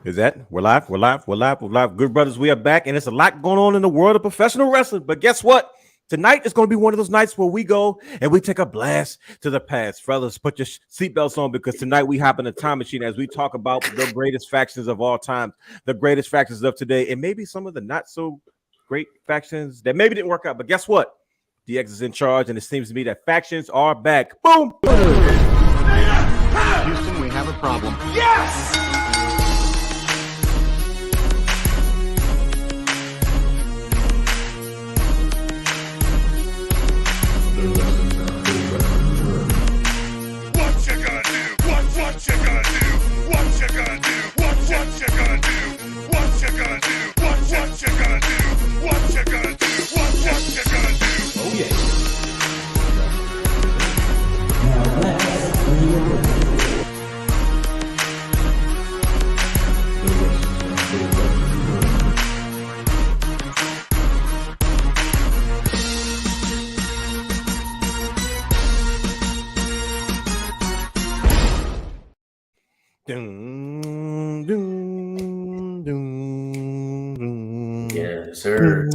Is that we're live? We're live. We're live. We're live. Good brothers, we are back, and it's a lot going on in the world of professional wrestling. But guess what? Tonight is going to be one of those nights where we go and we take a blast to the past. Fellas, put your seatbelts on because tonight we hop in a time machine as we talk about the greatest factions of all time, the greatest factions of today, and maybe some of the not so great factions that maybe didn't work out. But guess what? DX is in charge, and it seems to me that factions are back. Boom! Houston, we have a problem. Yes! What you gonna do? What you gonna do? What you gonna do? What you gonna do? What you gonna do? What you gonna do? What you gonna do? What you gonna do? Oh yeah. Dun, dun, dun, dun. Yes, sir.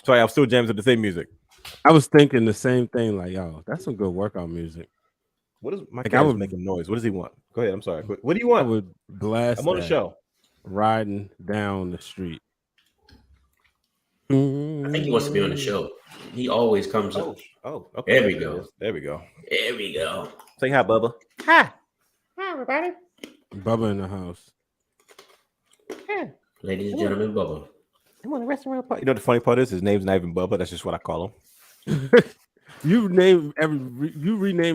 Sorry, I'm still jamming to the same music. I was thinking the same thing. Like, yo, that's some good workout music. What is my Like, cat I is would- making noise? What does he want? Go ahead. I'm sorry. What do you I want? would blast. I'm on the that show. riding down the street. I think he wants to be on the show. He always comes up. Oh, okay. There we go. There we go. There we go. Say hi, Bubba. Hi. Hi, everybody. Bubba in the house. Hi. Ladies and gentlemen, Bubba. I'm on the restaurant part. You know the funny part is his name's not even Bubba. That's just what I call him. You rename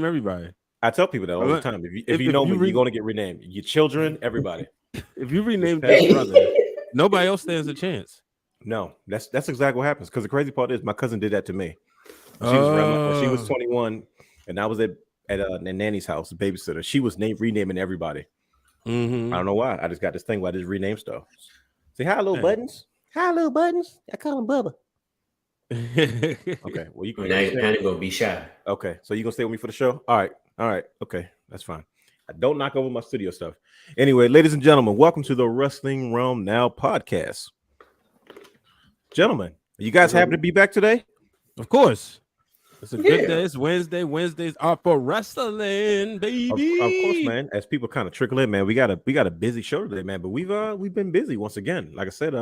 everybody. I tell people that all the time. If you know me, you're gonna get renamed. Your children, everybody. If you rename that brother, nobody else stands a chance. No, that's exactly what happens. Because the crazy part is my cousin did that to me. She was around when she was 21, and I was at Nanny's house, babysitter. She was renaming everybody. Mm-hmm. I don't know why. I just got this thing where I just rename stuff. Say hi, little buttons. Hi, little buttons. I call him Bubba. Okay. Well, you can. Now you're kind of gonna be shy. Okay. So you gonna stay with me for the show? All right. Okay. That's fine. I don't knock over my studio stuff. Anyway, ladies and gentlemen, welcome to the Wrestling Realm Now podcast. Gentlemen, are you guys happy to be back today? Of course. It's a good day. It's Wednesday. Wednesdays are for wrestling, baby. Of course, man. As people kind of trickle in, man, we got a busy show today, man. But we've been busy once again. Like I said,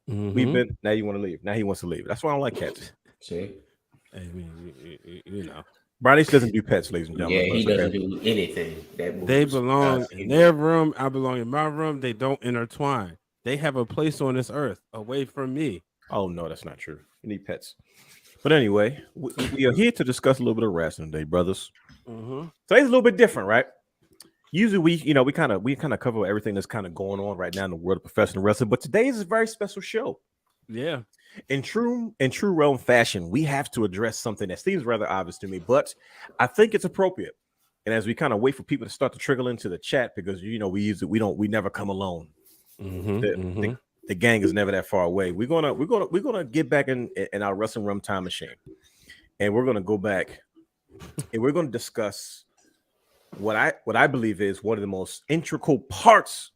we've been. Now you want to leave. Now he wants to leave. That's why I don't like cats. See? I mean, you know, Brownies doesn't do pets, ladies and gentlemen. Yeah, he doesn't do anything. They belong in their room. I belong in my room. They don't intertwine. They have a place on this earth away from me. Oh no, that's not true. You need pets. But anyway, we are here to discuss a little bit of wrestling today, brothers. Today's a little bit different, right? Usually we kind of cover everything that's kind of going on right now in the world of professional wrestling, but today is a very special show. Yeah. In true Realm fashion, we have to address something that seems rather obvious to me, but I think it's appropriate. And as we kind of wait for people to start to trickle into the chat, because we never come alone. The gang is never that far away. We're gonna get back in our Wrestling Realm time machine, and we're gonna go back, and we're gonna discuss what I believe is one of the most integral parts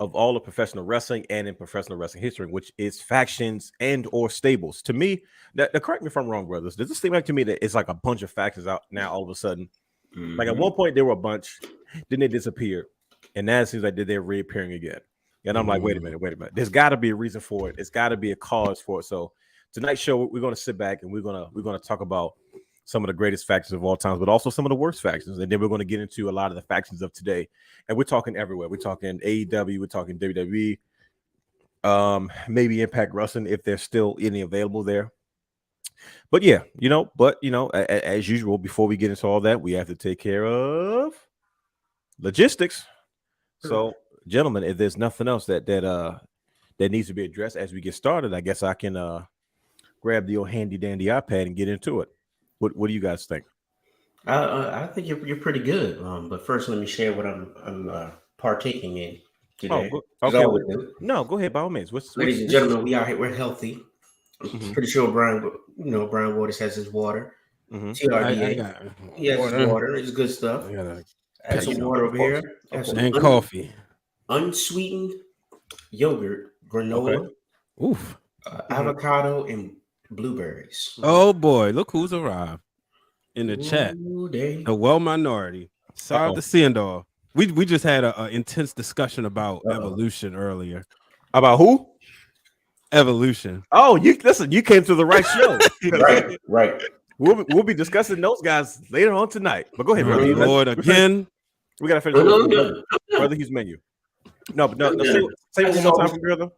of all of professional wrestling and in professional wrestling history, which is factions and or stables. To me, now correct me if I'm wrong, brothers. Does it seem like to me that it's like a bunch of factions out now all of a sudden? Like at one point there were a bunch, then they disappeared, and now it seems like they're reappearing again. And I'm like, wait a minute. There's got to be a reason for it. It's got to be a cause for it. So tonight's show, we're going to sit back and we're going to talk about some of the greatest factions of all times, but also some of the worst factions. And then we're going to get into a lot of the factions of today. And we're talking everywhere. We're talking AEW. We're talking WWE. Maybe Impact Wrestling if there's still any available there. But yeah, as usual, before we get into all that, we have to take care of logistics. So, gentlemen, if there's nothing else that needs to be addressed as we get started, I guess I can grab the old handy dandy iPad and get into it. What do you guys think? I think you're pretty good. But first, let me share what I'm partaking in today. Okay. No, go ahead by all means. Ladies and gentlemen, we are here. We're healthy. Pretty sure Brian Waters has his water. Mhm. TRDA. I got He has his water. It's good stuff. I got Add some you know, water of over course. here. Of Add some and coffee. unsweetened yogurt, granola, Oof. avocado, and blueberries. Oh boy, look who's arrived in the chat. Ooh, they. The well minority. Shout out to Sandor. We just had a intense discussion about evolution earlier. About who? Evolution. Oh, you listen. You came to the right show. Right. We'll be discussing those guys later on tonight. But go ahead, Oh, brother. Lord, again. We gotta finish Brother Hugh's menu. No, but no. Say it one more time from brother.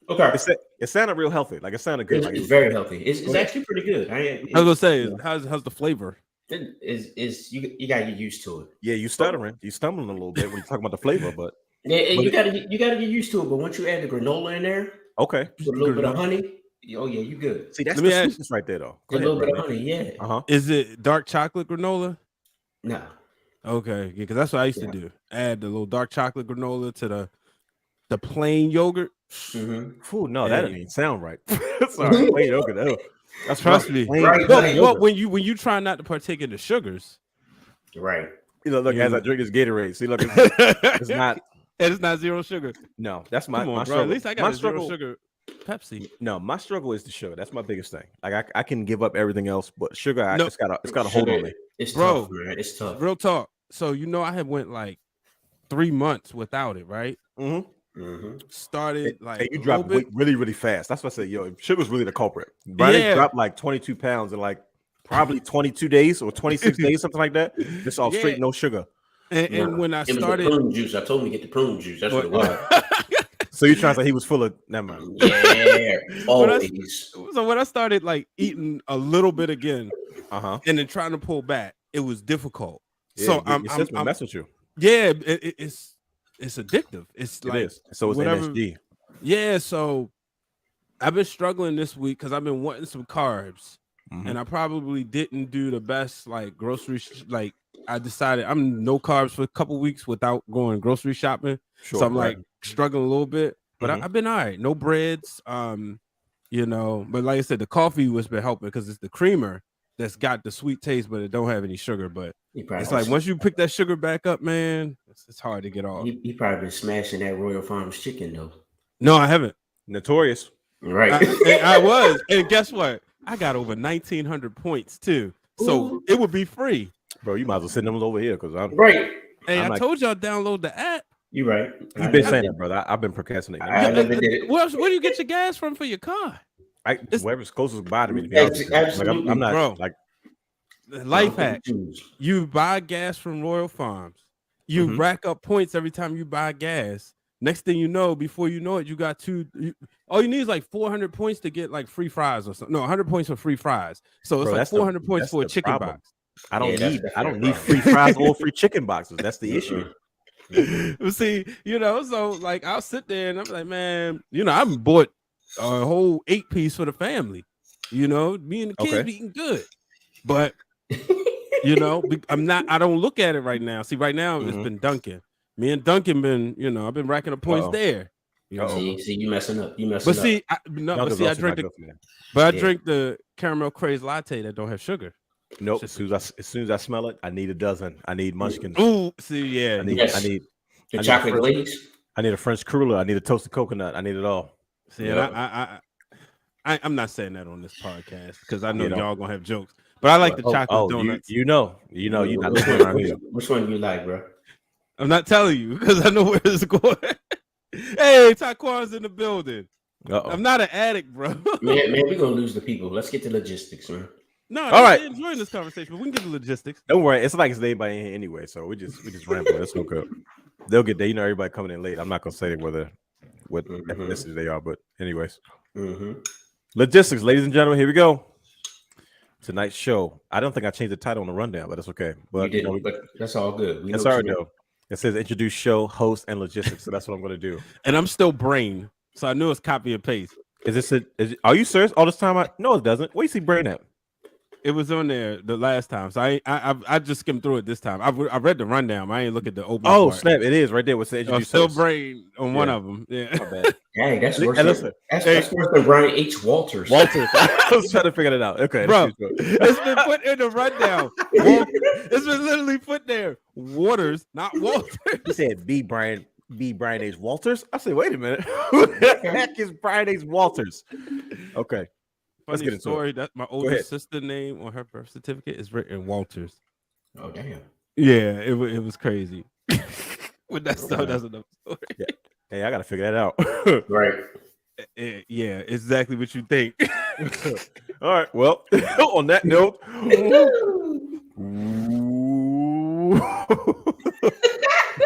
Okay. It sounded real healthy. Like it sounded good. It's very healthy. It's actually pretty good. I was gonna say, how's the flavor? It is you gotta get used to it. Yeah, you stuttering. You stumbling a little bit when you talk about the flavor, but you gotta get used to it. But once you add the granola in there, okay, with a little bit of honey, oh yeah, you good. See, that's the sweetness right there, though. Go a little bit of honey, yeah. Is it dark chocolate granola? No. Okay, yeah, because that's what I used to do. Add the little dark chocolate granola to the plain yogurt. Ooh, no, that didn't even sound right. Sorry, plain yogurt. Oh. That's trust me. Well, when you try not to partake in the sugars, right? You know, look as I drink this Gatorade. See, look, it's not. And it's not zero sugar. No, that's my Come on, my bro. struggle. At least I got a zero sugar Pepsi. No, my struggle is the sugar. That's my biggest thing. Like I can give up everything else, but sugar, it's got a hold on me. It's bro, tough, man. It's tough. Real talk. So I had went like 3 months without it, right? Started like you dropped weight really, really fast. That's what I said. Yo, sugar's really the culprit. Brian dropped like 22 pounds in like probably 22 days or 26 days, something like that. Just all straight, no sugar. And when I started, prune juice. I told him to get the prune juice. That's what it was. So you trying to say he was full of? Never mind. Yeah, always. So when I started like eating a little bit again, and then trying to pull back, it was difficult. Yeah, so I'm mess with you. Yeah, it's addictive. It's like so it's MSG. Yeah, so I've been struggling this week because I've been wanting some carbs, and I probably didn't do the best like grocery. Like I decided I'm no carbs for a couple weeks without going grocery shopping. Sure, so I'm like struggling a little bit, but I've been all right. No breads, But like I said, the coffee was been helping because it's the creamer that's got the sweet taste, but it don't have any sugar. But it's like once you pick that sugar back up, man, it's hard to get off. He probably been smashing that Royal Farms chicken though. No, I haven't. Notorious, right? I was, and guess what? I got over 1,900 points too, so it would be free. Bro, you might as well send them over here because I'm right. Hey, I told y'all download the app. You right. You've been saying that, brother. I've been procrastinating. I never did it. Where do you get your gas from for your car? Wherever's closest by to me. Absolutely, I'm not, bro. Like life hack. You buy gas from Royal Farms. You rack up points every time you buy gas. Next thing you know, before you know it, you got all you need is like 400 points to get like free fries or something. No, 100 points for free fries. So it's like 400 points for a chicken box. I don't need free fries or free chicken boxes. That's the issue. See, so like I'll sit there and I'm like, man, I bought a whole 8-piece for the family. Me and the kids be eating good, but I don't look at it right now. See, right now it's been Dunkin'. Me and Dunkin' been, I've been racking up points there. See, you messing up. But see, I drink the caramel craze latte that don't have sugar. Nope. As soon as I smell it, I need a dozen. I need munchkins. Ooh, see, yeah. I need the chocolate glaze. I need a French cruller. I need a toasted coconut. I need it all. See, I'm not saying that on this podcast because I know y'all gonna have jokes. But I like the chocolate donuts. You not listening around here. Which one do you like, bro? I'm not telling you because I know where it's going. Hey, Taquan's in the building. I'm not an addict, bro. man, we're gonna lose the people. Let's get to logistics, man. No, all right. Enjoying this conversation, but we can get the logistics. Don't worry, it's like it's anybody in here anyway, so we just ramble. That's no good. They'll get there. Everybody coming in late. I'm not gonna say what ethnicity they are, but anyways. Logistics, ladies and gentlemen, here we go. Tonight's show. I don't think I changed the title on the rundown, but that's okay. But but that's all good. That's all right though. It says introduce show, host, and logistics. So that's what I'm gonna do. And I'm still brain, so I knew it's copy and paste. Are you serious? All this time? No, it doesn't. Where you see brain at? It was on there the last time, so I just skimmed through it this time. I read the rundown. I ain't look at the opening. Oh part. snap! It is right there. What's the introduce? Still brain on one of them. Yeah. My bad. Hey, that's Hey, worse. listen. That's worse than Brian H. Walters. Walters. I was trying to figure it out. Okay, Bro, it's been put in the rundown. It's been literally put there. Waters, not Walters. He said B. Brian H. Walters. I said, wait a minute. Who the heck is Brian H. Walters? Okay. Let's Funny get into story. it. That my older sister name on her birth certificate is written Walters. Oh damn. Yeah, it was crazy. With that stuff, that's another story. Yeah. Hey, I gotta figure that out. Right. Yeah, exactly what you think. All right. Well, on that note,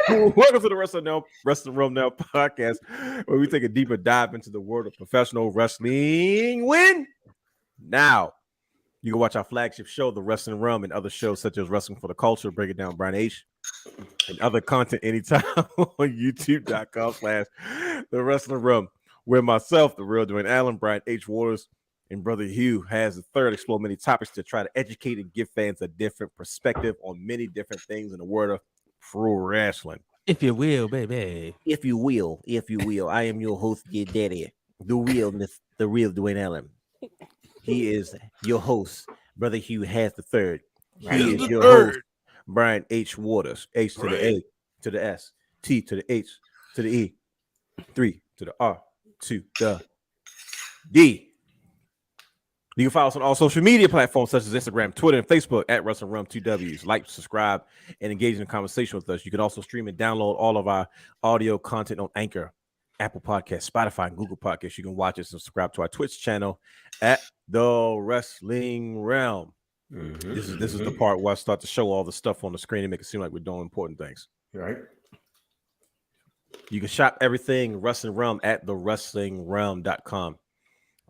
welcome to the Wrestling Realm Now podcast, where we take a deeper dive into the world of professional wrestling. When now you can watch our flagship show, The Wrestling Realm, and other shows such as Wrestling for the Culture, Break It Down, Brian H, and other content anytime on youtube.com/The Wrestling Realm, where myself, the real Dwayne Allen, Brian H. Waters, and brother Hugh has the third explore many topics to try to educate and give fans a different perspective on many different things in the world of pro wrestling. If you will, baby. If you will. I am your host, your daddy, the real Dwayne Allen. He is your host, brother Hugh has the third. He is your host, Brian H. Waters. H to the A, to the S, T to the H, to the E, 3 to the R, to the D. You can follow us on all social media platforms such as Instagram, Twitter, and Facebook at Wrestling Realm 2Ws. Like, subscribe, and engage in a conversation with us. You can also stream and download all of our audio content on Anchor, Apple Podcasts, Spotify, and Google Podcasts. You can watch us and subscribe to our Twitch channel at The Wrestling Realm. Mm-hmm. This is the part where I start to show all the stuff on the screen and make it seem like we're doing important things. Right. You can shop everything Wrestling Realm at thewrestlingrealm.com.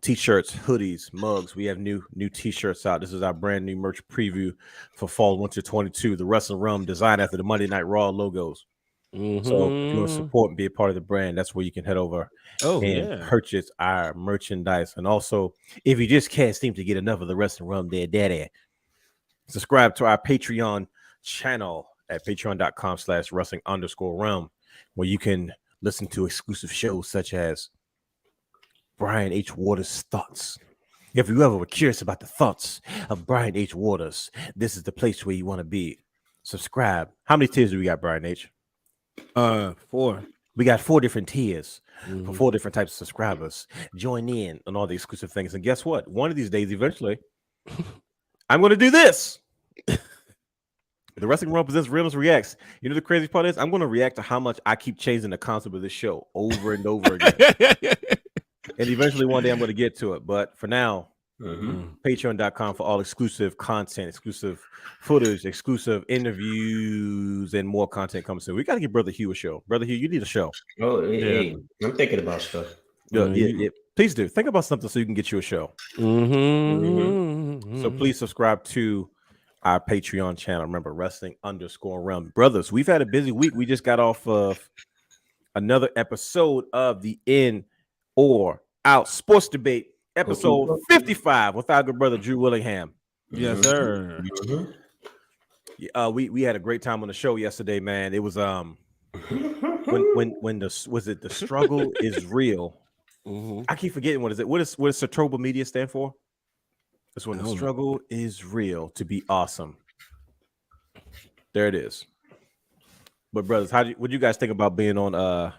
T-shirts, hoodies, mugs. We have new T-shirts out. This is our brand new merch preview for Fall Winter 22. The Wrestling Realm designed after the Monday Night Raw logos. Mm-hmm. So if you want to support and be a part of the brand, that's where you can head over and purchase our merchandise. And also, if you just can't seem to get enough of the Wrestling Realm, there, daddy, subscribe to our Patreon channel at patreon.com/wrestling_realm, where you can listen to exclusive shows such as Brian H. Waters' thoughts. If you ever were curious about the thoughts of Brian H. Waters, this is the place where you want to be. Subscribe. How many tiers do we got, Brian H? 4. We got 4 different tiers for 4 different types of subscribers. Join in on all the exclusive things. And guess what? One of these days, eventually, I'm going to do this. The Wrestling Realm presents Realms Reacts. You know the crazy part is I'm going to react to how much I keep changing the concept of this show over and over again. And eventually one day I'm going to get to it. But for now, patreon.com for all exclusive content, exclusive footage, exclusive interviews, and more content coming soon. We got to give Brother Hugh a show. Brother Hugh, you need a show. Oh, hey, I'm thinking about stuff. Yeah. Please do. Think about something so you can get you a show. So please subscribe to our Patreon channel. Remember, Wrestling_Realm. Brothers, we've had a busy week. We just got off of another episode of the In or Out Sports Debate, episode 55 with our good brother Drew Willingham. Yes, sir. We had a great time on the show yesterday, man. It was when the struggle is real. I keep forgetting what does Satroba Media stand for? It's when the struggle is real to be awesome. There it is. But brothers, what do you guys think about being on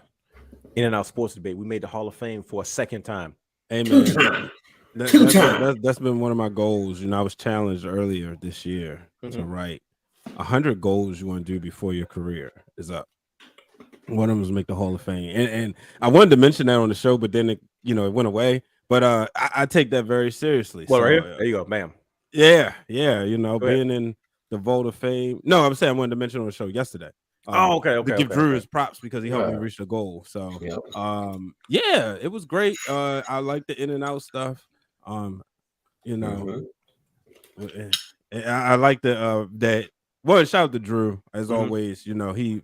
In and Out Sports Debate? We made the Hall of Fame for a second time. Hey, man. That's been one of my goals. You know, I was challenged earlier this year to write 100 goals you want to do before your career is up. One of them was make the Hall of Fame, and I wanted to mention that on the show, but then it went away. But I take that very seriously. Well, so, right here. There you go, ma'am. Yeah. Being in the Vote of Fame. No, I'm saying I wanted to mention on the show yesterday. Okay. To give Drew his props because he helped me reach the goal. So, it was great. I like the in and out stuff. I like that. Well, shout out to Drew as always. He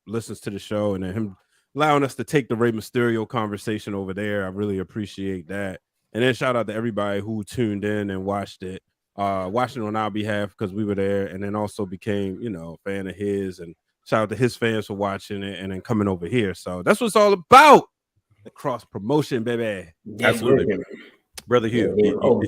listens to the show and him allowing us to take the Rey Mysterio conversation over there. I really appreciate that. And then shout out to everybody who tuned in and watched it. watching on our behalf because we were there, and then also became, a fan of his. And shout out to his fans for watching it and then coming over here. So that's what it's all about. The cross promotion, baby. Yeah, Absolutely. Brother Hugh.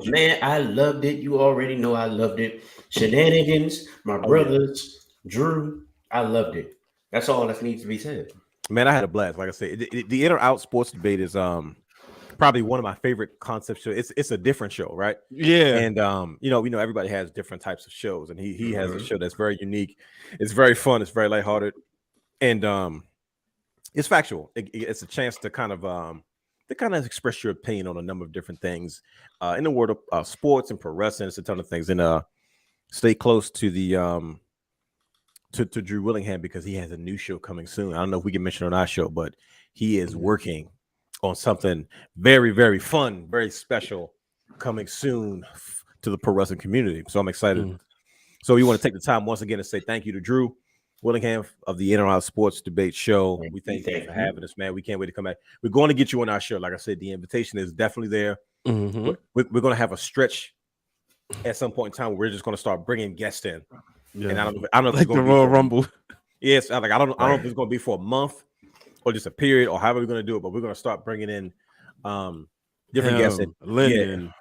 Man, I loved it. You already know I loved it. Shenanigans, my brothers, Drew, I loved it. That's all that needs to be said. Man, I had a blast. Like I said, the In or Out sports debate is probably one of my favorite concept shows. It's a different show, right? Yeah. And everybody has different types of shows, and he has a show that's very unique. It's very fun. It's very lighthearted, and it's factual. It's a chance to kind of express your opinion on a number of different things in the world of sports and pro wrestling. It's a ton of things, and stay close to the to Drew Willingham because he has a new show coming soon. I don't know if we can mention it on our show, but he is working on something very, very fun, very special coming soon to the pro wrestling community. So I'm excited. So we want to take the time once again to say thank you to Drew Willingham of the In or Out Sports Debate Show. We thank you for having us, man. We can't wait to come back. We're going to get you on our show. Like I said, the invitation is definitely there. We're going to have a stretch at some point in time where we're just going to start bringing guests in. Yeah. And I don't know if like it's going the to Royal Rumble. Yes, I don't know if it's going to be for a month or just a period or however we're going to do it, but we're going to start bringing in different guests. Linden,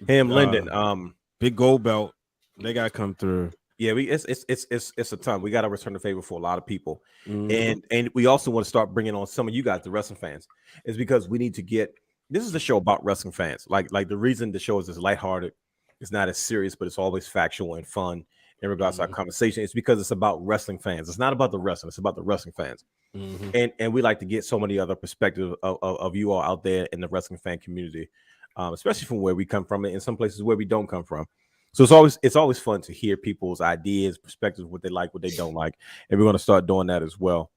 Linden, Big Gold Belt. They got to come through. Yeah, it's a ton. We got to return the favor for a lot of people, and we also want to start bringing on some of you guys, the wrestling fans. Is because we need to get. This is a show about wrestling fans. Like the reason the show is this lighthearted, it's not as serious, but it's always factual and fun in regards to our conversation. It's because it's about wrestling fans. It's not about the wrestling. It's about the wrestling fans, and we like to get so many other perspectives of you all out there in the wrestling fan community, especially from where we come from, and in some places where we don't come from. So it's always fun to hear people's ideas, perspectives, what they like, what they don't like, and we're going to start doing that as well.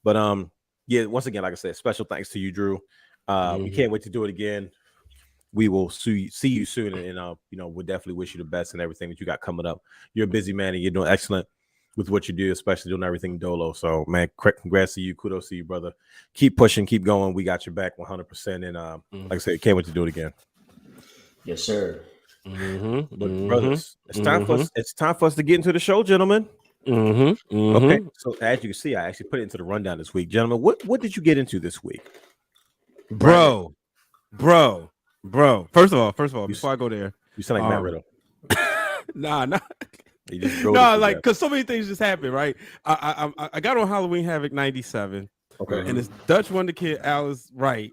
But once again, like I said, special thanks to you, Drew. We can't wait to do it again. We will see you soon, and we'll definitely wish you the best and everything that you got coming up. You're a busy man, and you're doing excellent with what you do, especially doing everything dolo. So, man, congrats to you. Kudos to you, brother. Keep pushing, keep going. We got your back 100%. And like I said, can't wait to do it again. Yes, sir. But brothers, it's time for us to get into the show, gentlemen. Okay. So as you can see, I actually put it into the rundown this week, gentlemen. What did you get into this week, bro? First of all, before I go there, you sound like Matt Riddle. Nah. No, like because so many things just happened, right? I got on Halloween Havoc 97, okay, and it's Dutch Wonder Kid Alice Wright,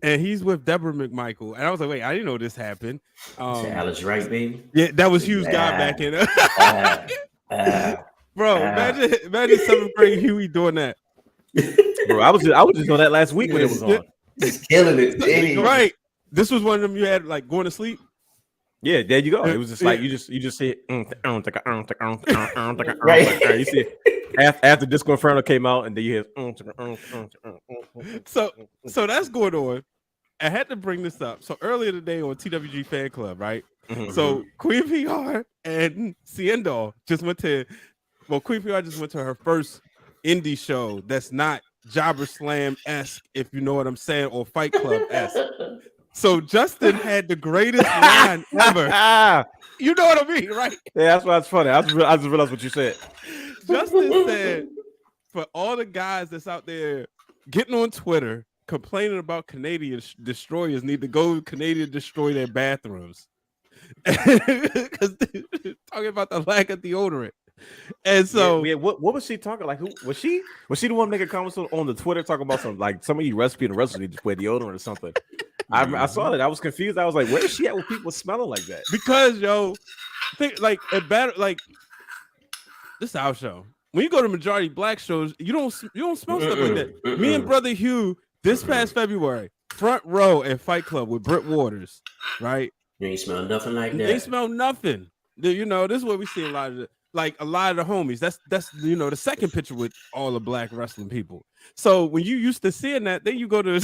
and he's with Deborah McMichael, and I was like, wait, I didn't know this happened. Alice Wright, baby. Yeah, that was Hugh's guy back in. Bro, imagine 7th grade Huey doing that. Bro, I was just on that last week when it was on. Just killing it, right? This was one of them you had like going to sleep. Yeah, there you go. It was just like you just see it. Right. You see it after Disco Inferno came out, and then you hear. So that's going on. I had to bring this up. So earlier today on TWG Fan Club, right? So Queen PR and Ciendol just went to. Well, Queen PR just went to her first indie show that's not Jobber Slam-esque, if you know what I'm saying, or Fight Club-esque. So Justin had the greatest line ever. You know what I mean, right? Yeah, that's why it's funny. I just realized what you said. Justin said, for all the guys that's out there getting on Twitter complaining about Canadian destroyers need to go Canadian destroy their bathrooms. Because talking about the lack of deodorant. And so what was she talking like? Who was she? Was she the one making comments on the Twitter talking about some of you recipe and wrestlers need to wear deodorant or something? I saw that. I was confused. I was like, where is she at with people smelling like that? Because think like it better like this is our show. When you go to majority black shows, you don't smell stuff like that. Me and brother Hugh this past February, front row at Fight Club with Britt Waters, right? You ain't smell nothing like that. They smell nothing. This is what we see a lot of the homies. That's the second picture with all the black wrestling people. So when you used to seeing that, then you go to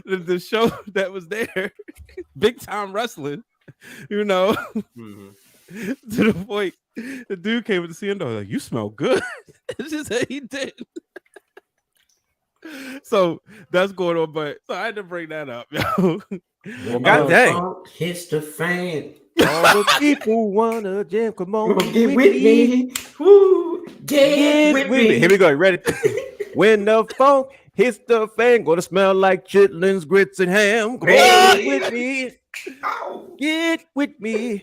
the show that was there, big time wrestling, to the point the dude came with the CNO like, you smell good. It's just that he did. So that's going on, but so I had to bring that up, yo. Well, God dang. Hits the fan. All the people wanna jam. Come on, Get with me. Woo. Get with me. Here we go. Ready? When the funk hits the fan, gonna smell like chitlins, grits, and ham. Come on with me. Ow. Get with me.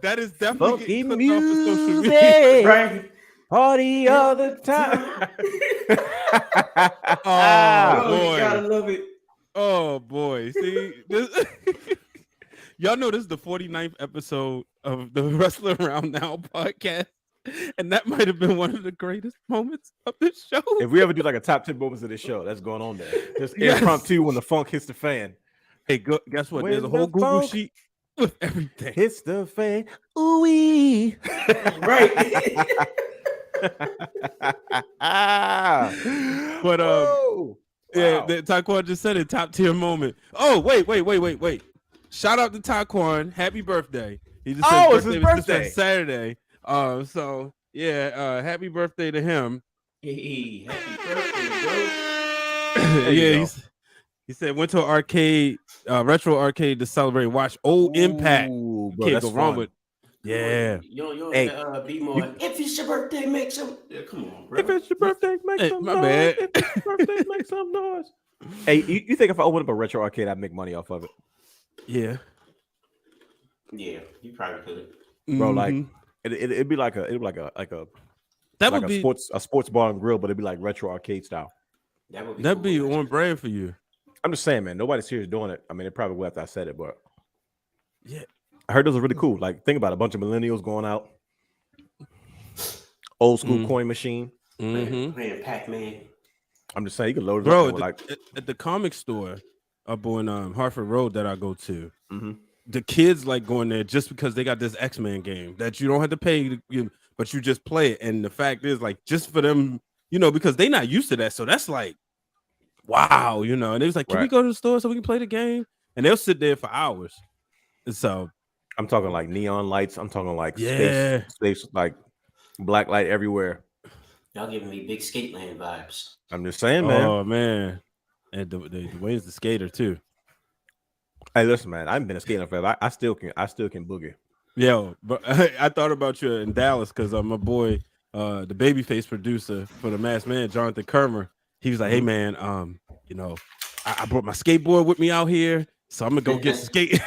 That is definitely Funky getting clipped off of social media. music. Right. Party all the time. Oh, Oh, you boy. gotta love it. Oh boy. See this y'all know this is the 49th episode of the Wrestler Around Now podcast. And that might have been one of the greatest moments of this show. If we ever do like a top 10 moments of this show, that's going on there. Just Yes. impromptu when the funk hits the fan. Hey, guess what? When There's a whole the Google funk sheet with everything. Hits the fan. Ooh-wee. Right. But Whoa. yeah, Wow. Taquan just said it, top tier moment. Oh, wait. Shout out to Taquan. Happy birthday. He just said It's his was just birthday. on Saturday. So yeah, happy birthday to him. Hey, happy birthday, bro. There you Yeah, go. he said went to an arcade, retro arcade to celebrate. Watch old Impact. Ooh, bro, Can't that's go wrong fun. with. Yeah. You don't Hey, be more. If it's your birthday, make some. Yeah, come on, bro. If it's your birthday, make Hey, some my noise. bad. If it's your birthday, make some noise. Hey, you think if I open up a retro arcade, I'd make money off of it? Yeah. Yeah, you probably could. Bro, like Mhm. it'd be like a that like would be a sports bar and grill, but it'd be like retro arcade style. That would be. that'd cool, be actually. on brand for you. I'm just saying, man, nobody's here is doing it. I mean, it probably will after I said it, but Yeah. I heard those are really cool. Like, think about it, a bunch of millennials going out, old school coin machine. Mm-hmm. Playing Pac-Man. I'm just saying, you can load it Bro, up. Like, at the comic store up on Hartford Road that I go to, Mhm. the kids like going there just because they got this X-Men game that you don't have to pay, but you just play it. And the fact is, like, just for them, because they're not used to that. So that's like, wow, And they was like, can we Right. go to the store so we can play the game? And they'll sit there for hours. And so, I'm talking like neon lights. I'm talking like Yeah. space, like black light everywhere. Y'all giving me big Skateland vibes. I'm just saying, man. oh man, and Dwayne's the skater too. Hey, listen, man. I haven't been a skater forever. I still can boogie. Yo, but I thought about you in Dallas because my boy, the babyface producer for the Masked Man, Jonathan Kermer, he was like, "Hey man, I brought my skateboard with me out here, so I'm gonna go get some skate."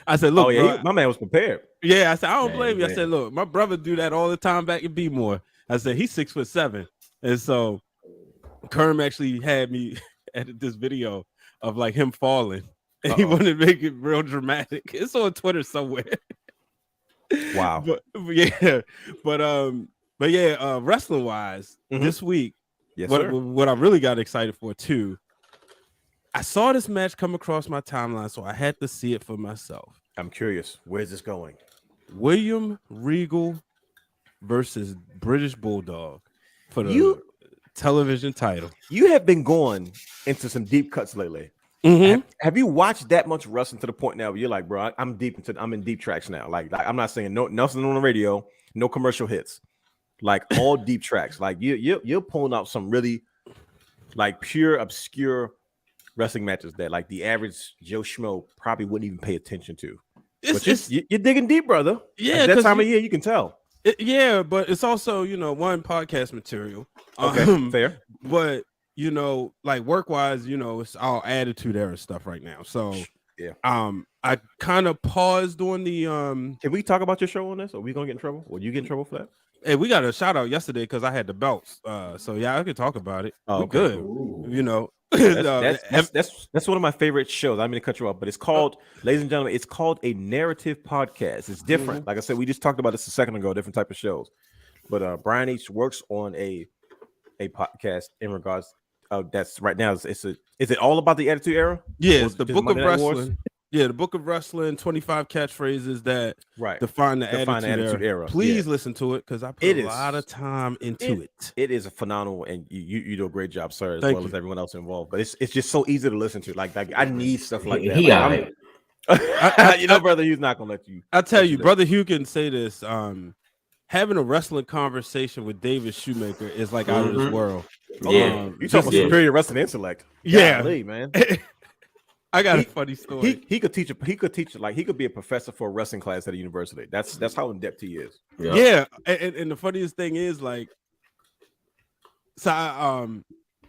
I said, "Look, Oh yeah, bro, my man was prepared. yeah." I said, "I don't Man, blame you." I man. said, "Look, my brother do that all the time back in B-more." I said, "He's 6'7", and so Kerm actually had me edit this video of like him falling, and he wanted to make it real dramatic. It's on Twitter somewhere." Wow. but yeah, wrestling wise, this week, Yes, what sir. I really got excited for too, I saw this match come across my timeline, so I had to see it for myself. I'm curious. Where's this going? William Regal versus British Bulldog for the television title. You have been going into some deep cuts lately. Mhm. Have you watched that much wrestling to the point now where you're like, bro, I'm in deep tracks now. Like I'm not saying nothing on the radio, no commercial hits, like all deep tracks. Like you're pulling out some really like pure obscure wrestling matches that like the average Joe Schmo probably wouldn't even pay attention to. But you're digging deep, brother. Yeah, At that 'cause time of year, you can tell. Yeah, but it's also one podcast material. Okay, fair. But like work wise, it's all attitude era stuff right now. So Yeah. I kind of paused on the Can we talk about your show on this? Are we gonna get in trouble? Will you get in trouble for that? Hey, we got a shout out yesterday because I had the belts. So yeah, I could talk about it. Oh, We okay, good. Ooh. That's one of my favorite shows. I mean to cut you off, but it's called, ladies and gentlemen, it's called a narrative podcast. It's different. Like I said, we just talked about this a second ago, different type of shows. But Brian H works on a podcast in regards that's right now. Is it all about the Attitude Era? Yeah, Or it's the just Book of Monday Night Wars? Wrestling. Yeah, the Book of Wrestling, 25 catchphrases that Right. define the Define the attitude, Attitude era. Era, Please yeah. listen to it because I put It a is- lot of time into it. It is a phenomenal, and you do a great job, sir, as Thank well you. as everyone else involved. But it's just so easy to listen to. Like I need stuff like that. He Like, alright. brother, he's not gonna let you. I tell let you, do brother Hugh can say this. Having a wrestling conversation with David Shoemaker is like out of this Mhm. world. that. Yeah. You talking about Yeah. superior wrestling intellect? Yeah. Golly, man. I got a funny story. He could teach like he could be a professor for a wrestling class at a university. That's how in depth he is. Yeah. And the funniest thing is like, so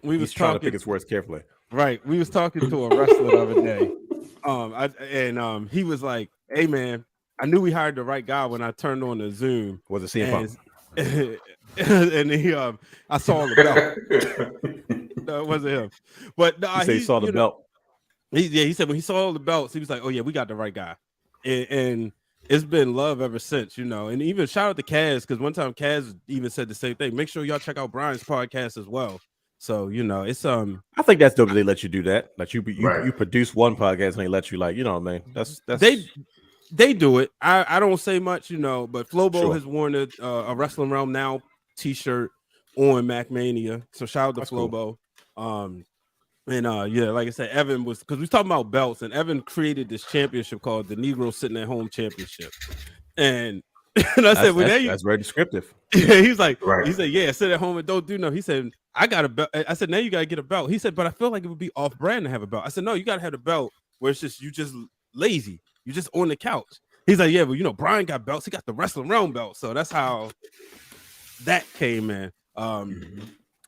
we was trying talking to pick his words carefully. Right. We was talking to a wrestler the other day. He was like, "Hey man, I knew we hired the right guy when I turned on the Zoom." Was it CM Punk? And he I saw the belt. No, it wasn't him. But no, he saw the belt. He said when he saw all the belts, he was like, "Oh yeah, we got the right guy." And it's been love ever since, And even shout out to Kaz, because one time Kaz even said the same thing. Make sure y'all check out Brian's podcast as well. So it's I think that's dope that they let you do that. Like you produce one podcast and they let you like, what I mean? That's they do it. I don't say much, but Flobo has worn a Wrestling Realm Now t-shirt on MacMania. So shout out to Flobo. Cool. Like I said, Evan was, because we was talking about belts, and Evan created this championship called the Negro Sitting at Home Championship. And I said, that's very descriptive. Yeah, he's like, he said, yeah, sit at home and don't do no. He said, I got a belt. I said, now you gotta get a belt. He said, but I feel like it would be off brand to have a belt. I said, no, you gotta have a belt where it's just you just lazy, you just on the couch. He's like, yeah, but Brian got belts. He got the Wrestling Realm belt, so that's how that came in.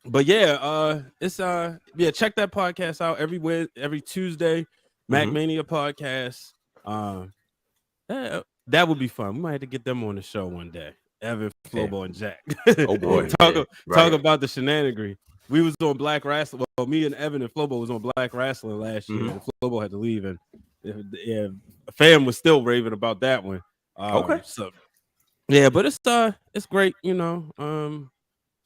But it's check that podcast out every Tuesday, MacMania podcast. That would be fun. We might have to get them on the show one day. Evan, Flobo, and Jack. Oh boy, talk about the shenanigan. We was on Black Wrestling. Well, me and Evan and Flobo was on Black Wrestling last year. And Flobo had to leave, and fam was still raving about that one. So but it's great,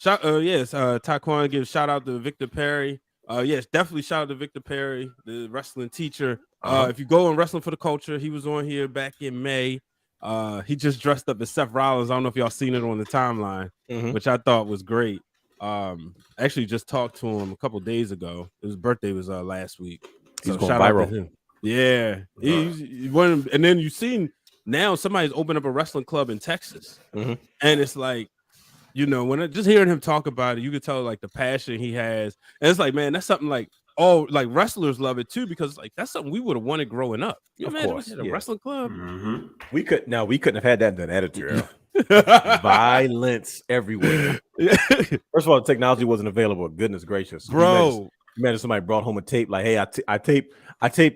Taquan gives shout out to Victor Perry. Yes, definitely shout out to Victor Perry, the wrestling teacher. If you go on Wrestling for the Culture, he was on here back in May. He just dressed up as Seth Rollins. I don't know if y'all seen it on the timeline, which I thought was great. Actually just talked to him a couple days ago. His birthday was last week. He's going viral. To him. Yeah. He won, and then you've seen now somebody's opened up a wrestling club in Texas. And it's like, when just hearing him talk about it, you could tell like the passion he has. And it's like, man, that's something like like wrestlers love it too, because like that's something we would have wanted growing up. Of course, a wrestling club. We couldn't have had that in the Attitude Era. Violence everywhere. First of all, the technology wasn't available. Goodness gracious, bro. Imagine somebody brought home a tape like, hey, I taped.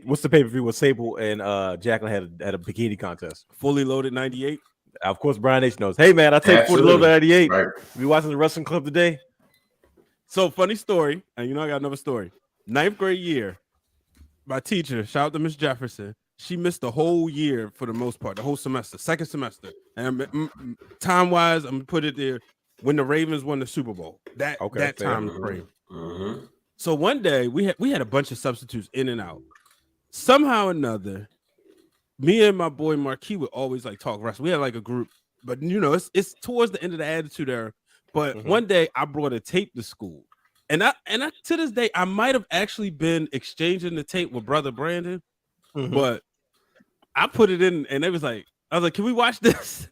What's the pay-per-view with Sable and Jacqueline had a bikini contest. Fully Loaded 98. Of course, Brian H knows. Hey man, I taped Fully Loaded 98. Right. We watching the wrestling club today. So funny story, and I got another story. 9th grade year, my teacher, shout out to Miss Jefferson, she missed the whole year for the most part, the whole semester, second semester. And time-wise, I'm gonna put it there when the Ravens won the Super Bowl. That time frame. So one day we had a bunch of substitutes in and out. Somehow or another, me and my boy Marquis would always like talk wrestling. We had like a group, but it's towards the end of the Attitude Era. But one day I brought a tape to school. And I to this day, I might have actually been exchanging the tape with Brother Brandon, but I put it in and I was like, can we watch this?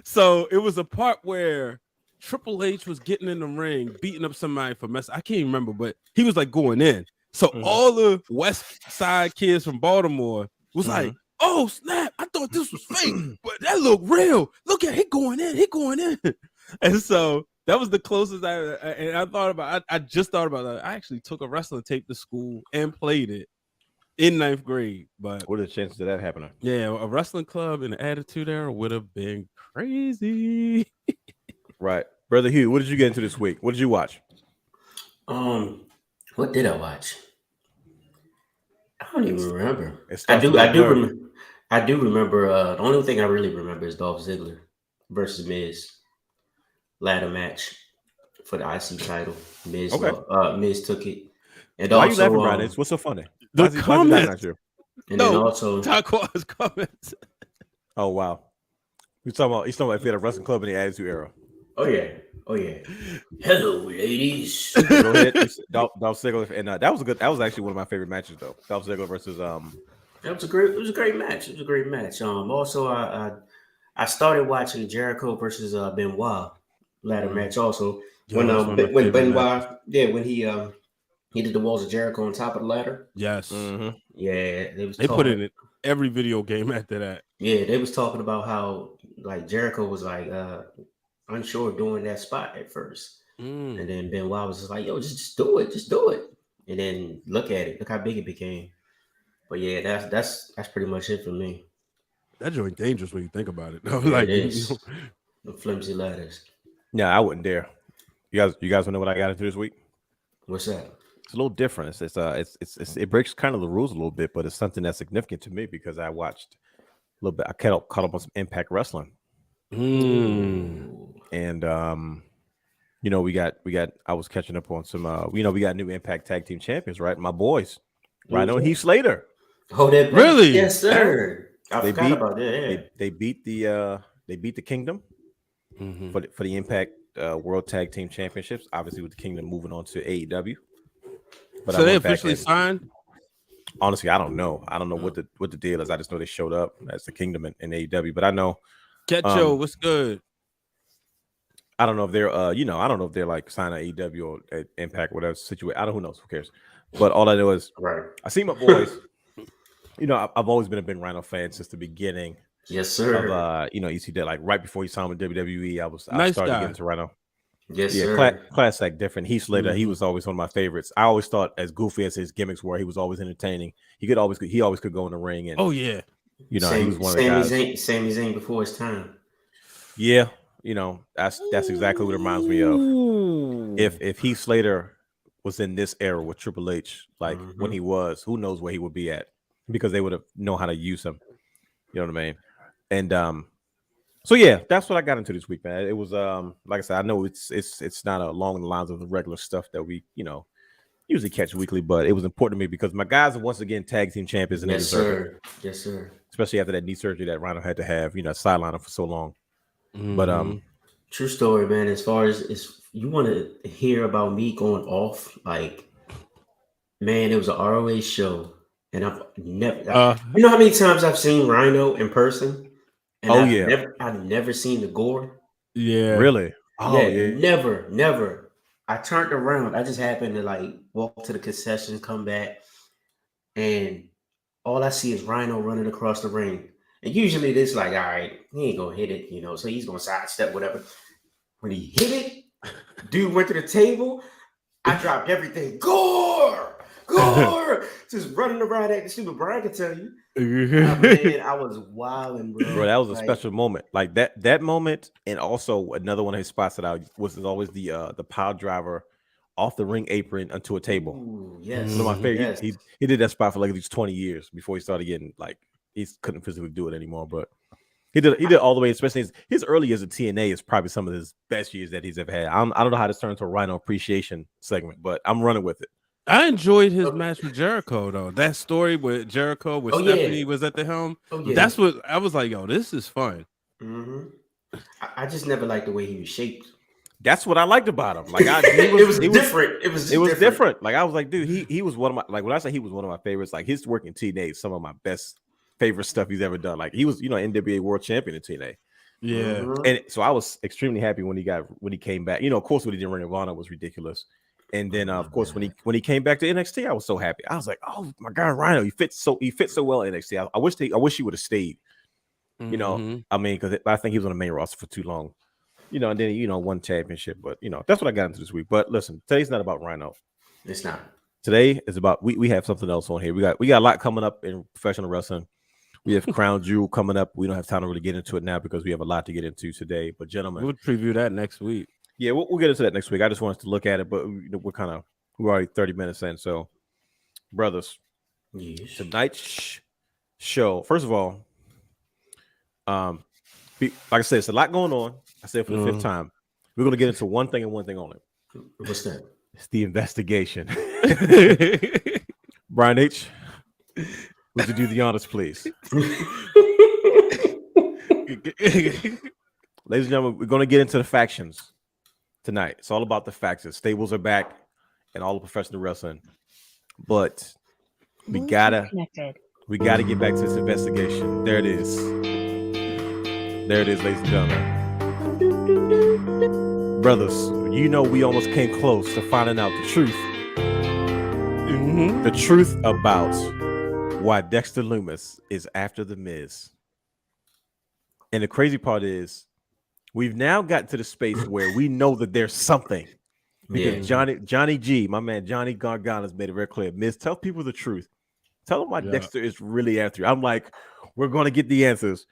So it was a part where Triple H was getting in the ring, beating up somebody for mess. I can't even remember, but he was like going in. So all the West Side kids from Baltimore was like, oh snap, I thought this was fake, but that looked real. Look at he going in. And so that was the closest I thought about. I just thought about that. I actually took a wrestling tape to school and played it in 9th grade. But what are the chances of that happening? Yeah, a wrestling club in the Attitude Era would have been crazy. Right. Brother Hugh, what did you get into this week? What did you watch? What did I watch? I don't even remember. I do remember. The only thing I really remember is Dolph Ziggler versus Miz ladder match for the IC title. Miz took it. And why also, are you laughing, Brian? What's so funny? The comments. And then also Taqua's comments. Oh wow. He's talking about if we had a wrestling club in the Attitude Era. Oh yeah. Hello, ladies. Go ahead. Dolph Ziggler, and that was actually one of my favorite matches though. Dolph Ziggler versus It was a great match. Also I started watching Jericho versus Benoit ladder match also. When Benoit, when he He did the Walls of Jericho on top of the ladder. Yes. Mm-hmm. Yeah, they put it in every video game after that. Yeah, they was talking about how like Jericho was like unsure doing that spot at first. And then Benoit was just like, yo, just do it. Just do it. And then look at it. Look how big it became. But yeah, that's pretty much it for me. That joint dangerous when you think about it. Yeah, Like, it is. The flimsy ladders. Yeah, I wouldn't dare. You guys want to know what I got into this week? What's that? It's a little different. It breaks kind of the rules a little bit, but it's something that's significant to me because I watched a little bit. I caught up on some Impact Wrestling, and we got. I was catching up on some. We got new Impact Tag Team Champions, right? My boys, Rhino and Heath Slater. Oh, that really? Yes, sir. I forgot about that. Yeah. They beat the Kingdom for the Impact World Tag Team Championships. Obviously, with the Kingdom moving on to AEW. But so they officially signed? Honestly, I don't know. I don't know what the deal is. I just know they showed up as the Kingdom in AEW. But I know. Ketcho, what's good? I don't know if they're I don't know if they're like signing AEW or at Impact, whatever situation. I don't know. Who knows? Who cares? But all I know is I see my boys. I've always been a big Rhino fan since the beginning. Yes, sir. Of you see that like right before he signed with WWE, I started to get into Rhino. Yes, sir. Class act different. Heath Slater, he was always one of my favorites. I always thought, as goofy as his gimmicks were, he was always entertaining. He always could go in the ring and he was one of the guys. Sami Zayn before his time. Yeah, that's exactly what it reminds me of. If Heath Slater was in this era with Triple H, like when he was, who knows where he would be at, because they would have known how to use him. You know what I mean? And so yeah, that's what I got into this week, man. It was like I said, I know it's not along the lines of the regular stuff that we usually catch weekly, but it was important to me because my guys are once again tag team champions, and yes, sir. Yes, sir. Especially after that knee surgery that Rhino had to have, sideline him for so long. But true story, man. As far as you want to hear about me going off, like, man, it was an ROH show, and I've never. You know how many times I've seen Rhino in person? And I've never seen the gore. Yeah. Really? Oh, yeah. Never. I turned around. I just happened to like walk to the concession, come back, and all I see is Rhino running across the ring. And usually this like, all right, he ain't gonna hit it, so he's gonna sidestep, whatever. When he hit it, dude went to the table. I dropped everything. Gore! Just running around acting stupid. Brian can tell you. Man, I was wilding, bro. That was a special moment. Like that moment, and also another one of his spots that I was always the pile driver off the ring apron onto a table. Ooh, yes. One of my favorite. Yes. He did that spot for like at least 20 years before he started getting like he couldn't physically do it anymore. But he did all the way, especially his early years at TNA is probably some of his best years that he's ever had. I don't know how this turned into a Rhino appreciation segment, but I'm running with it. I enjoyed his match with Jericho, though. That story with Jericho, with Stephanie was at the helm. That's what I was like, yo, this is fun. I just never liked the way he was shaped. That's what I liked about him. Like it was different. It was different. Like I was like, dude, he was one of my, like when I say he was one of my favorites, like his work in TNA is some of my best favorite stuff he's ever done. Like he was, NWA world champion in TNA. Yeah. And so I was extremely happy when he came back. Of course, what he did in Ring of Honor was ridiculous. And then, of course, when he came back to NXT, I was so happy. I was like, "Oh my God, Rhino, he fits so well in NXT. I wish he would have stayed." I mean, because I think he was on the main roster for too long. And then won championship. But that's what I got into this week. But listen, today's not about Rhino. It's not. Today is about we have something else on here. We got a lot coming up in professional wrestling. We have Crown Jewel coming up. We don't have time to really get into it now because we have a lot to get into today. But gentlemen, we'll preview that next week. Yeah, we'll get into that next week. I just want us to look at it, but we're already 30 minutes in. So, brothers, tonight's show. First of all, like I said, it's a lot going on. I said for the fifth time, we're going to get into one thing and one thing only. What's that? It's the investigation. Brian H., would you do the honors, please? Ladies and gentlemen, we're going to get into the factions tonight. It's all about the factions. Stables are back and all the professional wrestling. But we gotta get back to this investigation. There it is. There it is, ladies and gentlemen. Brothers, we almost came close to finding out the truth The truth about why Dexter Lumis is after the Miz. And the crazy part is, we've now gotten to the space where we know that there's something. Because Johnny G, my man Johnny Gargano, has made it very clear. Miz, tell people the truth. Tell them why Dexter is really after you. I'm like, we're going to get the answers.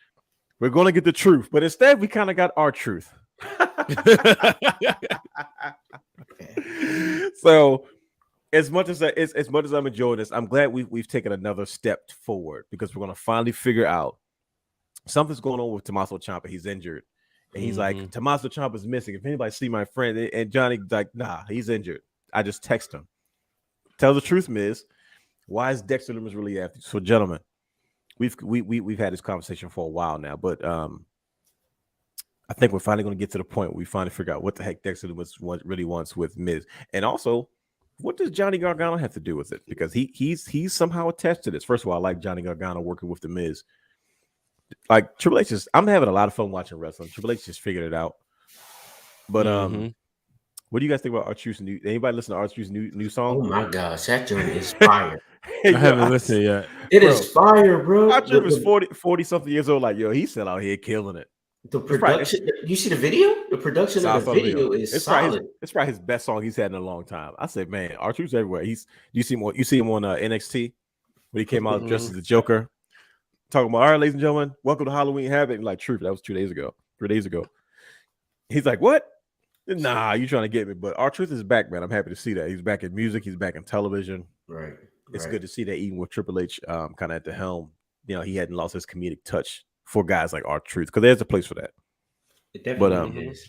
We're going to get the truth. But instead, we kind of got our truth. So, as much as I'm enjoying this, I'm glad we've taken another step forward, because we're going to finally figure out something's going on with Tommaso Ciampa. He's injured. And he's like, Tommaso Ciampa's missing. If anybody see my friend, and Johnny's like, nah, he's injured. I just text him. Tell the truth, Miz. Why is Dexter Lumis really after you? So, gentlemen, we've had this conversation for a while now, but I think we're finally going to get to the point where we finally figure out what the heck Dexter Lumis really wants with Miz. And also, what does Johnny Gargano have to do with it? Because he's somehow attached to this. First of all, I like Johnny Gargano working with the Miz. Like Triple H I'm having a lot of fun watching wrestling. Triple H just figured it out. But what do you guys think about R-Truth's new? Anybody listen to R-Truth's new song? Oh my gosh, that joint is fire. I haven't listened yet. It is fire, bro. R-Truth is 40 something years old. Like, yo, he's still out here killing it. The production, you see the video? The production of the video is solid. It's probably his best song he's had in a long time. I said, man, R-Truth's everywhere. You see him on NXT when he came out dressed as the Joker. Talking about, all right, ladies and gentlemen, welcome to Halloween Havoc. Like, Truth, that was 3 days ago. He's like, what? Nah, you trying to get me? But R-Truth is back, man. I'm happy to see that. He's back in music. He's back in television. Right. It's good to see that, even with Triple H kind of at the helm, he hadn't lost his comedic touch for guys like R-Truth, because there's a place for that. It definitely is.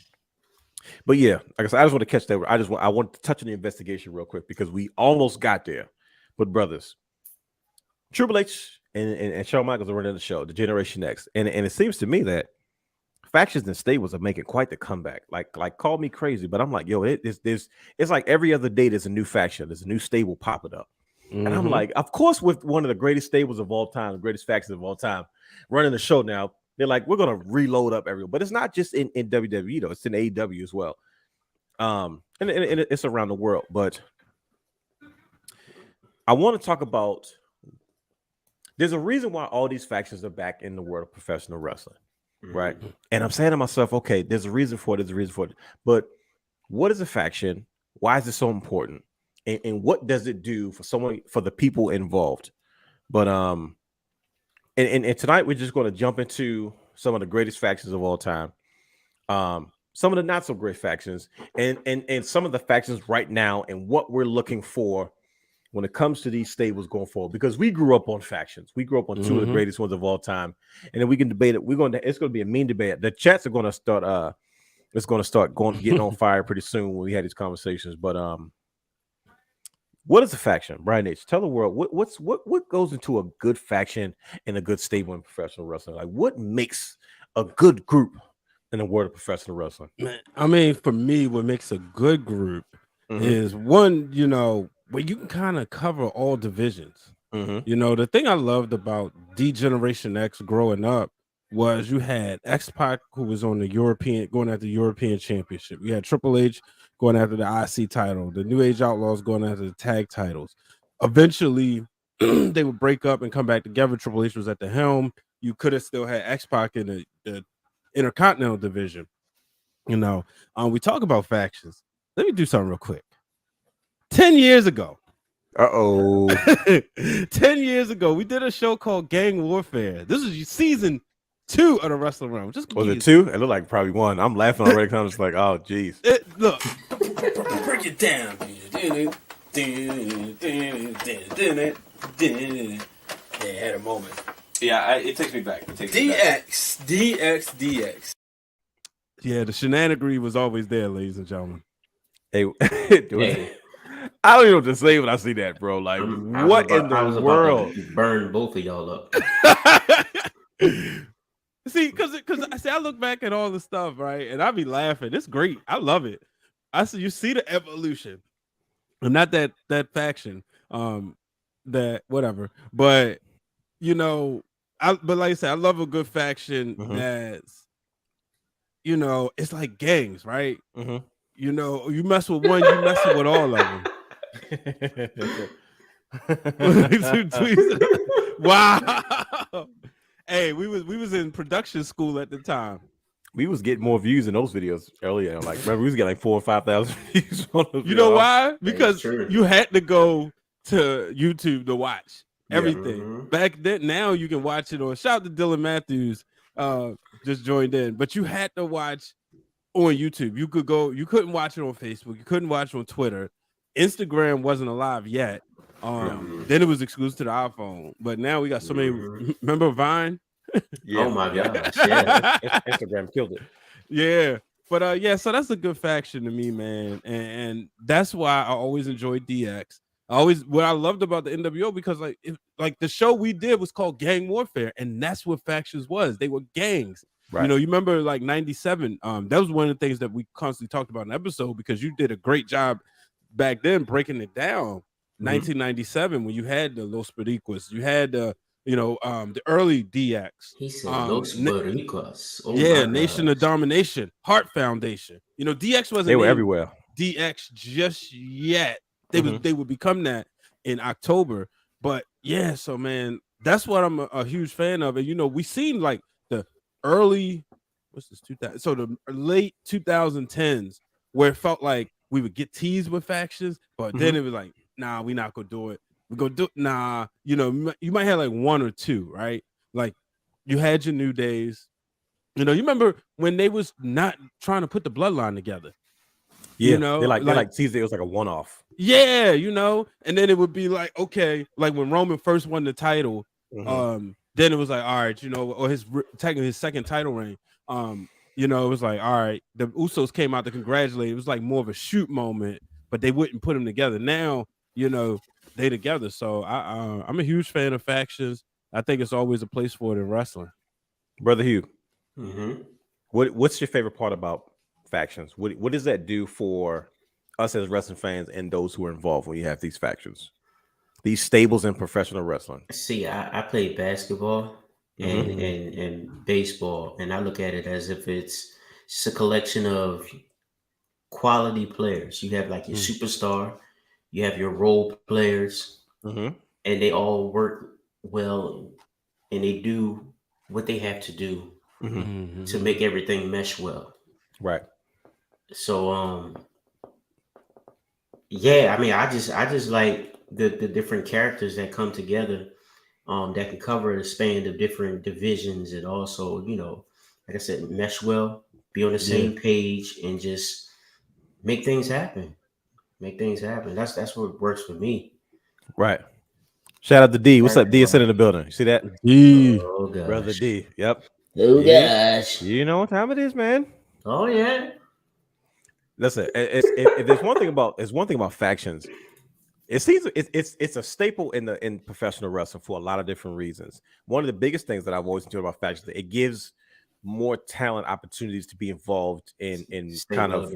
But yeah, like I said, I just want to catch that. I want to touch on the investigation real quick, because we almost got there. But brothers, Triple H and Shawn Michaels are running the show, the Generation X, and it seems to me that factions and stables are making quite the comeback. Like call me crazy, but I'm like, yo, it's like every other day there's a new faction, there's a new stable popping up, and I'm like, of course, with one of the greatest stables of all time, the greatest factions of all time, running the show now, they're like, we're gonna reload up everyone. But it's not just in WWE though; it's in AEW as well, and it's around the world. But I want to talk about. There's a reason why all these factions are back in the world of professional wrestling, right? And I'm saying to myself, okay, there's a reason for it. But what is a faction? Why is it so important? And what does it do for the people involved? But and tonight we're just going to jump into some of the greatest factions of all time, some of the not so great factions, and some of the factions right now, and what we're looking for when it comes to these stables going forward, because we grew up on factions. We grew up on two of the greatest ones of all time, and then we can debate it. It's going to be a mean debate. The chats are going to start. It's going to start getting on fire pretty soon when we had these conversations. But what is a faction, Brian H? Tell the world what goes into a good faction and a good stable in professional wrestling. Like, what makes a good group in the world of professional wrestling? I mean, for me, what makes a good group is one, where you can kind of cover all divisions. The thing I loved about D-Generation X growing up was you had X-Pac, who was on the going after the European Championship. You had Triple H going after the IC title, the New Age Outlaws going after the tag titles. Eventually, they would break up and come back together. Triple H was at the helm. You could have still had X-Pac in the Intercontinental division. We talk about factions. Let me do something real quick. 10 years ago. 10 years ago, we did a show called Gang Warfare. This is season 2 of the Wrestling Realm. Was it 2? It looked like probably 1. I'm laughing already because I'm just like, oh, geez. Look. Break it down. Yeah, had a moment. Yeah, it takes me back. DX. Yeah, the shenanigery was always there, ladies and gentlemen. Hey. I don't even know what to say when I see that, bro. Like, what in the world? Burn both of y'all up. See, because I look back at all the stuff, right, and I be laughing. It's great. I love it. You see the evolution, and not that faction, that whatever. But but like I said, I love a good faction that's, it's like gangs, right? You mess with one, you messing with all of them. Wow. Hey, we was in production school at the time. We was getting more views in those videos earlier. Like, remember, we was getting like 4,000 or 5,000 views on those. You know why? Because you had to go to YouTube to watch everything. Mm-hmm. Back then, now you can watch it on. Shout out to Dylan Matthews, just joined in. But you had to watch on YouTube. You couldn't watch it on Facebook. You couldn't watch it on Twitter. Instagram wasn't alive yet. Then it was exclusive to the iPhone. But now we got so many. Remember Vine? Yeah. Oh my gosh! Yeah, Instagram killed it. Yeah, but yeah, so that's a good faction to me, man, and that's why I always enjoyed DX. What I loved about the NWO because like the show we did was called Gang Warfare, and that's what factions was. They were gangs. Right. You know, you remember like 97. That was one of the things that we constantly talked about in the episode because you did a great job back then breaking it down. 1997 when you had the Los Pericuas, you had the the early DX. He said Los Pericuas. Oh yeah, Nation of Domination, Heart Foundation. You know, DX wasn't. They were everywhere. DX just yet. They would become that in October. But yeah, so man, that's what I'm a huge fan of. And you know, we seen like the early, what's this 2000? So the late 2010s where it felt like we would get teased with factions, but then it was like, nah, we're not gonna do it. We're gonna do nah, you know, you might have like one or two, right? Like you had your New Days. You know, you remember when they was not trying to put the bloodline together. Yeah, you know, they like teased it was like a one-off. Yeah, you know, and then it would be like, okay, like when Roman first won the title, then it was like, all right, you know, or technically his second title reign. You know, it was like, all right, the Usos came out to congratulate. It was like more of a shoot moment, but they wouldn't put them together. Now, you know, they together. So I'm a huge fan of factions. I think it's always a place for it in wrestling. Brother Hugh, what's your favorite part about factions? What does that do for us as wrestling fans and those who are involved when you have these factions, these stables in professional wrestling? See, I play basketball and baseball, and I look at it as if it's just a collection of quality players. You have like your superstar, you have your role players, and they all work well, and they do what they have to do to make everything mesh well. Right. So, yeah, I mean, I just like the different characters that come together, that can cover the span of different divisions, and also, you know, like I said, mesh well, be on the same page, and just make things happen. That's what works for me. Right. Shout out to D. What's up, D? Is in the building. You see that? D. Oh gosh. Brother D. Yep. Oh gosh. You know what time it is, man. Oh yeah. Listen, if there's one thing about factions, it seems it's a staple in professional wrestling for a lot of different reasons. One of the biggest things that I've always enjoyed about factions, it gives more talent opportunities to be involved in kind of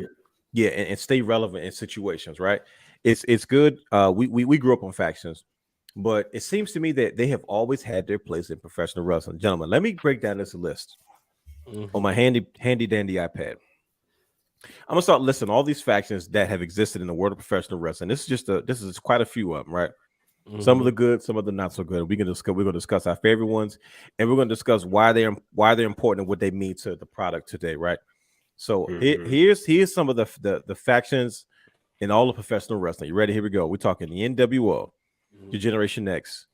and stay relevant in situations. Right? It's good. We grew up on factions, but it seems to me that they have always had their place in professional wrestling. Gentlemen, let me break down this list on my handy dandy iPad. I'm gonna start listing all these factions that have existed in the world of professional wrestling. This is quite a few of them, right? Some of the good, some of the not so good. We're gonna discuss our favorite ones, and we're gonna discuss why they're important and what they mean to the product today, right? So here's some of the factions in all of professional wrestling. You ready? Here we go. We're talking the NWO, the Generation X,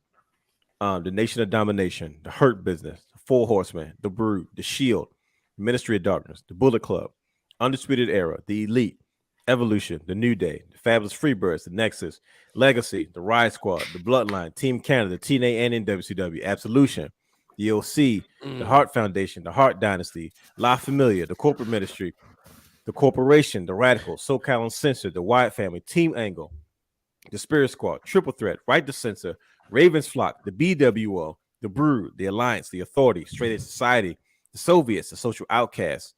the Nation of Domination, the Hurt Business, the Four Horsemen, the Brood, the Shield, the Ministry of Darkness, the Bullet Club, Undisputed Era, the Elite, Evolution, the New Day, the Fabulous Freebirds, the Nexus, Legacy, the Riot Squad, the Bloodline, Team Canada, TNA and NWCW, Absolution, the OC, the Hart Foundation, the Hart Dynasty, La Familia, the Corporate Ministry, the Corporation, the Radicals, SoCal Uncensored, the Wyatt Family, Team Angle, the Spirit Squad, Triple Threat, Right to Censor, Ravens Flock, the BWO, the Brood, the Alliance, the Authority, Straight Edge Society, the Soviets, the Social Outcasts,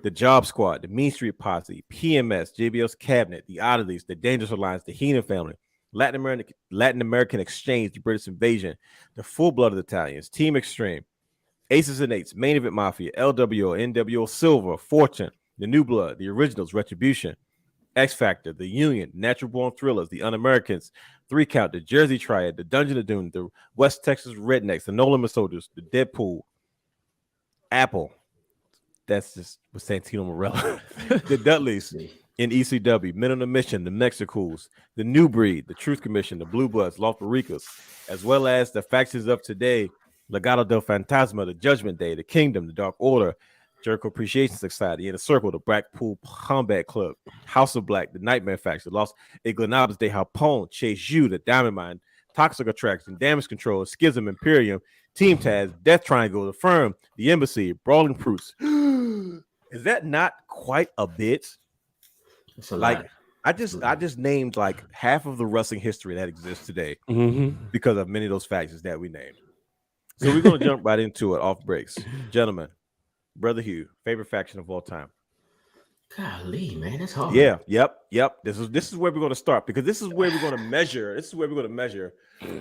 the Job Squad, the Mean Street Posse, PMS, JBL's Cabinet, the Oddities, the Dangerous Alliance, the Heenan Family, Latin American Exchange, the British Invasion, the Full Blooded Italians, Team Extreme, Aces and Eights, Main Event Mafia, LWO, NWO Silver, Fortune, the New Blood, the Originals, Retribution, X Factor, the Union, Natural Born Thrillers, the Un-Americans, 3 Count, the Jersey Triad, the Dungeon of Doom, the West Texas Rednecks, the No Limit Soldiers, the Deadpool, Apple. That's just with Santino Morella. The Dudleys in ECW, Men on a Mission, the Mexicools, the New Breed, the Truth Commission, the Blue Bloods, Los Barricas, as well as the factions of today, Legado del Fantasma, the Judgment Day, the Kingdom, the Dark Order, Jericho Appreciation Society, Inner Circle, the Blackpool Combat Club, House of Black, the Nightmare Faction, Los Iglanabas de Japón, Chase U, the Diamond Mine, Toxic Attraction, Damage Control, Schism, Imperium, Team Taz, Death Triangle, the Firm, the Embassy, Brawling Proofs. Is that not quite a bit? Like I just named like half of the wrestling history that exists today because of many of those factions that we named. So we're gonna jump right into it off breaks, gentlemen. Brother Hugh, favorite faction of all time. Golly, man, that's hard. Yeah, yep. This is where we're gonna start because this is where we're gonna measure. This is where we're gonna measure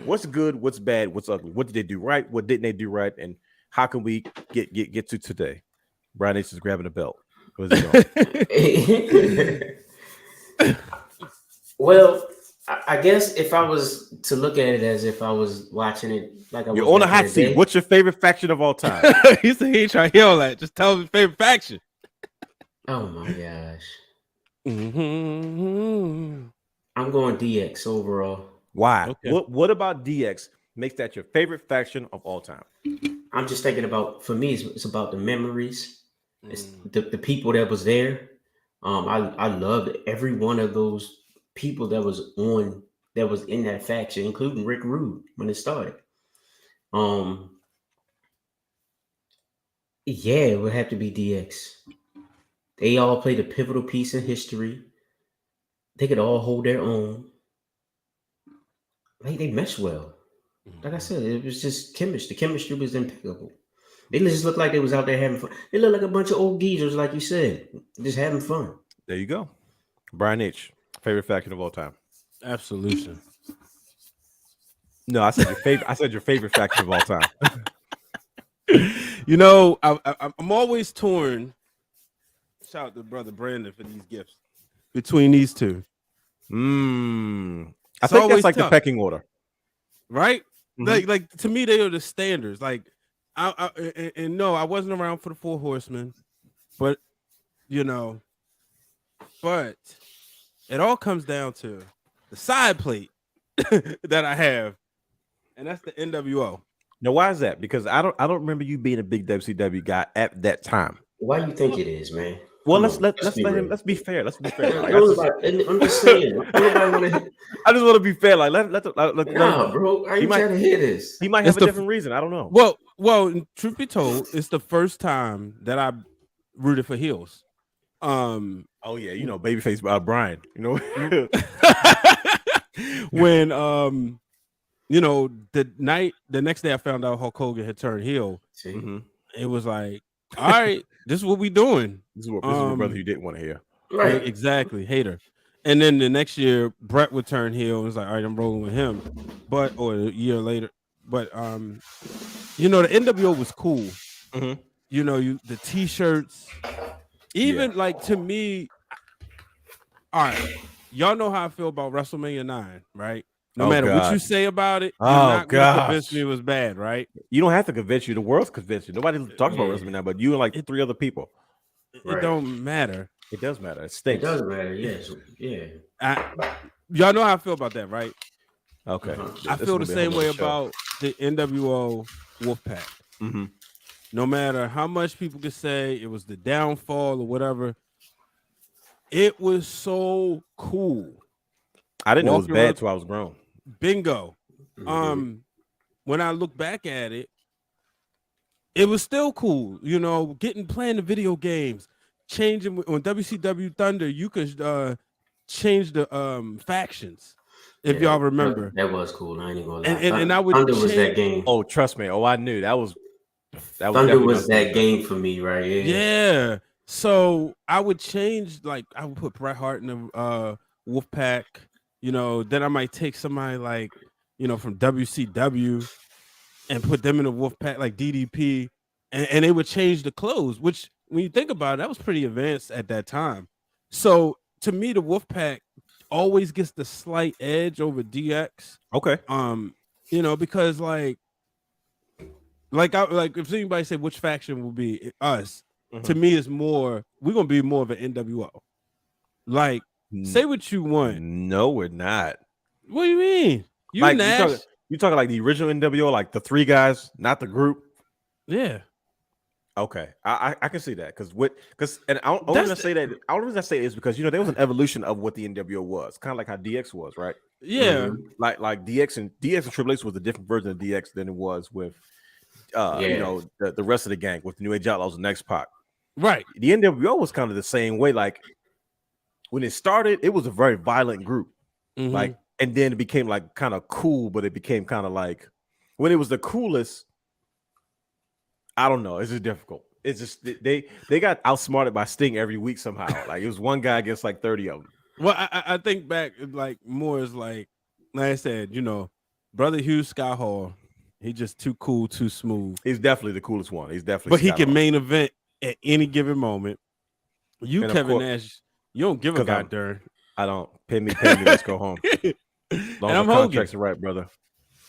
what's good, what's bad, what's ugly. What did they do right? What didn't they do right? And how can we get to today? Brian H is grabbing a belt. Where's he going? Well, I guess if I was to look at it as if I was watching it like I was on a hot seat. What's your favorite faction of all time? He said he ain't trying to hear all that. Just tell him his favorite faction. Oh my gosh. Mm-hmm. I'm going DX overall. Why? Okay. What about DX makes that your favorite faction of all time? I'm just thinking about, for me, it's about the memories. It's the people that was there. I loved every one of those people that was in that faction, including Rick Rude when it started. Yeah, it would have to be DX. They all played a pivotal piece in history. They could all hold their own. Like they meshed well. Like I said, it was just chemistry. The chemistry was impeccable. They just looked like they was out there having fun. They looked like a bunch of old geezers, like you said, just having fun. There you go. Brian H, favorite faction of all time. Absolution. No, I said your favorite. I said your favorite faction of all time. You know, I'm always torn. Shout out to brother Brandon for these gifts between these two. I think that's like tough. the pecking order, right? Like to me, they are the standards. Like, no, I wasn't around for the Four Horsemen, but you know, but it all comes down to the side plate that I have, and that's the NWO. Now, why is that? Because I don't remember you being a big WCW guy at that time. Why do you think it is, man? Well, let's be fair. Let's be fair. Like, I'm just saying. I just want to be fair. Like, bro. I ain't trying to hear this. He might have a different reason. I don't know. Well. Truth be told, it's the first time that I rooted for heels. Oh yeah, you know, babyface Brian. You know, when you know, the next day I found out Hulk Hogan had turned heel. It was like, all right, this is what we doing. This is what brother you didn't want to hear. Right. Exactly. Hater. And then the next year, Brett would turn heel and was like, all right, I'm rolling with him. Or a year later. But you know, the NWO was cool. You know, the t-shirts, even like to me. All right, y'all know how I feel about WrestleMania 9, right? No matter what you say about it, you're not gonna convince me it was bad, right? You don't have to convince you. The world's convinced you. Nobody talks about WrestleMania now, but you and like 3 other people. It don't matter. It does matter. It stinks. It does matter. Yes. Yeah. Y'all know how I feel about that, right? Okay. I feel the same way about the NWO Wolfpack. No matter how much people could say it was the downfall or whatever, it was so cool. I didn't know it was bad till I was grown. Bingo. When I look back at it, it was still cool. You know, playing the video games, changing on WCW Thunder. You could change the factions. If y'all remember, that was cool. I ain't gonna lie. And I would Thunder was that game. Oh, trust me. Oh, I knew that was Thunder was that game for me, right? Yeah. So I would change, like I would put Bret Hart in the Wolfpack. You know, then I might take somebody like, you know, from WCW and put them in a Wolfpack like DDP, and they would change the clothes. Which, when you think about it, that was pretty advanced at that time. So to me, the Wolfpack always gets the slight edge over DX. Okay. Because like if anybody say which faction will be us, to me it's more we're gonna be more of an NWO. Like, say what you want. No, we're not. What do you mean? You talking like the original NWO, like the 3 guys, not the group? Yeah. Okay, I can see that because I don't reason I say that. The only reason I say it is because there was an evolution of what the NWO was, kind of like how DX was, right? Yeah, like DX and Triple H was a different version of DX than it was with the rest of the gang with the New Age Outlaws and X-Pac. Right. The NWO was kind of the same way. Like when it started, it was a very violent group, like, and then it became like kind of cool, but it became kind of like when it was the coolest. I don't know. It's just difficult. It's just they got outsmarted by Sting every week somehow. Like it was one guy against like 30 of them. Well, I think back like more is like I said, brother Hugh Scott Hall, he just too cool, too smooth. He's definitely the coolest one. He's definitely. But he can main event at any given moment. You, and Kevin Nash, you don't give a goddamn. I don't. Pay me. Let's go home. Long as contracts are right, brother.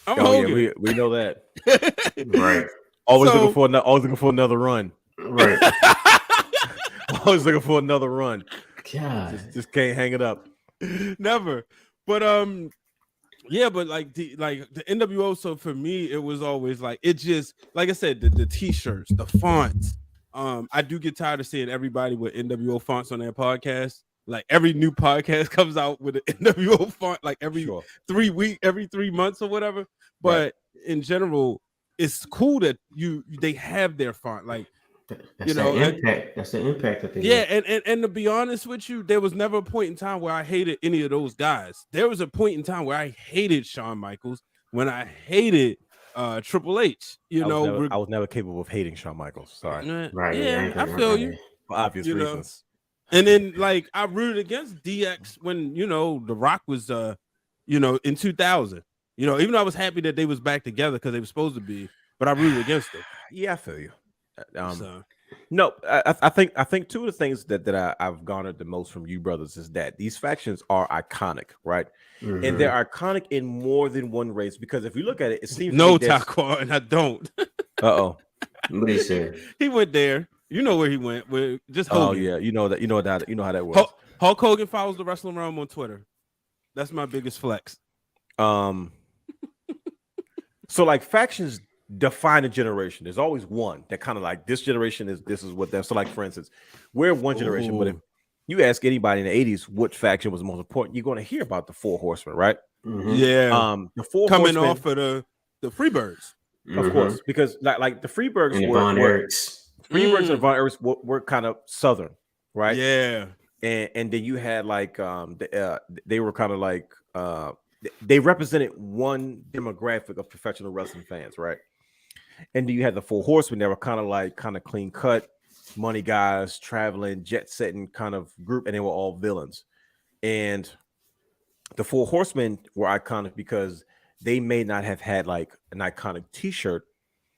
I'm Hogan. Yeah, we know that. Right. Always looking for another run. Right. Always looking for another run. God. Just can't hang it up. Never. But but like the NWO. So for me, it was always like it just like I said, the t-shirts, the fonts. I do get tired of seeing everybody with NWO fonts on their podcast. Like every new podcast comes out with an NWO font, like every 3 months or whatever. But in general, it's cool that they have their font. Like that's the impact. That's the impact that they have. And to be honest with you, there was never a point in time where I hated any of those guys. There was a point in time where I hated Shawn Michaels, when I hated Triple H. I was never capable of hating Shawn Michaels. Sorry. Right. Yeah, I feel you. For obvious reasons. And then like I rooted against DX when The Rock was in 2000. Even though I was happy that they was back together because they were supposed to be, but I rooted against them. Yeah, I feel you. No, I think two of the things that I've garnered the most from you brothers is that these factions are iconic, right? Mm-hmm. And they're iconic in more than one race, because if you look at it, it seems Taquan, and I don't. Uh-oh. What did he say? He went there. You know where he went. With just Hogan. Oh yeah, you know how that works. Hulk Hogan follows the Wrestling Realm on Twitter. That's my biggest flex. So like factions define a generation. There's always one that kind of like this generation this is what they're. So like for instance, we're one generation, but if you ask anybody in the 80s what faction was the most important, you're going to hear about the Four Horsemen, right? Mm-hmm. Yeah. The Four coming Horsemen, off of the Freebirds, of course, because like the Freebirds and were Von Erichs. Freebirds and Von Erichs were kind of Southern, right? Yeah. And then you had like they were kind of like they represented one demographic of professional wrestling fans, right? And then you had the Four Horsemen that were kind of clean cut, money guys, traveling, jet setting kind of group, and they were all villains. And the Four Horsemen were iconic because they may not have had like an iconic t-shirt,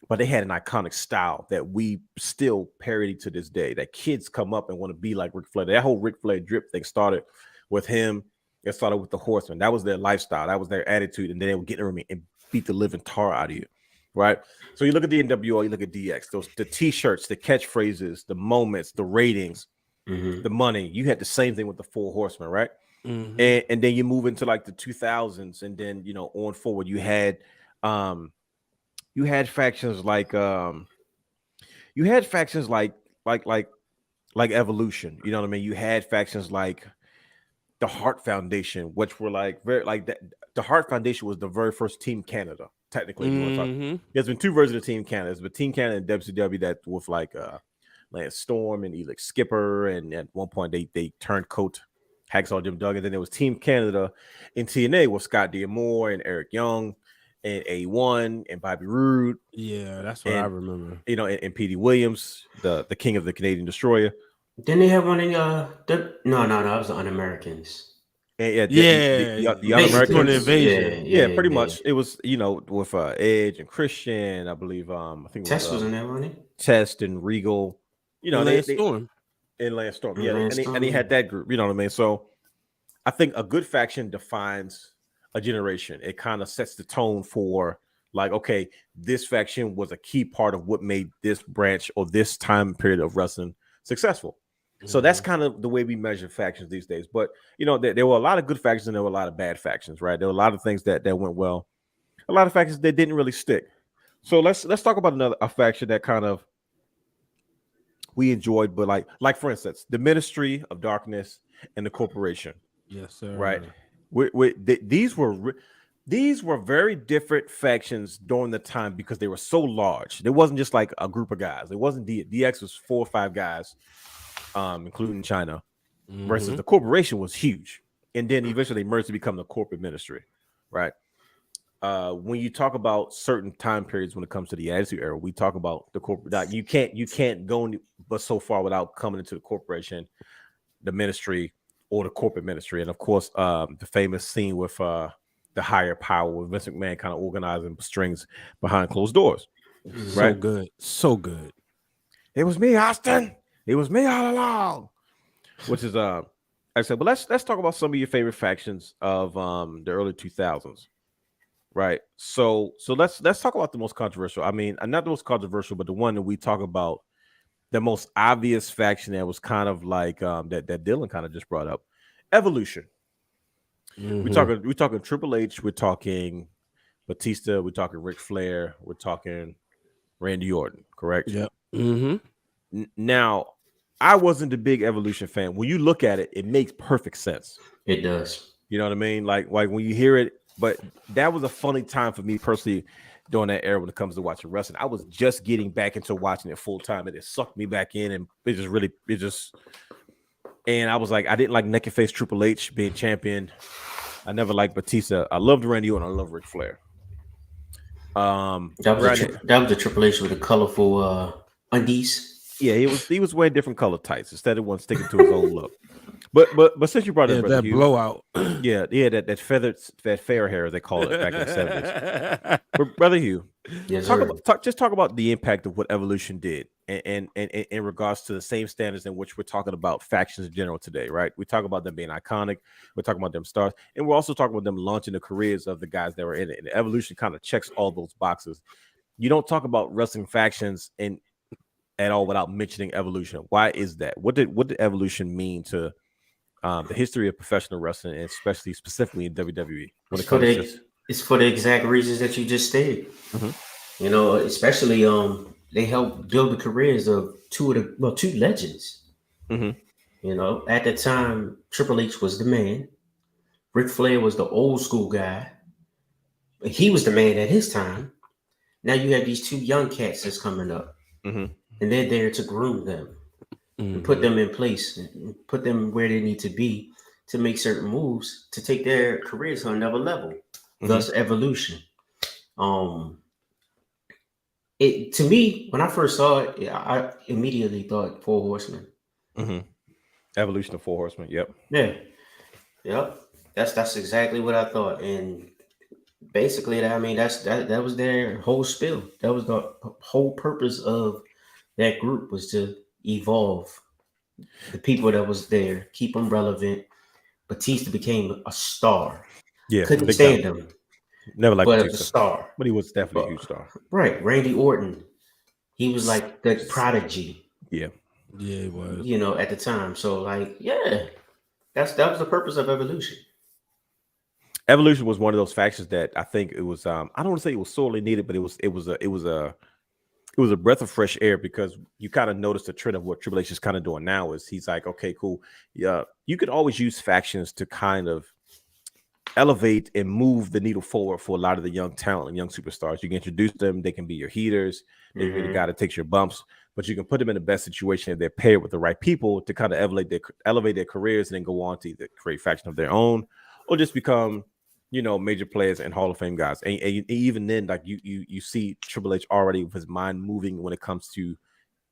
but they had an iconic style that we still parody to this day, that kids come up and want to be like Ric Flair. That whole Ric Flair drip thing started with him. It started with the Horsemen. That was their lifestyle. That was their attitude. And then they would get in the ring and beat the living tar out of you, right? So you look at the NWO, you look at DX, the t-shirts, the catchphrases, the moments, the ratings, the money. You had the same thing with the Four Horsemen, right? Mm-hmm. And then you move into like the 2000s, and then on forward, you had factions like Evolution. You know what I mean? You had factions like the Hart Foundation, which were like very like that. The Hart Foundation was the very first Team Canada, technically. There's been two versions of Team Canada. There's been Team Canada and WCW that with like Lance Storm and Elix Skipper, and at one point they turned coat Hacksaw Jim Duggan. Then there was Team Canada in TNA with Scott D'Amore and Eric Young and A1 and Bobby Roode. Yeah, that's what I remember. And Petey Williams, the king of the Canadian Destroyer. Didn't they have one in no, it was the Un-Americans. And the Un-Americans invasion. Yeah, pretty much. It was with Edge and Christian, I believe. I think Test was in there, wasn't he? Test and Regal. Lance Storm. And Lance Storm, yeah, and he had that group. You know what I mean? So I think a good faction defines a generation. It kind of sets the tone for like, okay, this faction was a key part of what made this branch or this time period of wrestling successful. So that's kind of the way we measure factions these days. But you know, there were a lot of good factions and there were a lot of bad factions, right? There were a lot of things that went well, a lot of factions that didn't really stick. So let's talk about a faction that kind of we enjoyed, but like for instance, the Ministry of Darkness and the Corporation. Yes, sir. Right. These were very different factions during the time because they were so large. There wasn't just like a group of guys. It wasn't DX was 4 or 5 guys, including China, versus the Corporation was huge. And then eventually they merged to become the Corporate Ministry, right? When you talk about certain time periods when it comes to the Attitude Era, we talk about the corporate. You can't go but so far without coming into the Corporation, the Ministry, or the Corporate Ministry, and of course, the famous scene with the higher power with Vince McMahon kind of organizing strings behind closed doors. Right? So good. It was me, Austin. It was me all along. Which is I said, but let's talk about some of your favorite factions of the early 2000s. Right. So let's talk about the most controversial. I mean, not the most controversial, but the one that we talk about, the most obvious faction that was kind of like that Dylan kind of just brought up, Evolution. We're talking Triple H, we're talking Batista, we're talking Ric Flair, we're talking Randy Orton, correct? Yep. Now, I wasn't a big Evolution fan. When you look at it, it makes perfect sense. It does. You know what I mean? Like when you hear it, but that was a funny time for me personally during that era when it comes to watching wrestling. I was just getting back into watching it full time, and it sucked me back in, and and I was like, I didn't like naked face Triple H being champion. I never liked Batista. I loved Randy Orton. I love Ric Flair. That was the Triple H with the colorful undies. Yeah, he was wearing different color tights instead of one sticking to his own look. But since you brought it up, that Hugh, blowout, that fair hair as they call it back in the 70s. But Brother Hugh, talk about the impact of what Evolution did, and in regards to the same standards in which we're talking about factions in general today, right? We talk about them being iconic, we're talking about them stars, and we're also talking about them launching the careers of the guys that were in it. And Evolution kind of checks all those boxes. You don't talk about wrestling factions at all without mentioning Evolution. Why is that? What did Evolution mean to the history of professional wrestling, and specifically in WWE? It's for the exact reasons that you just stated. You know, especially they helped build the careers of two legends. You know, at the time, Triple H was the man. Ric Flair was the old school guy. He was the man at his time. Now you have these two young cats that's coming up, and they're there to groom them. And put them in place, and put them where they need to be to make certain moves to take their careers on another level. Thus, Evolution. It to me, when I first saw it, I immediately thought Four Horsemen. Evolution of Four Horsemen. Yep. Yeah. Yep. That's exactly what I thought, and basically, that was their whole spiel. That was the whole purpose of that group, was to evolve the people that was there, keep them relevant. Batista became a star. Yeah, couldn't stand him. Never liked but Batista. A star. But he was definitely a huge star. Right, Randy Orton. He was like the prodigy. Yeah, he was. You know, at the time. So that was the purpose of Evolution. Evolution was one of those factions that I think it was. I don't want to say it was sorely needed, but it was a breath of fresh air, because you kind of notice the trend of what Triple H is kind of doing now. Is he's like, okay, cool. Yeah, you could always use factions to kind of elevate and move the needle forward for a lot of the young talent and young superstars. You can introduce them. They can be your heaters. They can be the guy that takes your bumps, but you can put them in the best situation if they're paired with the right people to kind of elevate their careers and then go on to either create a faction of their own or just become, major players and Hall of Fame guys. And even then, like you see Triple H already with his mind moving when it comes to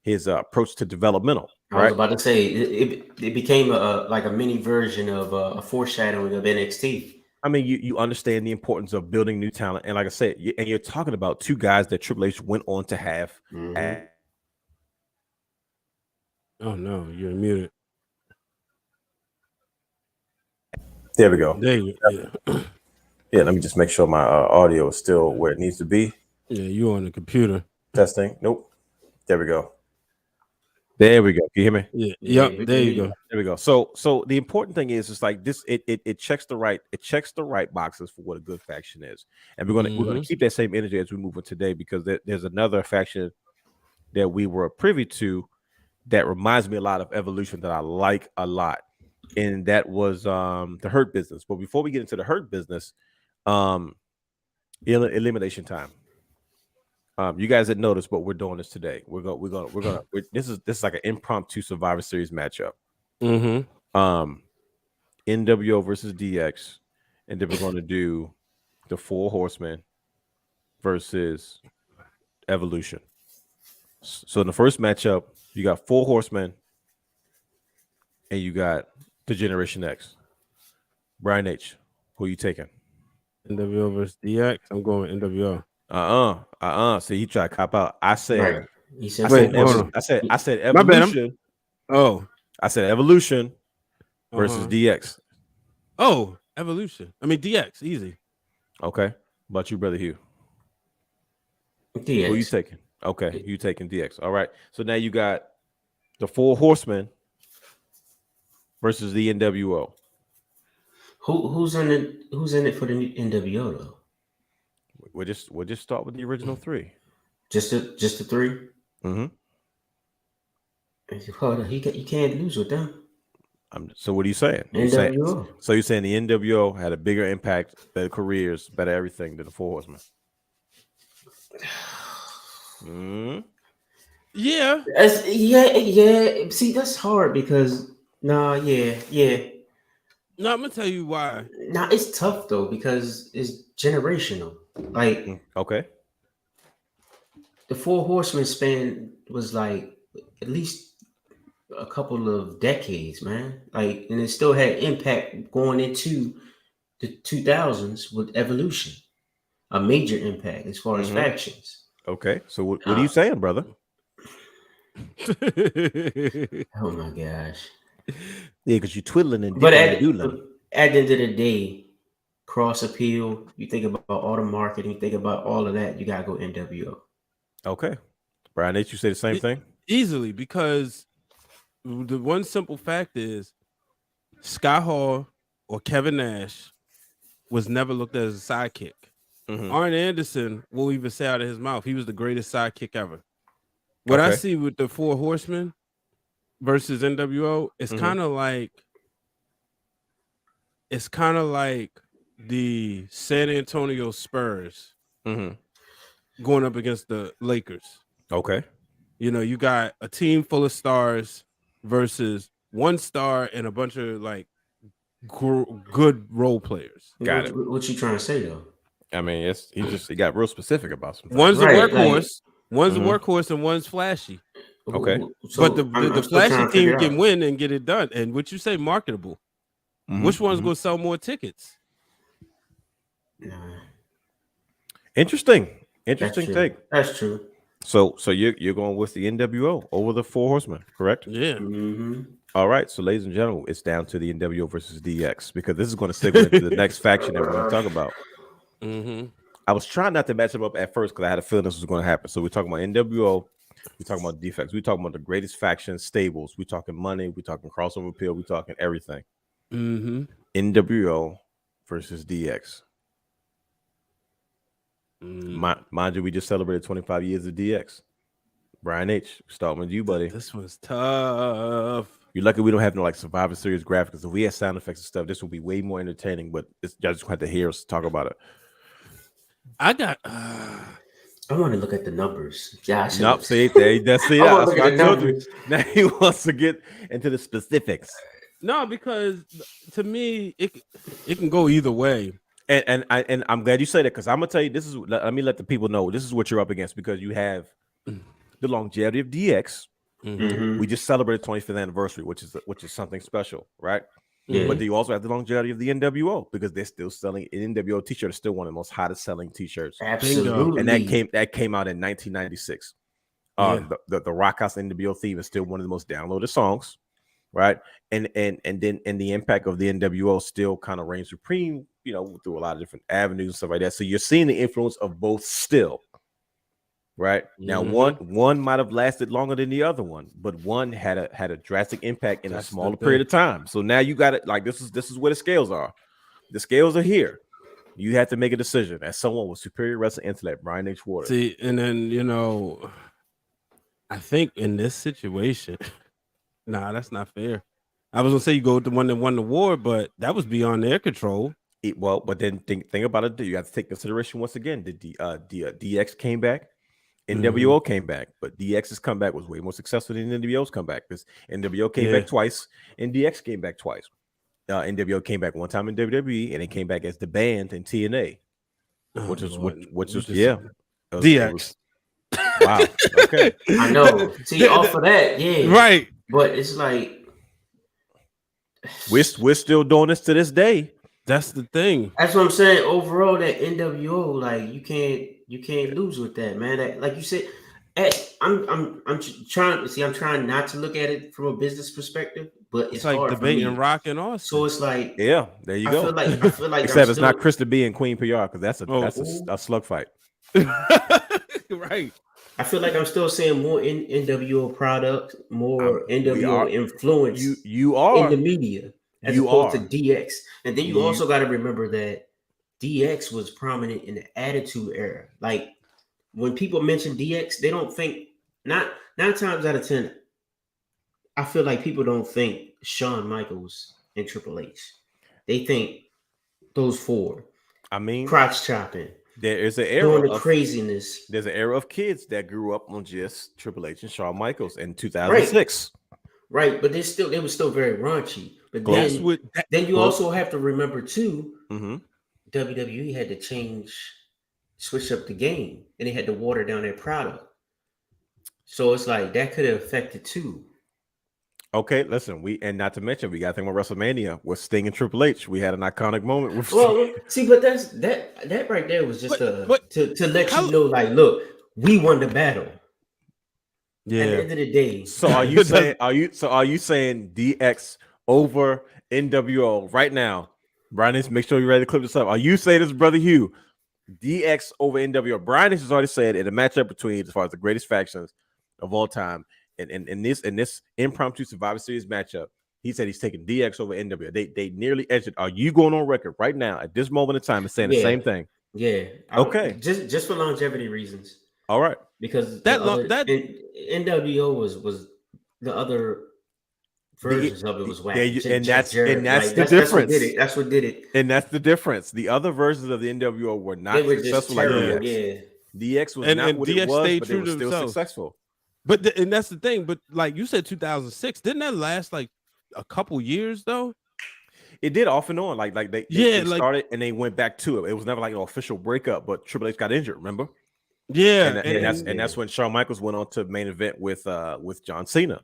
his approach to developmental. Right? I was about to say it became a mini version of a foreshadowing of NXT. I mean, you understand the importance of building new talent, and like I said, and you're talking about two guys that Triple H went on to have. Oh no, you're muted. There we go. There you go. Yeah, let me just make sure my audio is still where it needs to be. Yeah, you on the computer. Testing. Nope. There we go. There we go. Can you hear me? Yeah. Yep. There you go. There we go. So the important thing is it's like this. It checks the right boxes for what a good faction is, and we're gonna keep that same energy as we move on today because there's another faction that we were privy to that reminds me a lot of Evolution that I like a lot, and that was the Hurt Business. But before we get into the Hurt Business, elimination time. You guys didn't notice, but we're doing this today. This is like an impromptu Survivor Series matchup. NWO versus DX, and then we're going to do the Four Horsemen versus Evolution. So in the first matchup, you got Four Horsemen, and you got the Generation X. Brian H, who are you taking? NWO versus DX. I'm going with NWO. So he tried to cop out. I said, Right. He said, I said Evolution. I said Evolution versus DX. Oh, Evolution. I mean DX, easy. Okay. But you, brother Hugh. DX. Who you taking? Okay, you taking DX. All right. So now you got the Four Horsemen versus the NWO. Who's in it for the NWO though? We'll just start with the original three. Just the three. Mm-hmm. You can't lose with them. So what are you saying? NWO. So you're saying the NWO had a bigger impact, better careers, better everything than the Four Horsemen? Yeah. Yeah. See, that's hard because yeah. No, I'm gonna tell you why. It's tough though because it's generational. Like, okay, the Four Horsemen span was like at least a couple of decades, man. Like, and it still had impact going into the 2000s with Evolution, a major impact as far as factions. Okay, so what are you saying, brother? Oh my gosh! Yeah, because you're twiddling and but at the end of the day, cross appeal. You think about all the marketing. You think about all of that. You gotta go NWO. Okay, Brian, did you say the same thing? Easily, because the one simple fact is Scott Hall or Kevin Nash was never looked at as a sidekick. Arn Anderson will even say out of his mouth he was the greatest sidekick ever. What I see with the Four Horsemen versus NWO, it's kind of like the San Antonio Spurs going up against the Lakers. Okay. You know, you got a team full of stars versus one star and a bunch of like good role players. Got it. What you trying to say though? I mean, he got real specific about something. One's a workhorse, one's a workhorse, and one's flashy. Okay, so but the flashy team can win and get it done. And what you say, marketable? Which one's going to sell more tickets? Interesting take. That's true. So you're going with the NWO over the Four Horsemen, correct? Yeah. All right. So, ladies and gentlemen, it's down to the NWO versus DX because this is going to segue into the next faction that we're going to talk about. I was trying not to match them up at first because I had a feeling this was going to happen. So we're talking about NWO, we're talking about defects, we're talking about the greatest faction stables, we're talking money, we're talking crossover appeal, we're talking everything. NWO versus DX. Mind you, we just celebrated 25 years of DX. Brian H, starting with you, buddy. This was tough. You're lucky we don't have no like Survivor Series graphics. If we had sound effects and stuff, this would be way more entertaining. But y'all just have to hear us talk about it. I want to look at the numbers. Yeah, nope. See, that's the numbers. Now he wants to get into the specifics. No, because to me, it can go either way. And I'm glad you say that because I'm gonna tell you this is. Let me let the people know this is what you're up against because you have the longevity of DX. We just celebrated 25th anniversary, which is something special, right? Yeah. But you also have the longevity of the NWO because they're still selling an NWO t-shirt is still one of the most hottest selling t-shirts. Absolutely. And that came out in 1996. The Rock House NWO theme is still one of the most downloaded songs. right? And then the impact of the NWO still kind of reigns supreme, you know, through a lot of different avenues and stuff like that. So you're seeing the influence of both still. Right now, one might have lasted longer than the other one, but one had a drastic impact in a smaller period of time. So now you got it. Like this is where the scales are. The scales are here. You have to make a decision as someone with superior wrestling intellect, Brian H. Waters. See, and then you know, I think in this situation, nah, that's not fair. I was gonna say you go with the one that won the war, but that was beyond their control. But then think about it. You have to take consideration once again. The DX came back. NWO came back, but DX's comeback was way more successful than NWO's comeback. Because NWO came back twice, and DX came back twice. NWO came back one time in WWE, and it came back as the band in TNA, which was DX. Wow. Okay. I know. See, off of that, yeah, right. But it's like we're still doing this to this day. That's the thing. That's what I'm saying. Overall, that NWO, like you can't lose with that, man. That, like you said, I'm trying not to look at it from a business perspective, but it's like hard debating Rock and Austin. So it's like, yeah, there you go. I feel like except it's not Krista B and Queen PR because that's a slug fight. Right. I feel like I'm still seeing more NWO product, more NWO influence. You are in the media as opposed to DX, and then you also got to remember that DX was prominent in the Attitude Era. Like when people mention DX, they don't think 9 times out of 10. I feel like people don't think Shawn Michaels and Triple H. They think those four. I mean, crotch chopping. There is an era of craziness. There's an era of kids that grew up on just Triple H and Shawn Michaels in 2006. Right, but they were still very raunchy. But then you also have to remember too, WWE had to switch up the game, and they had to water down their product. So it's like that could have affected too. Okay, listen, not to mention we got to think about WrestleMania with Sting and Triple H. We had an iconic moment with see, but that right there was just to let you know, like, look, we won the battle. Yeah. At the end of the day. So are you saying DX over NWO right now? Brian, make sure you're ready to clip this up. Are you saying this, brother Hugh? DX over NWO. Brian has already said in a matchup between, as far as the greatest factions of all time, in this impromptu Survivor Series matchup, he said he's taking DX over NWO. They nearly edged it. Are you going on record right now at this moment in time and saying the same thing? Yeah. Okay. Just for longevity reasons. All right. Because NWO was the other versions of it was whack. And that's the difference. That's what did it. And that's the difference. The other versions of the NWO were not successful like DX. Yeah. DX was not what it was, but they were still successful. But and that's the thing. But like you said, 2006, didn't that last like a couple years though? It did off and on. Like they started and they went back to it. It was never like an official breakup, but Triple H got injured. Remember? Yeah, and that's when Shawn Michaels went on to main event with John Cena,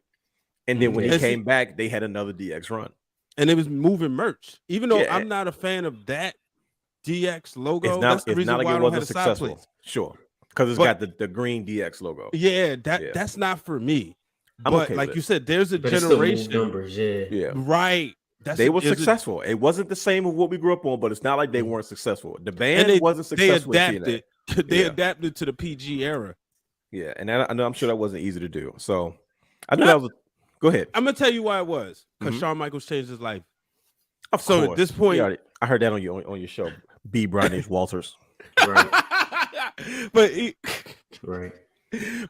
and then when he came back, they had another DX run, and it was moving merch. Even though I'm not a fan of that DX logo, that's the reason why I don't have a side plate. Sure, because it's got the green DX logo. Yeah, that's not for me. But like you said, there's a generation. Numbers, right. They were successful. It wasn't the same as what we grew up on, but it's not like they weren't successful. The band wasn't successful. They adapted. They adapted to the PG era. Yeah, and I'm sure that wasn't easy to do. So I know that was. Go ahead. I'm gonna tell you why it was because Shawn Michaels changed his life. So at this point, I heard that on your show, B. Brian H. Walters. Right.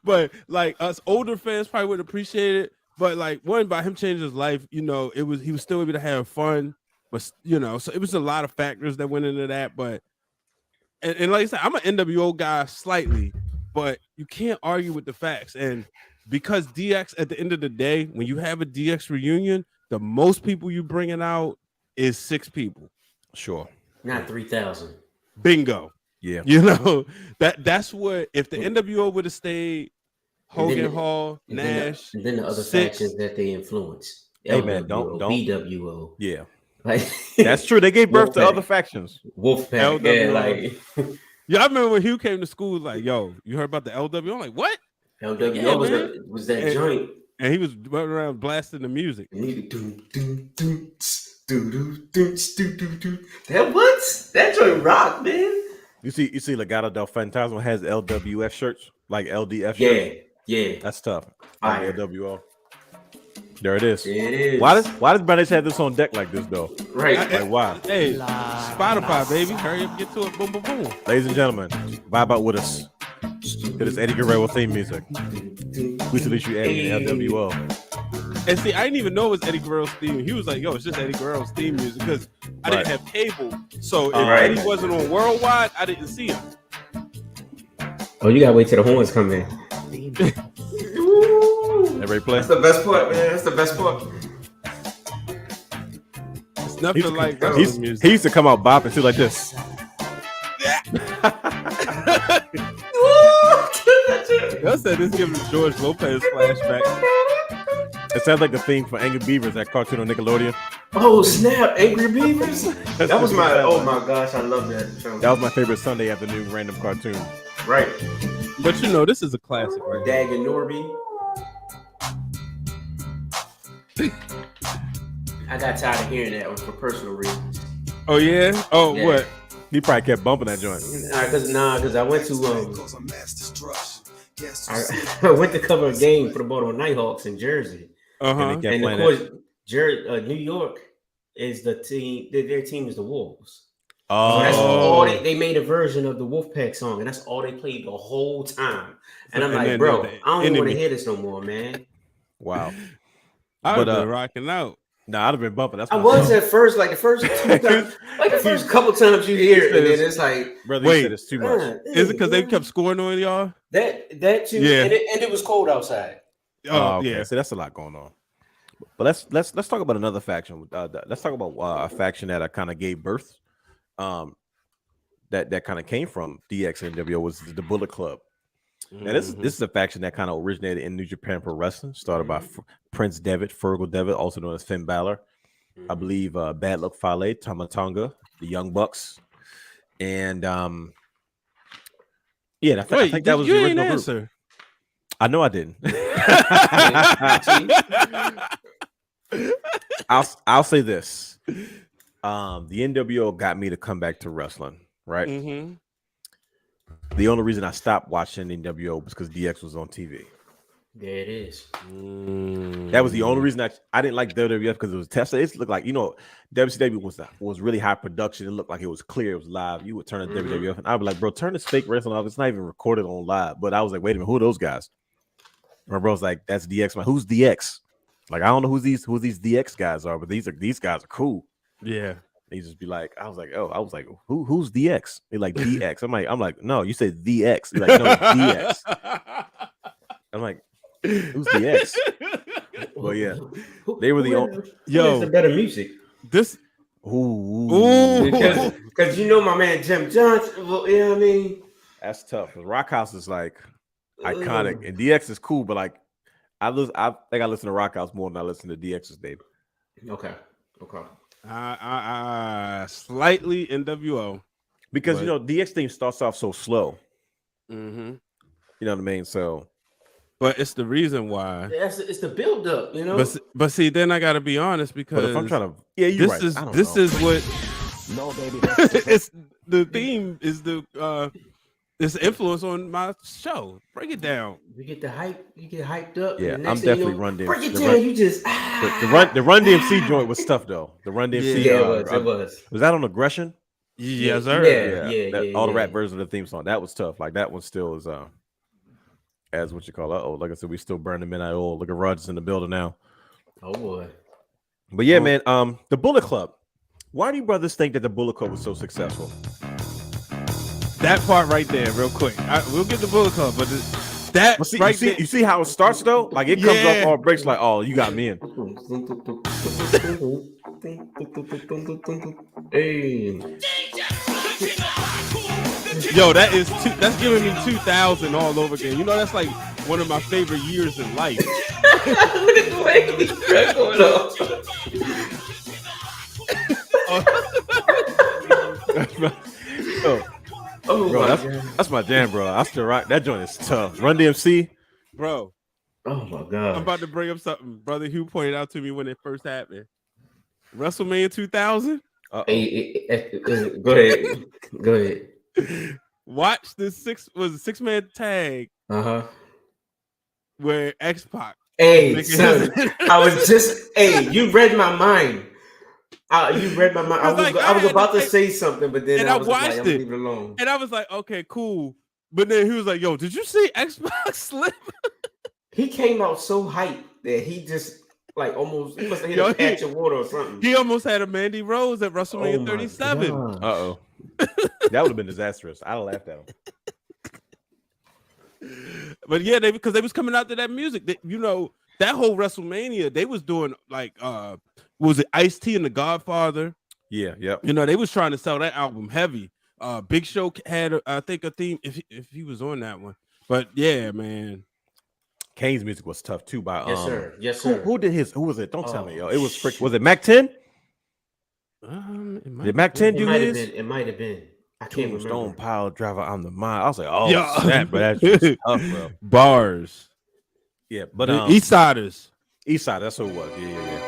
But like us older fans probably would appreciate it. But like one by him changing his life, he was still able to have fun. But so it was a lot of factors that went into that. But and like I said, I'm an NWO guy slightly, but you can't argue with the facts. And because DX, at the end of the day, when you have a DX reunion, the most people you bringing out is 6 people. Sure. Not 3,000. Bingo. Yeah. That's what if the NWO would have stayed Hogan Hall, Nash, and then the other factions that they influenced. Hey man, don't BWO. Yeah. Like that's true. They gave birth to other factions. Wolfpack. Yeah, I remember when Hugh came to school, like, yo, you heard about the LWO? I'm like, what? LWO was that joint And he was running around blasting the music. That joint rock, man. You see, Legado del Fantasma has LWF shirts, like LDF shirts. Yeah. That's tough. Fire. LWO. There it is. It is. Why does Brothers have this on deck like this though? Right. Like why? Hey, Spotify, baby. Hurry up, get to it. Boom, boom, boom. Ladies and gentlemen, vibe out with us to this Eddie Guerrero theme music. We salute you, Eddie, and LWO. And see, I didn't even know it was Eddie Guerrero's theme. He was like, yo, it's just Eddie Guerrero's theme music because I didn't have cable. So if Eddie wasn't on Worldwide, I didn't see him. Oh, you gotta wait till the horns come in. Everybody play. That's the best part, man. That's the best part. It's nothing like music. He used to come out bopping shit like this. I said this giving George Lopez flashback. It sounds like the theme for Angry Beavers, that cartoon on Nickelodeon. Oh snap! Angry Beavers. That was my. Oh my gosh, I love that show. That was my favorite Sunday afternoon random cartoon. Right. But you know, this is a classic, right? Dag and Norby. I got tired of hearing that one for personal reasons. Oh yeah. Oh Yeah. what? He probably kept bumping that joint. Because I went to I went to cover a game for the Baltimore Nighthawks in Jersey. And And of course, New York is the team. Their team is the Wolves. So that's all they made a version of the Wolfpack song, and that's all they played the whole time. And I'm like, bro, I don't want to hear this no more, man. Wow. I would have been rocking out. No, I'd have been bumping. That's I was at first, like the first 2 times, like the first couple times you hear it, and then it's like, brother, wait, it's too much. Is it because they kept scoring on y'all? That too, Yeah. and it was cold outside. Oh, okay. yeah. So that's a lot going on. But let's talk about another faction. Let's talk about a faction that I kind of gave birth. That kind of came from DX and NWO was the Bullet Club. Now this is a faction that kind of originated in New Japan Pro Wrestling, started by Prince Devitt, Fergal Devitt, also known as Finn Balor. I believe Bad Luck Fale, Tamatonga, the Young Bucks, and I think that was the original group. I know I didn't. I'll say this. The NWO got me to come back to wrestling, right? Mm-hmm. The only reason I stopped watching NWO was because DX was on TV. There it is. That was the only reason I didn't like WWF, because it was Tesla. It looked like, WCW was really high production. It looked like it was clear, it was live. You would turn to WWF, and I'd be like, bro, turn this fake wrestling off. It's not even recorded on live. But I was like, wait a minute, who are those guys? My bro's like, that's DX. I'm like, who's DX? Like, I don't know who these DX guys are, but these guys are cool. Yeah. He just be like, I was like, who's DX? He like DX. I'm like, no, you said DX. He's like, no, DX. I'm like, who's DX? Well, yeah, they were the only. Yo, the better music. This, because my man Jim Johnson. Well, you know what I mean? That's tough. Cause Rockhouse is like iconic, and DX is cool, but like, I think I listen to Rockhouse more than I listen to DX's baby. Okay. Slightly NWO, because DX theme starts off so slow. Mm-hmm. You know what I mean? So, but it's the reason why. It's the build up, But see, then I got to be honest, because if I'm trying to, this is what. No, baby. It's the theme is the it's influence on my show. Break it down. You get the hype. You get hyped up. Yeah, I'm definitely Run DMC. Break it down. You just the Run DMC joint was tough though. The Run DMC. It was. Was that on Aggression? Yes, sir. Yeah. All the rap version of the theme song. That was tough. Like that one still is as what you call like I said, we still burn the midnight oil. Look at Rogers in the building now. Oh boy. But yeah, man. The Bullet Club. Why do you brothers think that the Bullet Club was so successful? That part right there, real quick. We'll get the Bullet Club, but you see how it starts though? Like it comes off all breaks. Like, oh, you got me in. Hey. Yo, that's giving me 2000 all over again. That's like one of my favorite years in life. Look at the way he's going on. Bro, that's my jam, bro. I still rock. That joint is tough. Run DMC, bro. Oh my god! I'm about to bring up something Brother Hugh pointed out to me when it first happened. WrestleMania 2000. Go ahead. Go ahead. Watch this 6-man tag. Where X-Pac. Hey, son, I was just. Hey, you read my mind. You read my mind. I was about to say something, but then I was like, I'm gonna leave it alone. And I was like, okay, cool. But then he was like, yo, did you see X-Pac slip? He came out so hyped that he just like almost he must have hit a patch of water or something. He almost had a Mandy Rose at WrestleMania 37. Uh-oh. That would have been disastrous. I'd have laughed at him. But yeah, because they was coming out to that music. That whole WrestleMania, they was doing like was it Ice-T and the Godfather? Yeah, yep. They was trying to sell that album heavy. Big Show had I think a theme if he was on that one. But yeah, man. Kane's music was tough too. By yes, sir. Who did his? Who was it? Don't tell me, yo. It was was it Mac 10? Did Mac 10 do his? It might have been. I can't remember. Stone Pile Driver. I'm the mind. I was like, oh snap, but that's just tough, bro. Bars. Yeah, but East Siders. East Side. That's what it was. Yeah.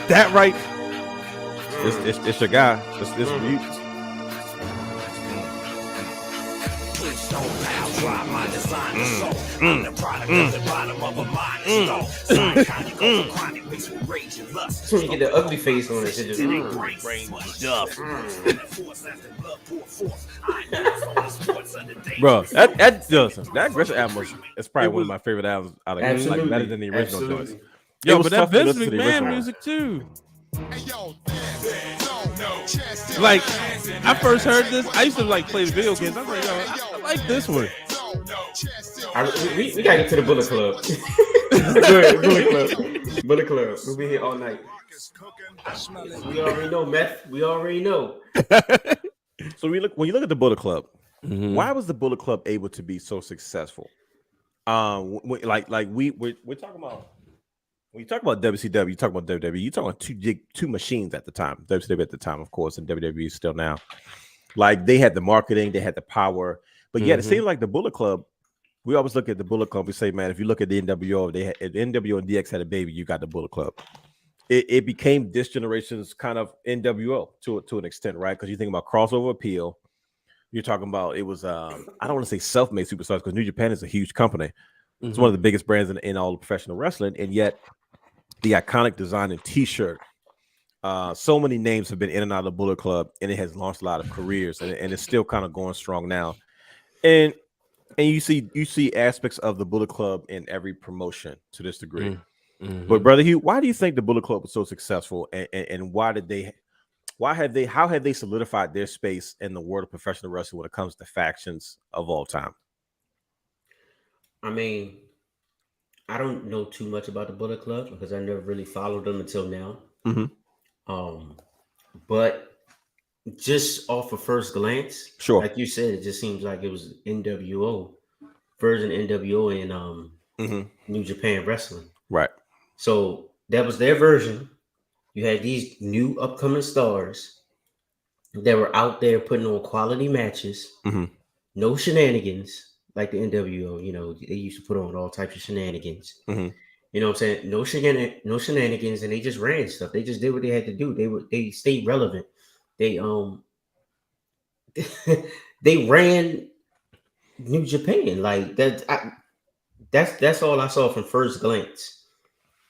That right. It's your guy. It's mute. So you get the ugly face on it. Bro, that aggressive album is probably one of my favorite albums. Like better than the original joints. Yo, but that Vince McMahon music too. Like, I first heard this. I used to like play the video games. I was like, yo, I like this one. We gotta get to the Bullet Club. Go ahead, Bullet Club. We'll be here all night. We already know, Meth. We already know. So when you look at the Bullet Club, why was the Bullet Club able to be so successful? We're talking about. When you talk about WCW, you talk about WWE, you talk about two machines at the time. WCW at the time, of course, and WWE still now. Like, they had the marketing, they had the power, but yet it seems like the Bullet Club. We always look at the Bullet Club. We say, man, if you look at the NWO, if NWO and DX had a baby, you got the Bullet Club. It became this generation's kind of NWO to an extent, right? Because you think about crossover appeal. You're talking about it was I don't want to say self-made superstars because New Japan is a huge company. It's one of the biggest brands in all of professional wrestling, and yet the iconic design and T-shirt. So many names have been in and out of the Bullet Club, and it has launched a lot of careers, and it's still kind of going strong now. And you see aspects of the Bullet Club in every promotion to this degree. But Brother Hugh, why do you think the Bullet Club was so successful, and how have they solidified their space in the world of professional wrestling when it comes to factions of all time? I mean, I don't know too much about the Bullet Club because I never really followed them until now. But just off of first glance, sure, like you said, it just seems like it was NWO version NWO in New Japan Wrestling. Right. So that was their version. You had these new upcoming stars that were out there putting on quality matches, no shenanigans. Like the NWO, they used to put on all types of shenanigans. You know what I'm saying? No shenanigans, and they just ran stuff. They just did what they had to do. They stayed relevant. They they ran New Japan like that. That's all I saw from first glance.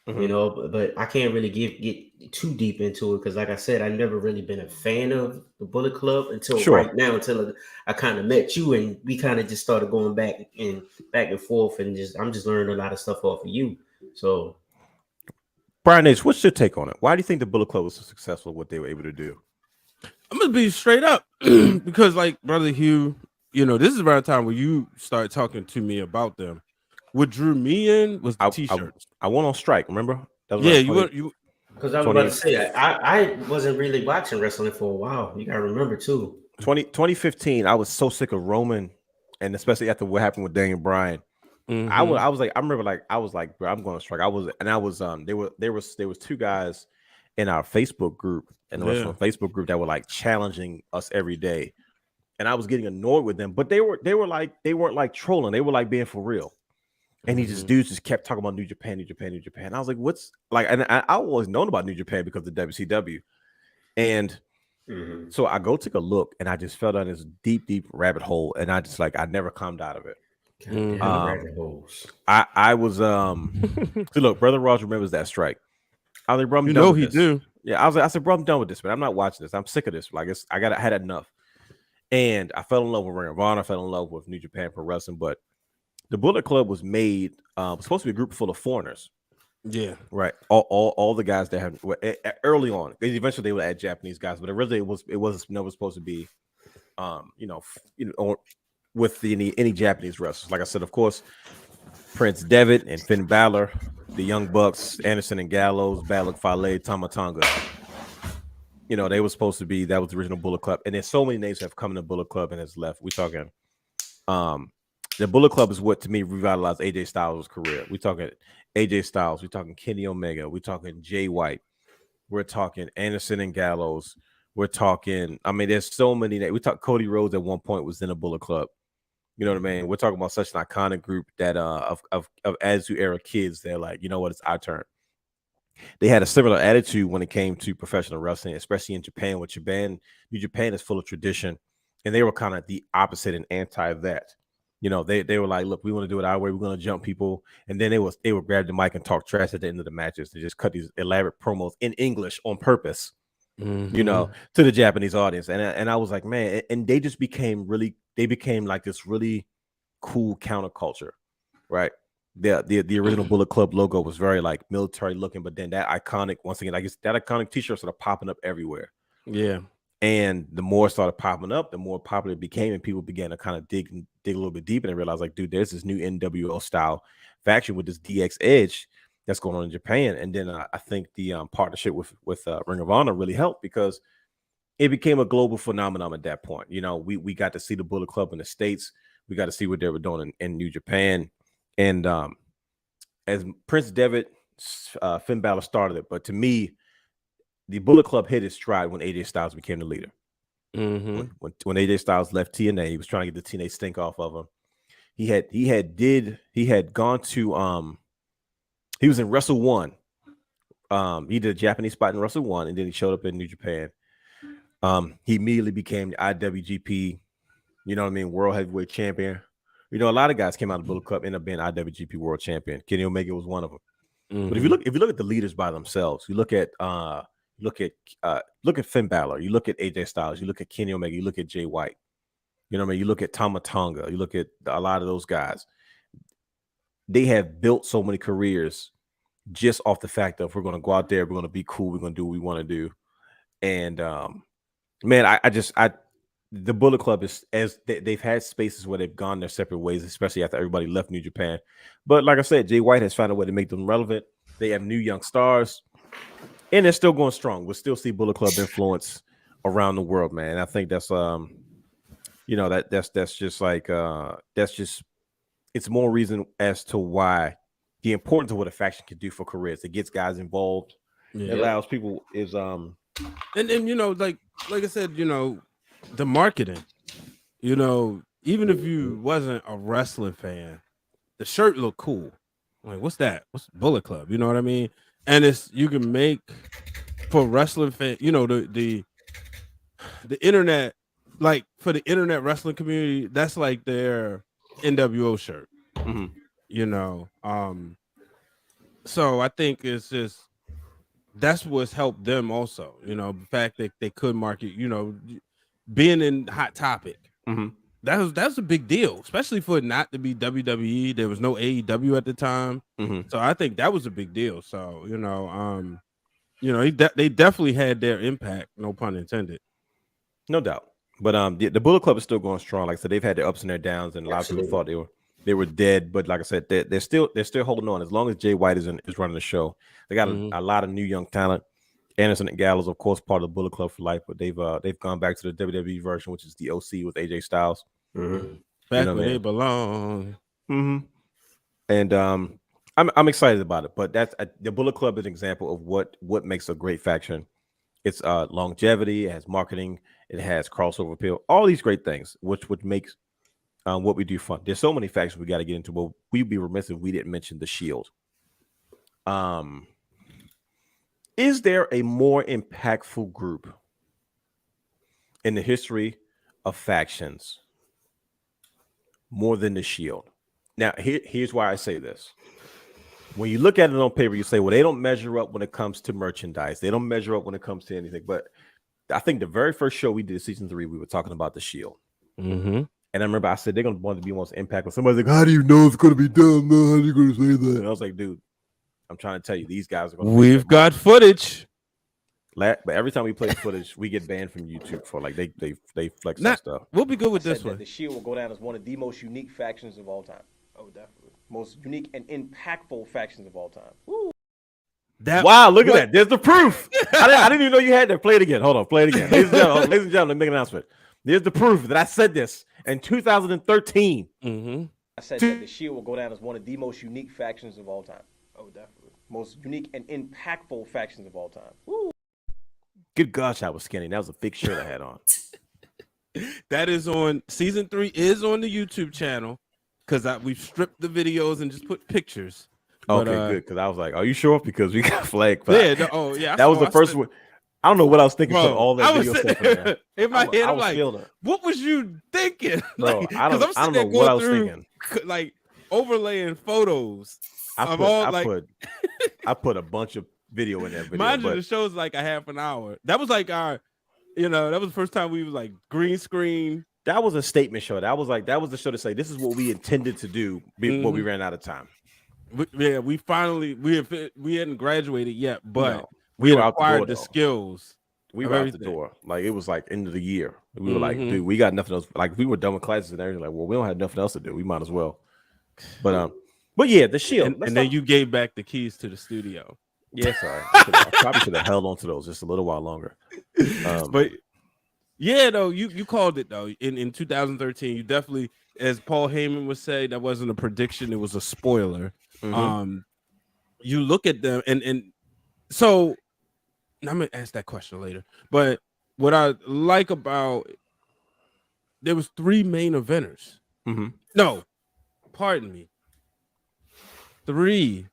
But I can't really get too deep into it because, like I said, I've never really been a fan of the Bullet Club until right now, until I kind of met you and we kind of just started going back and forth, and I'm just learning a lot of stuff off of you. So, Brian H., what's your take on it? Why do you think the Bullet Club was so successful? What they were able to do? I'm gonna be straight up because, like, Brother Hugh, this is around the time where you started talking to me about them. What drew me in was the T-shirts. I went on strike. Remember? That was you. Because I was about to say I wasn't really watching wrestling for a while. You gotta remember too. 2015. I was so sick of Roman, and especially after what happened with Daniel Bryan. I was like, bro, I'm going to strike. There was two guys in our Facebook group, and the wrestling Facebook group that were like challenging us every day, and I was getting annoyed with them. But they weren't like trolling. They were like being for real. And he just dudes just kept talking about New Japan, New Japan, New Japan. I was like, what's like? And I always known about New Japan because of WCW, and so I go take a look, and I just fell down this deep, deep rabbit hole, and I just like I never climbed out of it. Rabbit holes. I was so look, Brother Ross remembers that strike. I was like, bro, I'm you done know with he this. do. Yeah, I said, bro, I'm done with this, man. I'm not watching this. I'm sick of this. Like, I had enough. And I fell in love with Ring of Honor. I fell in love with New Japan Pro Wrestling. But the Bullet Club was made, was supposed to be a group full of foreigners. Yeah, right. All the guys that have early on. Eventually they would add Japanese guys, but originally it was never supposed to be, with any Japanese wrestlers. Like I said, of course, Prince Devitt and Finn Balor, the Young Bucks, Anderson and Gallows, Balor Fale, Tama Tonga. They were supposed to be, that was the original Bullet Club. And there's so many names have come in the Bullet Club and has left. We're talking, the Bullet Club is what, to me, revitalized AJ Styles' career. We're talking AJ Styles. We're talking Kenny Omega. We're talking Jay White. We're talking Anderson and Gallows. We're talking, there's so many names. We talked Cody Rhodes at one point was in a Bullet Club. You know what I mean? We're talking about such an iconic group that of Attitude Era kids. They're like, you know what? It's our turn. They had a similar attitude when it came to professional wrestling, especially in Japan. New Japan is full of tradition, and they were kind of the opposite and anti that. They were like, look, we want to do it our way. We're going to jump people, and then they would grab the mic and talk trash at the end of the matches. They just cut these elaborate promos in English on purpose, to the Japanese audience. And I was like, man, and they just became like this really cool counterculture, right? The original Bullet Club logo was very like military looking, but then that iconic, once again, like that iconic t-shirt started popping up everywhere. Yeah. And the more it started popping up, the more popular it became, and people began to kind of dig a little bit deeper and realize, like, dude, there's this new NWO style faction with this DX Edge that's going on in Japan. And then I think the partnership with Ring of Honor really helped because it became a global phenomenon at that point. We got to see the Bullet Club in the States. We got to see what they were doing in New Japan. And as Prince Devitt, Finn Balor started it. But to me, the Bullet Club hit its stride when AJ Styles became the leader. When AJ Styles left TNA, he was trying to get the TNA stink off of him. He had gone to he was in Wrestle 1. He did a Japanese spot in Wrestle 1, and then he showed up in New Japan. He immediately became the IWGP, World Heavyweight Champion. A lot of guys came out of the Bullet Club, ended up being IWGP World Champion. Kenny Omega was one of them. But if you look at the leaders by themselves, you look at Finn Balor, you look at AJ Styles, you look at Kenny Omega, you look at Jay White. You look at Tama Tonga, you look at a lot of those guys. They have built so many careers just off the fact of we're going to go out there, we're going to be cool, we're going to do what we want to do. And man, the Bullet Club is, as they've had spaces where they've gone their separate ways, especially after everybody left New Japan. But like I said, Jay White has found a way to make them relevant. They have new young stars, and they're still going strong. We'll still see Bullet Club influence around the world, man. I think that's it's more reason as to why the importance of what a faction can do for careers. It gets guys involved. Yeah. It allows people and like I said, the marketing, even if you wasn't a wrestling fan, the shirt looked cool. Like, what's that? What's Bullet Club? You know what I mean? And you can make for wrestling fan, the internet, like for the internet wrestling community, that's like their NWO shirt. So I think it's just that's what's helped them also. The fact that they could market, being in Hot Topic, that was a big deal, especially for it not to be WWE. There was no AEW at the time, so I think that was a big deal. So they definitely had their impact, no pun intended. No doubt. But the Bullet Club is still going strong. Like I said, they've had their ups and their downs, and a lot of people thought they were dead. But like I said, they're still holding on. As long as Jay White is running the show, they got a lot of new young talent. Anderson and Gallows, of course, part of the Bullet Club for life, but they've gone back to the WWE version, which is the OC with AJ Styles. Back where they belong. And I'm excited about it. But that's the Bullet Club is an example of what makes a great faction. It's longevity, it has marketing, it has crossover appeal, all these great things, which would make what we do fun. There's so many facts we got to get into, but we'd be remiss if we didn't mention the Shield. Is there a more impactful group in the history of factions more than the Shield? Now, here's why I say this. When you look at it on paper, you say, well, they don't measure up when it comes to merchandise. They don't measure up when it comes to anything. But I think the very first show we did, season 3, we were talking about the Shield. Mm-hmm. And I remember I said, they're going to want to be most impactful. Somebody's like, how do you know it's going to be done? How are you going to say that? And I was like, dude, I'm trying to tell you, these guys are going to. We've got footage. But every time we play footage, we get banned from YouTube for like they flex that stuff. We'll be good with this one. The Shield will go down as one of the most unique factions of all time. Oh, definitely. Most unique and impactful factions of all time. Woo. Wow, look at that. There's the proof. I didn't even know you had that. Play it again. Hold on, play it again. Ladies and gentlemen, let me make an announcement. There's the proof that I said this in 2013. Mm-hmm. I said that the Shield will go down as one of the most unique factions of all time. Oh, definitely. Most unique and impactful factions of all time. Woo. Good gosh, I was skinny. That was a big shirt I had on. That is on season 3 is on the YouTube channel because we've stripped the videos and just put pictures. Okay, good. Because I was like, are you sure? Because we got flagged. Yeah, that was the first one. I don't know what I was thinking. Bro, all that video stuff in there. In my head, I'm like, what was you thinking? Bro, like, I don't know what I was thinking. Like overlaying photos. I put a bunch of video in that video. Mind you, the show's like a half an hour. That was like that was the first time we was like green screen. That was a statement show. That was the show to say this is what we intended to do before we ran out of time. We finally we hadn't graduated yet, but we had were acquired out the door, skills. We were out the door. Like it was like end of the year. We were like, dude, we got nothing else. Like we were done with classes and everything. Like, well, we don't have nothing else to do. We might as well. But yeah, the Shield. And then you gave back the keys to the studio. Yeah, sorry. I probably should have held on to those just a little while longer. But yeah, though, you called it though. In 2013, you definitely, as Paul Heyman would say, that wasn't a prediction, it was a spoiler. Mm-hmm. You look at them and so I'm gonna ask that question later. But what I like about there was 3 main eventers. Mm-hmm. No, pardon me. 3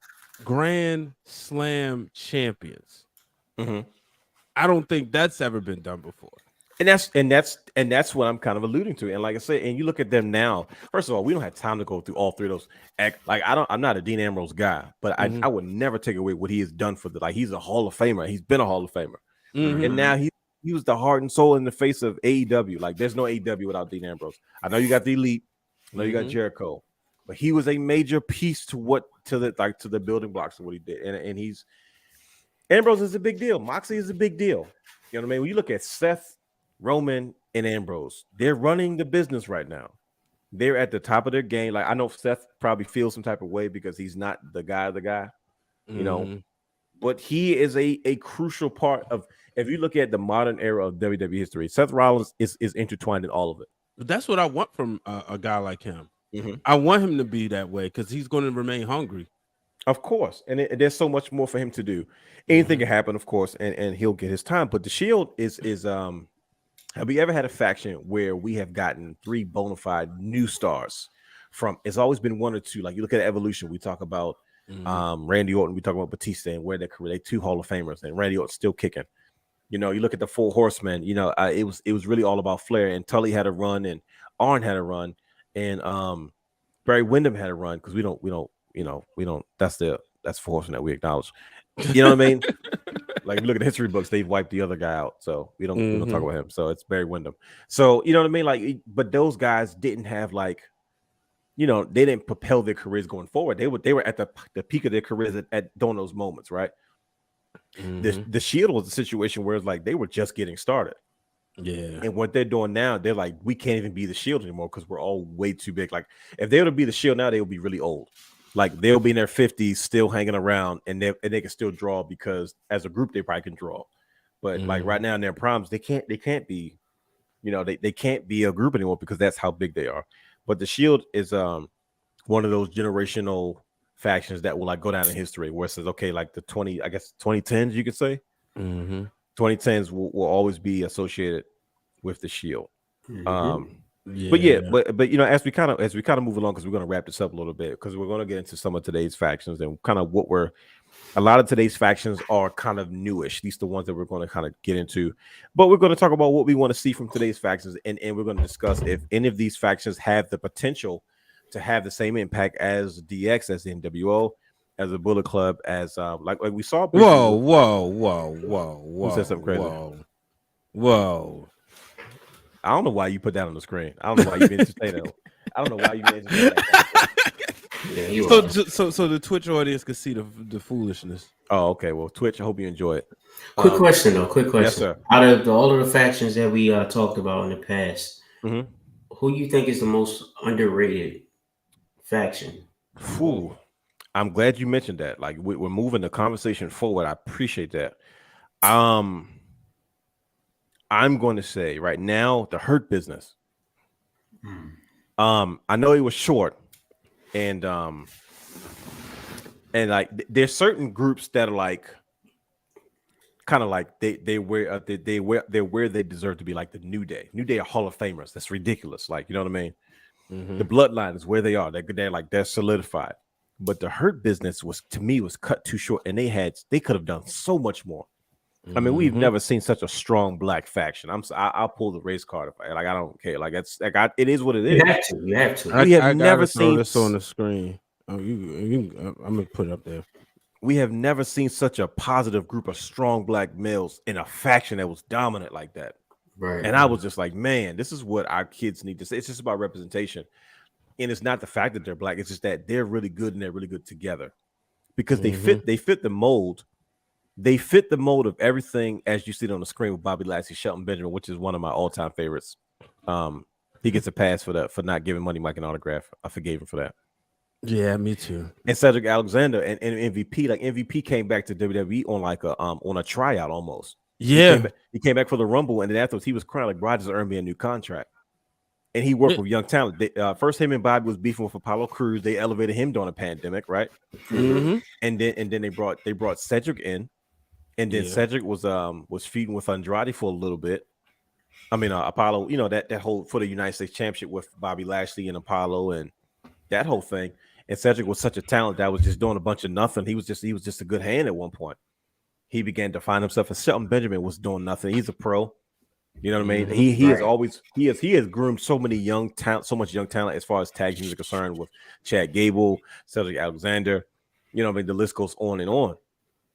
Grand Slam champions. Mm-hmm. I don't think that's ever been done before. And that's what I'm kind of alluding to. And like I said, and you look at them now. First of all, we don't have time to go through all 3 of those. Like I'm not a Dean Ambrose guy, but I would never take away what he has done for he's a Hall of Famer. He's been a Hall of Famer, and now he was the heart and soul in the face of AEW. Like there's no AEW without Dean Ambrose. I know you got the Elite, I know you got Jericho, but he was a major piece to the building blocks of what he did. And Ambrose is a big deal. Moxley is a big deal. You know what I mean? When you look at Seth, Roman, and Ambrose, they're running the business right now. They're at the top of their game. Like I know Seth probably feels some type of way because he's not the guy, you know, but he is a crucial part of. If you look at the modern era of WWE history, Seth Rollins is intertwined in all of it. But that's what I want from a guy like him. Mm-hmm. I want him to be that way because he's going to remain hungry. Of course, and there's so much more for him to do. Anything can happen, of course, and he'll get his time. But the Shield is have we ever had a faction where we have gotten 3 bona fide new stars from? It's always been 1 or 2. Like you look at Evolution, we talk about Randy Orton, we talk about Batista, and where they 2 Hall of Famers, and Randy Orton's still kicking. You know, you look at the Four Horsemen. You know, it was really all about Flair, and Tully had a run, and Arn had a run, and Barry Windham had a run because we don't. That's Four Horsemen that we acknowledge. You know what I mean? Like, look at the history books, they've wiped the other guy out, so we don't talk about him. So it's Barry Windham. So you know what I mean? Like, but those guys didn't have they didn't propel their careers going forward. They were at the peak of their careers during those moments, right? The Shield was a situation where it's like they were just getting started. Yeah. And what they're doing now, they're like, we can't even be the Shield anymore because we're all way too big. Like, if they were to be the Shield now, they would be really old. Like they'll be in their 50s still hanging around, and they can still draw because as a group they probably can draw. But like right now in their primes, they can't be, they can't be a group anymore because that's how big they are. But the Shield is one of those generational factions that will like go down in history where it says, okay, like the 2010s, you could say 2010s will always be associated with the Shield. Yeah. But you know, as we kind of move along, because we're going to wrap this up a little bit, because we're going to get into some of today's factions and kind of a lot of today's factions are kind of newish. These are the ones that we're going to kind of get into, but we're going to talk about what we want to see from today's factions, and we're going to discuss if any of these factions have the potential to have the same impact as DX, as the NWO, as the Bullet Club, as like we saw. Whoa. Who said something crazy? Whoa. I don't know why you put that on the screen. I don't know why you didn't say that. I don't know why you didn't say that. Yeah, so the Twitch audience can see the foolishness. Oh, okay. Well, Twitch, I hope you enjoy it. Quick question. Yes, sir. Out of all of the factions that we talked about in the past, who you think is the most underrated faction? Ooh, I'm glad you mentioned that. Like we're moving the conversation forward. I appreciate that. I'm going to say right now the Hurt Business. I know he was short, and like there's certain groups that are like kind of like they're where they deserve to be, like the New Day. New Day are Hall of Famers. That's ridiculous. Like, you know what I mean? The Bloodline is where they are. They're solidified. But the Hurt Business was cut too short, and they could have done so much more. I mean, we've never seen such a strong black faction. I'll pull the race card. Like, I don't care. Like, it is what it is. You have to. We have never seen this on the screen. Oh, I'm gonna put it up there. We have never seen such a positive group of strong black males in a faction that was dominant like that. Right. And I was just like, man, this is what our kids need to say. It's just about representation. And it's not the fact that they're black. It's just that they're really good and they're really good together because they fit the mold. They fit the mold of everything as you see it on the screen with Bobby Lashley, Shelton Benjamin, which is one of my all-time favorites. He gets a pass for not giving Money Mike an autograph. I forgave him for that. Yeah, me too. And Cedric Alexander and MVP, like MVP came back to WWE on like on a tryout almost. Yeah, he came back for the Rumble, and then afterwards he was crying like, "Bro, just earned me a new contract." And he worked with young talent. First, him and Bobby was beefing with Apollo Crews. They elevated him during a pandemic, right? And then they brought Cedric in, and then Cedric was feuding with Andrade for a little bit. I mean, Apollo, you know, that whole for the United States Championship with Bobby Lashley and Apollo and that whole thing. And Cedric was such a talent that was just doing a bunch of nothing. He was just a good hand at one point. He began to find himself, and Shelton Benjamin was doing nothing. He's a pro. You know what I mean? He has groomed so much young talent as far as tag teams are concerned, with Chad Gable, Cedric Alexander. You know what I mean? The list goes on and on.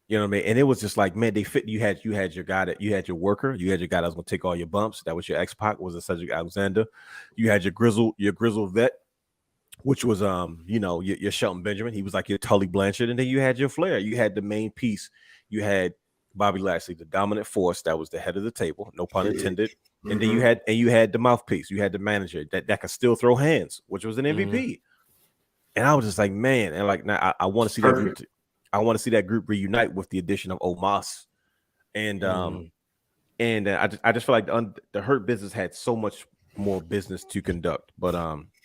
You know what I mean? And it was just like, man, they fit. You had your guy you had your worker. You had your guy that was going to take all your bumps. That was your X-Pac, was a Cedric Alexander. You had your grizzle vet, which was your Shelton Benjamin. He was like your Tully Blanchard. And then you had your Flair. You had the main piece. You had Bobby Lashley, the dominant force that was the head of the table, no pun intended. And then you had the mouthpiece. You had the manager that could still throw hands, which was an MVP. And I was just like, man, and like now I want to see that group. I want to see that group reunite with the addition of Omos, and I just feel like the Hurt Business had so much more business to conduct. But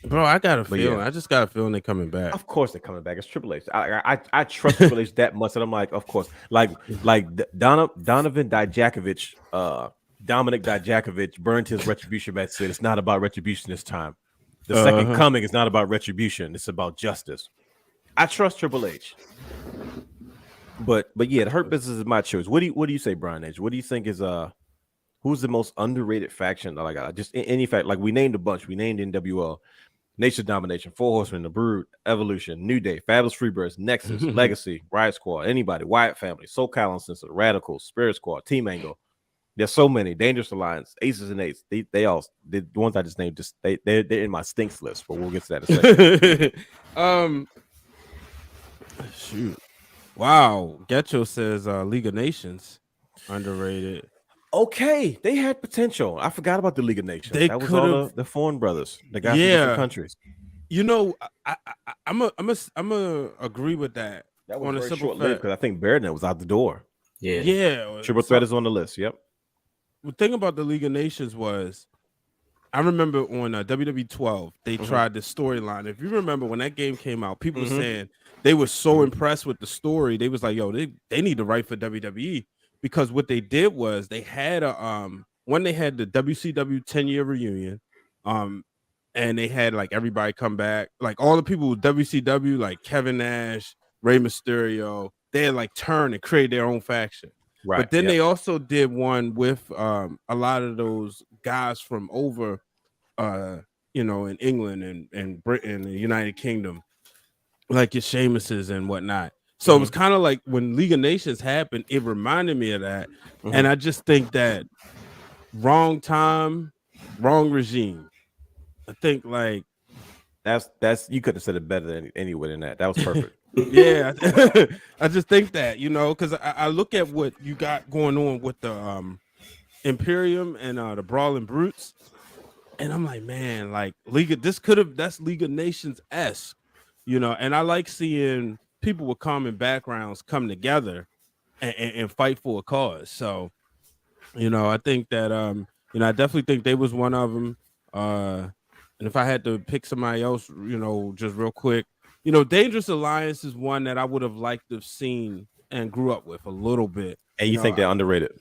bro, I got a feeling. I just got a feeling they're coming back. Of course they're coming back. It's Triple H. I trust Triple H that much that I'm like, of course. Like Donovan Dijakovic, Dominic Dijakovic burned his retribution match. Said it's not about retribution this time. The second coming is not about retribution. It's about justice. I trust Triple H. But yeah, the Hurt Business is my choice. What do you say, Brian H? What do you think is who's the most underrated faction? Like just any fact, like we named a bunch. We named NWO, Nation Domination, Four Horsemen, The Brood, Evolution, New Day, Fabulous Freebirds, Nexus, Legacy, Riot Squad, anybody, Wyatt Family, SoCal Uncensored, Radicals, Spirit Squad, Team Angle. There's so many. Dangerous Alliance, Aces and Eights. They all the ones I just named. Just they're in my stinks list, but we'll get to that in a second. Shoot. Wow. Getcho says League of Nations underrated. Okay, they had potential. I forgot about the League of Nations. That was all the foreign brothers, the guys from different countries. You know, I'm a agree with that. That was very short-lived because I think Barenet was out the door. Yeah. Triple Threat is on the list. Yep. The thing about the League of Nations was, I remember on WWE 12 they tried the storyline. If you remember when that game came out, people were saying they were so impressed with the story. They was like, "Yo, they need to write for WWE." Because what they did was they had when they had the WCW 10-year reunion, and they had like everybody come back, like all the people with WCW, like Kevin Nash, Rey Mysterio, they had like turned and created their own faction. Right. But then they also did one with a lot of those guys from over, in England and Britain and the United Kingdom, like your Sheamuses and whatnot. So it was kind of like when League of Nations happened, it reminded me of that. And I just think that wrong time, wrong regime. I think like that's you could have said it better than anyway than that. That was perfect. Yeah, I just think that, because I look at what you got going on with the Imperium and the Brawling Brutes, and I'm like, man, like that's League of Nations-esque, and I like seeing people with common backgrounds come together and fight for a cause. So, I think that I definitely think they was one of them. And if I had to pick somebody else, just real quick, Dangerous Alliance is one that I would have liked to have seen and grew up with a little bit. And you think they're underrated?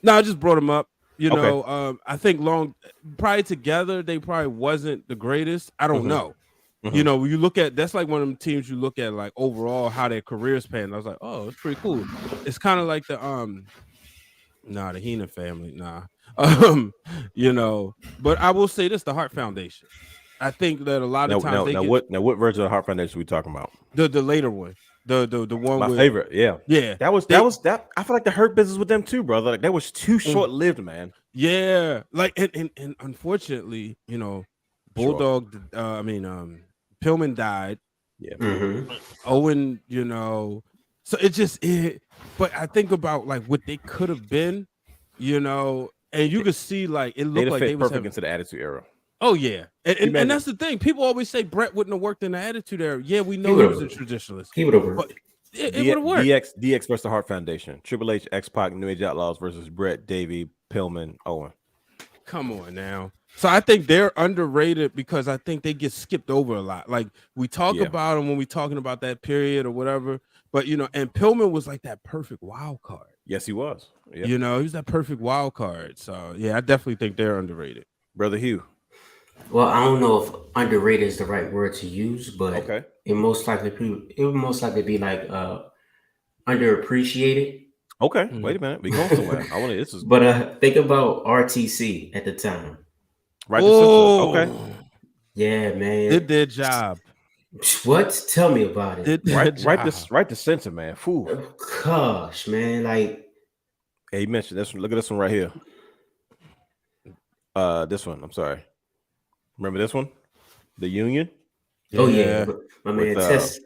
No, I just brought them up. Okay. I think prior together, they probably wasn't the greatest. I don't know. When you look at, that's like one of them teams you look at like overall how their careers panned. I was like, oh, it's pretty cool. It's kind of like the the Heenan family, but I will say this: the Hart Foundation. I think that a lot of times what version of the Hart Foundation are we talking about? The later one, the one my favorite, yeah. That was that. I feel like the Hurt Business with them too, brother. Like that was too short lived, man. Yeah, like and unfortunately, Bulldog. Pillman died. Yeah, Owen, so but I think about like what they could have been, and you could see like it looked like they was perfect into the Attitude Era. Oh yeah, and that's the thing. People always say Brett wouldn't have worked in the Attitude Era. Yeah, we know he was a traditionalist. He would have worked. It would have worked. DX versus the Hart Foundation. Triple H, X-Pac, New Age Outlaws versus Brett, Davey, Pillman, Owen. Come on now. So I think they're underrated because I think they get skipped over a lot. Like we talk about them when we're talking about that period or whatever. But and Pillman was like that perfect wild card. Yes, he was. Yep. He was that perfect wild card. So yeah, I definitely think they're underrated. Brother Hugh. Well, I don't know if underrated is the right word to use, but okay. it would most likely be like underappreciated. Okay, wait a minute. We going somewhere. I want to. This is. But think about RTC at the time. Right. Okay. Yeah, man. Did their job. What? Tell me about it. Right to center, man. Fool. Gosh, man. Like, hey, you mentioned this one. Look at this one right here. This one. I'm sorry. Remember this one? The Union. Oh yeah, my man. Test.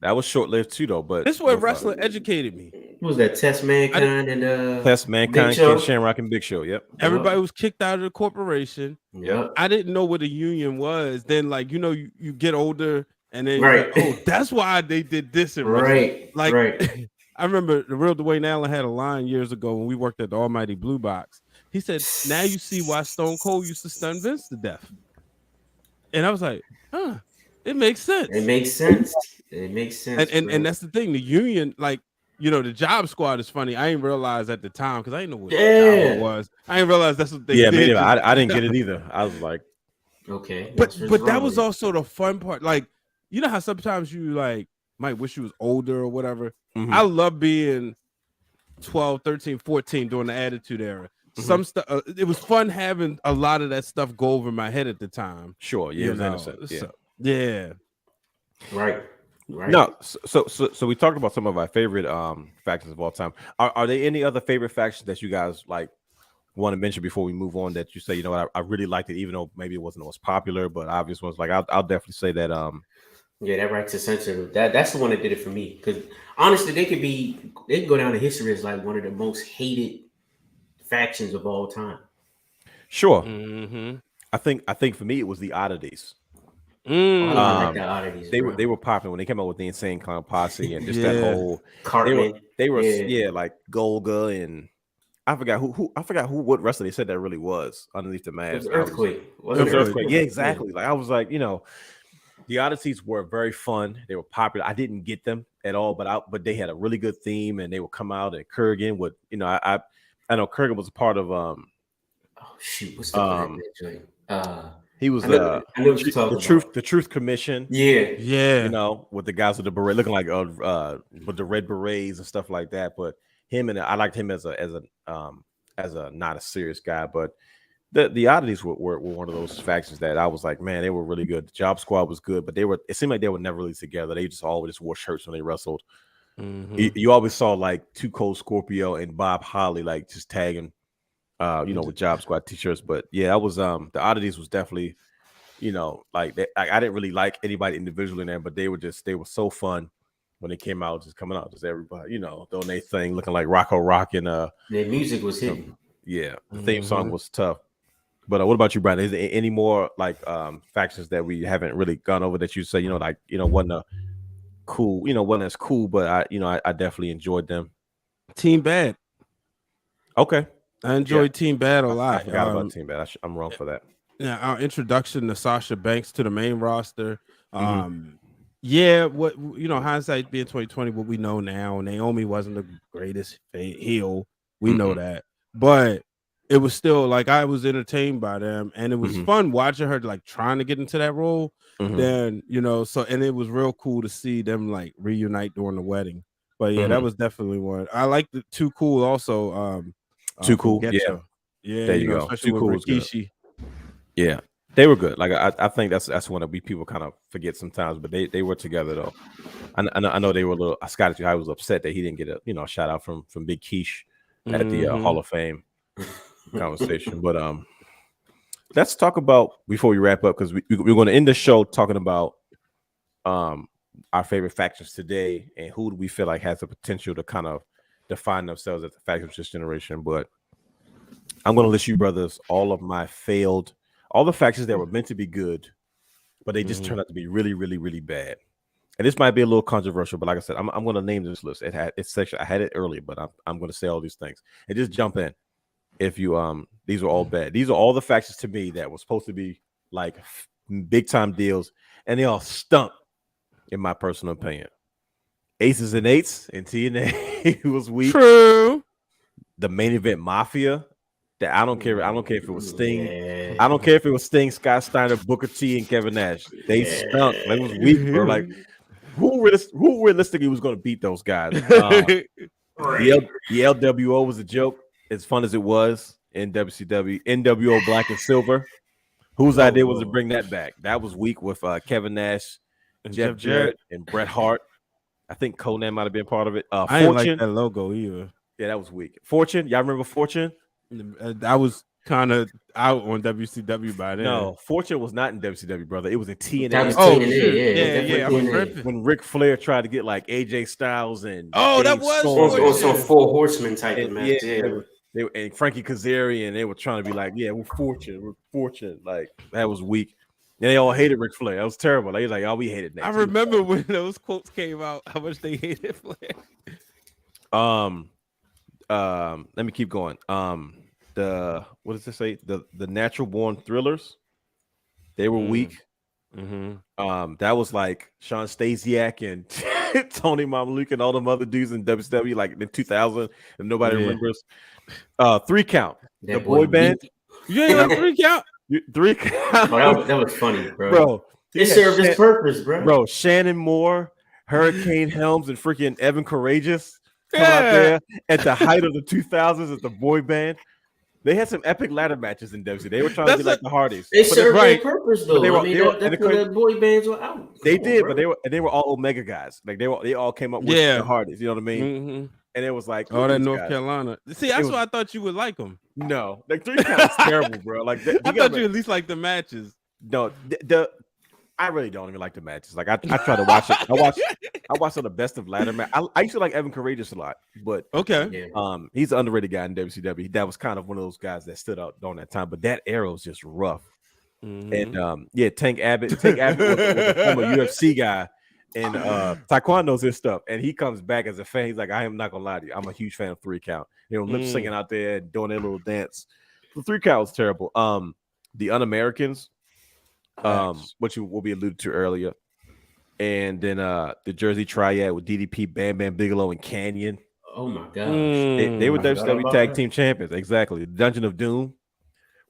That was short lived too, though. But this is where wrestling educated me. What was that? Test Mankind and Test Mankind, Ken Shamrock, and Big Show. Yep. Everybody was kicked out of the corporation. Yep. I didn't know what a union was. Then, like you get older, and then right. Like, oh, that's why they did this. And right. Like right. I remember the real Dwayne Allen had a line years ago when we worked at the Almighty Blue Box. He said, "Now you see why Stone Cold used to stun Vince to death." And I was like, huh, it makes sense. It makes sense. It makes sense. And that's the thing. The union, like, the job squad is funny. I didn't realize at the time because I didn't know what job it was. I didn't realize that's what they did. Yeah, I didn't get it either. I was like, okay. But that was also the fun part. Like, you know how sometimes you like might wish you was older or whatever. Mm-hmm. I love being 12, 13, 14 during the Attitude Era. Some stuff it was fun having a lot of that stuff go over my head at the time. Sure, yeah, it was innocent. Yeah. So, yeah. Right. No, so we talked about some of our favorite factions of all time. Are there any other favorite factions that you guys like want to mention before we move on that you say, I really liked it, even though maybe it wasn't the most popular, but obvious ones? Like I'll definitely say that yeah, that Right to Censor, that's the one that did it for me. Because honestly, they can go down in history as like one of the most hated factions of all time. Sure. Mm-hmm. I think for me it was the Oddities. I like the Oddities. They were popular when they came out with the Insane Clown Posse and just that whole Cartman. They were like Golga, and I forgot what wrestler they said that really was underneath the mask. It was Earthquake. It was Earthquake. Yeah, exactly. Like I was like, the Oddities were very fun. They were popular. I didn't get them at all, but they had a really good theme, and they would come out, and Kurgan would, I know Kurgan was a part of oh shoot, what's the He was the Truth Commission. Yeah. You know, with the guys with the beret, looking like with the red berets and stuff like that. But him and I liked him as a not a serious guy, but the oddities were one of those factions that I was like, man, they were really good. The Job Squad was good, but it seemed like they were never really together. They just always wore shirts when they wrestled. You always saw like Too Cold Scorpio and Bob Holly like just tagging, with Job Squad t-shirts. But yeah, that was the oddities was definitely, like I didn't really like anybody individually in there, but they were so fun when they came out, just coming out, just everybody, doing their thing, looking like Rocco Rock and their music was hitting. Yeah, the theme song was tough. But what about you, Brian? Is there any more like factions that we haven't really gone over that you say, wasn't a cool, wasn't as cool, but I definitely enjoyed them. Team Bad. Okay. I enjoyed Team Bad a lot. I forgot about Team Bad. I'm wrong for that. Yeah, our introduction to Sasha Banks to the main roster. Yeah, what hindsight being 2020, what we know now, Naomi wasn't the greatest heel. We know that, but it was still like I was entertained by them, and it was fun watching her like trying to get into that role. Then and it was real cool to see them like reunite during the wedding. But yeah, that was definitely one. I like the Too Cool also. Too Cool, yeah. There you go. Too Cool was good. Yeah, they were good. Like I think that's one that people kind of forget sometimes, but they were together though. I know they were a little. Scotty High was upset that he didn't get a shout out from Big Keish at the Hall of Fame conversation. But let's talk about before we wrap up, because we're going to end the show talking about our favorite factions today and who do we feel like has the potential to kind of define themselves as the factions of this generation. But I'm going to list you brothers all the factions that were meant to be good, but they just turned out to be really, really, really bad. And this might be a little controversial, but like I said, I'm going to name this list. I had it earlier, but I'm going to say all these things and just jump in. If you these are all bad. These are all the factions to me that were supposed to be like big time deals, and they all stunk, in my personal opinion. Aces and Eights and TNA was weak. True. The Main Event Mafia. That I don't care if it was Sting. Yeah. I don't care if it was Sting, Scott Steiner, Booker T, and Kevin Nash. They stunk. They was weak, bro. Like who realistically was going to beat those guys? The LWO was a joke. As fun as it was in WCW, NWO Black and Silver, whose idea was to bring that back? That was weak with Kevin Nash, Jeff Jarrett, and Bret Hart. I think Conan might have been part of it. I didn't like that logo either. Yeah, that was weak. Fortune, y'all remember Fortune? I was kind of out on WCW by then. No, Fortune was not in WCW, brother. It was in TNA. When Ric Flair tried to get like AJ Styles and that was also Four Horseman type of match. And Frankie Kazarian, they were trying to be like, yeah, we're Fortune. Like that was weak. And they all hated Ric Flair. That was terrible. They was like, oh, we hated that. I remember when those quotes came out, how much they hated Flair. Let me keep going. What does it say? The Natural Born Thrillers. They were weak. That was like Sean Stasiak and Tony Mamaluke and all them other dudes in WCW, like in 2000, and nobody remembers. 3 Count, the boy band. You ain't like 3 Count. 3 Count. Oh, that was funny, bro. It served its purpose, bro. Shannon Moore, Hurricane Helms, and freaking Evan Courageous come out there at the height of the 2000s as the boy band. They had some epic ladder matches in WCW. They were trying to be like the Hardys. They served their purpose though. That's when the boy bands were out. They did, but they were all Omega guys. Like they all came up with the Hardys. You know what I mean? And it was like, that North Carolina. See, that's why I thought you would like them. No, like 3 Count is terrible, bro. Like I thought you at least like the matches. No, I really don't even like the matches. Like I try to watch it. I watched all the best of ladder match. I used to like Evan Courageous a lot, but he's an underrated guy in WCW. That was kind of one of those guys that stood out during that time. But that era was just rough. And Tank Abbott was a former UFC guy, and Taekwondo knows his stuff. And he comes back as a fan. He's like, I am not gonna lie to you. I'm a huge fan of 3 Count. Lip syncing out there and doing their little dance. The 3 Count was terrible. The Un-Americans. Which will be alluded to earlier, and then the Jersey Triad with DDP, Bam Bam Bigelow, and Canyon. Oh my god, they were WCW Tag Team Champions. Exactly. The Dungeon of Doom,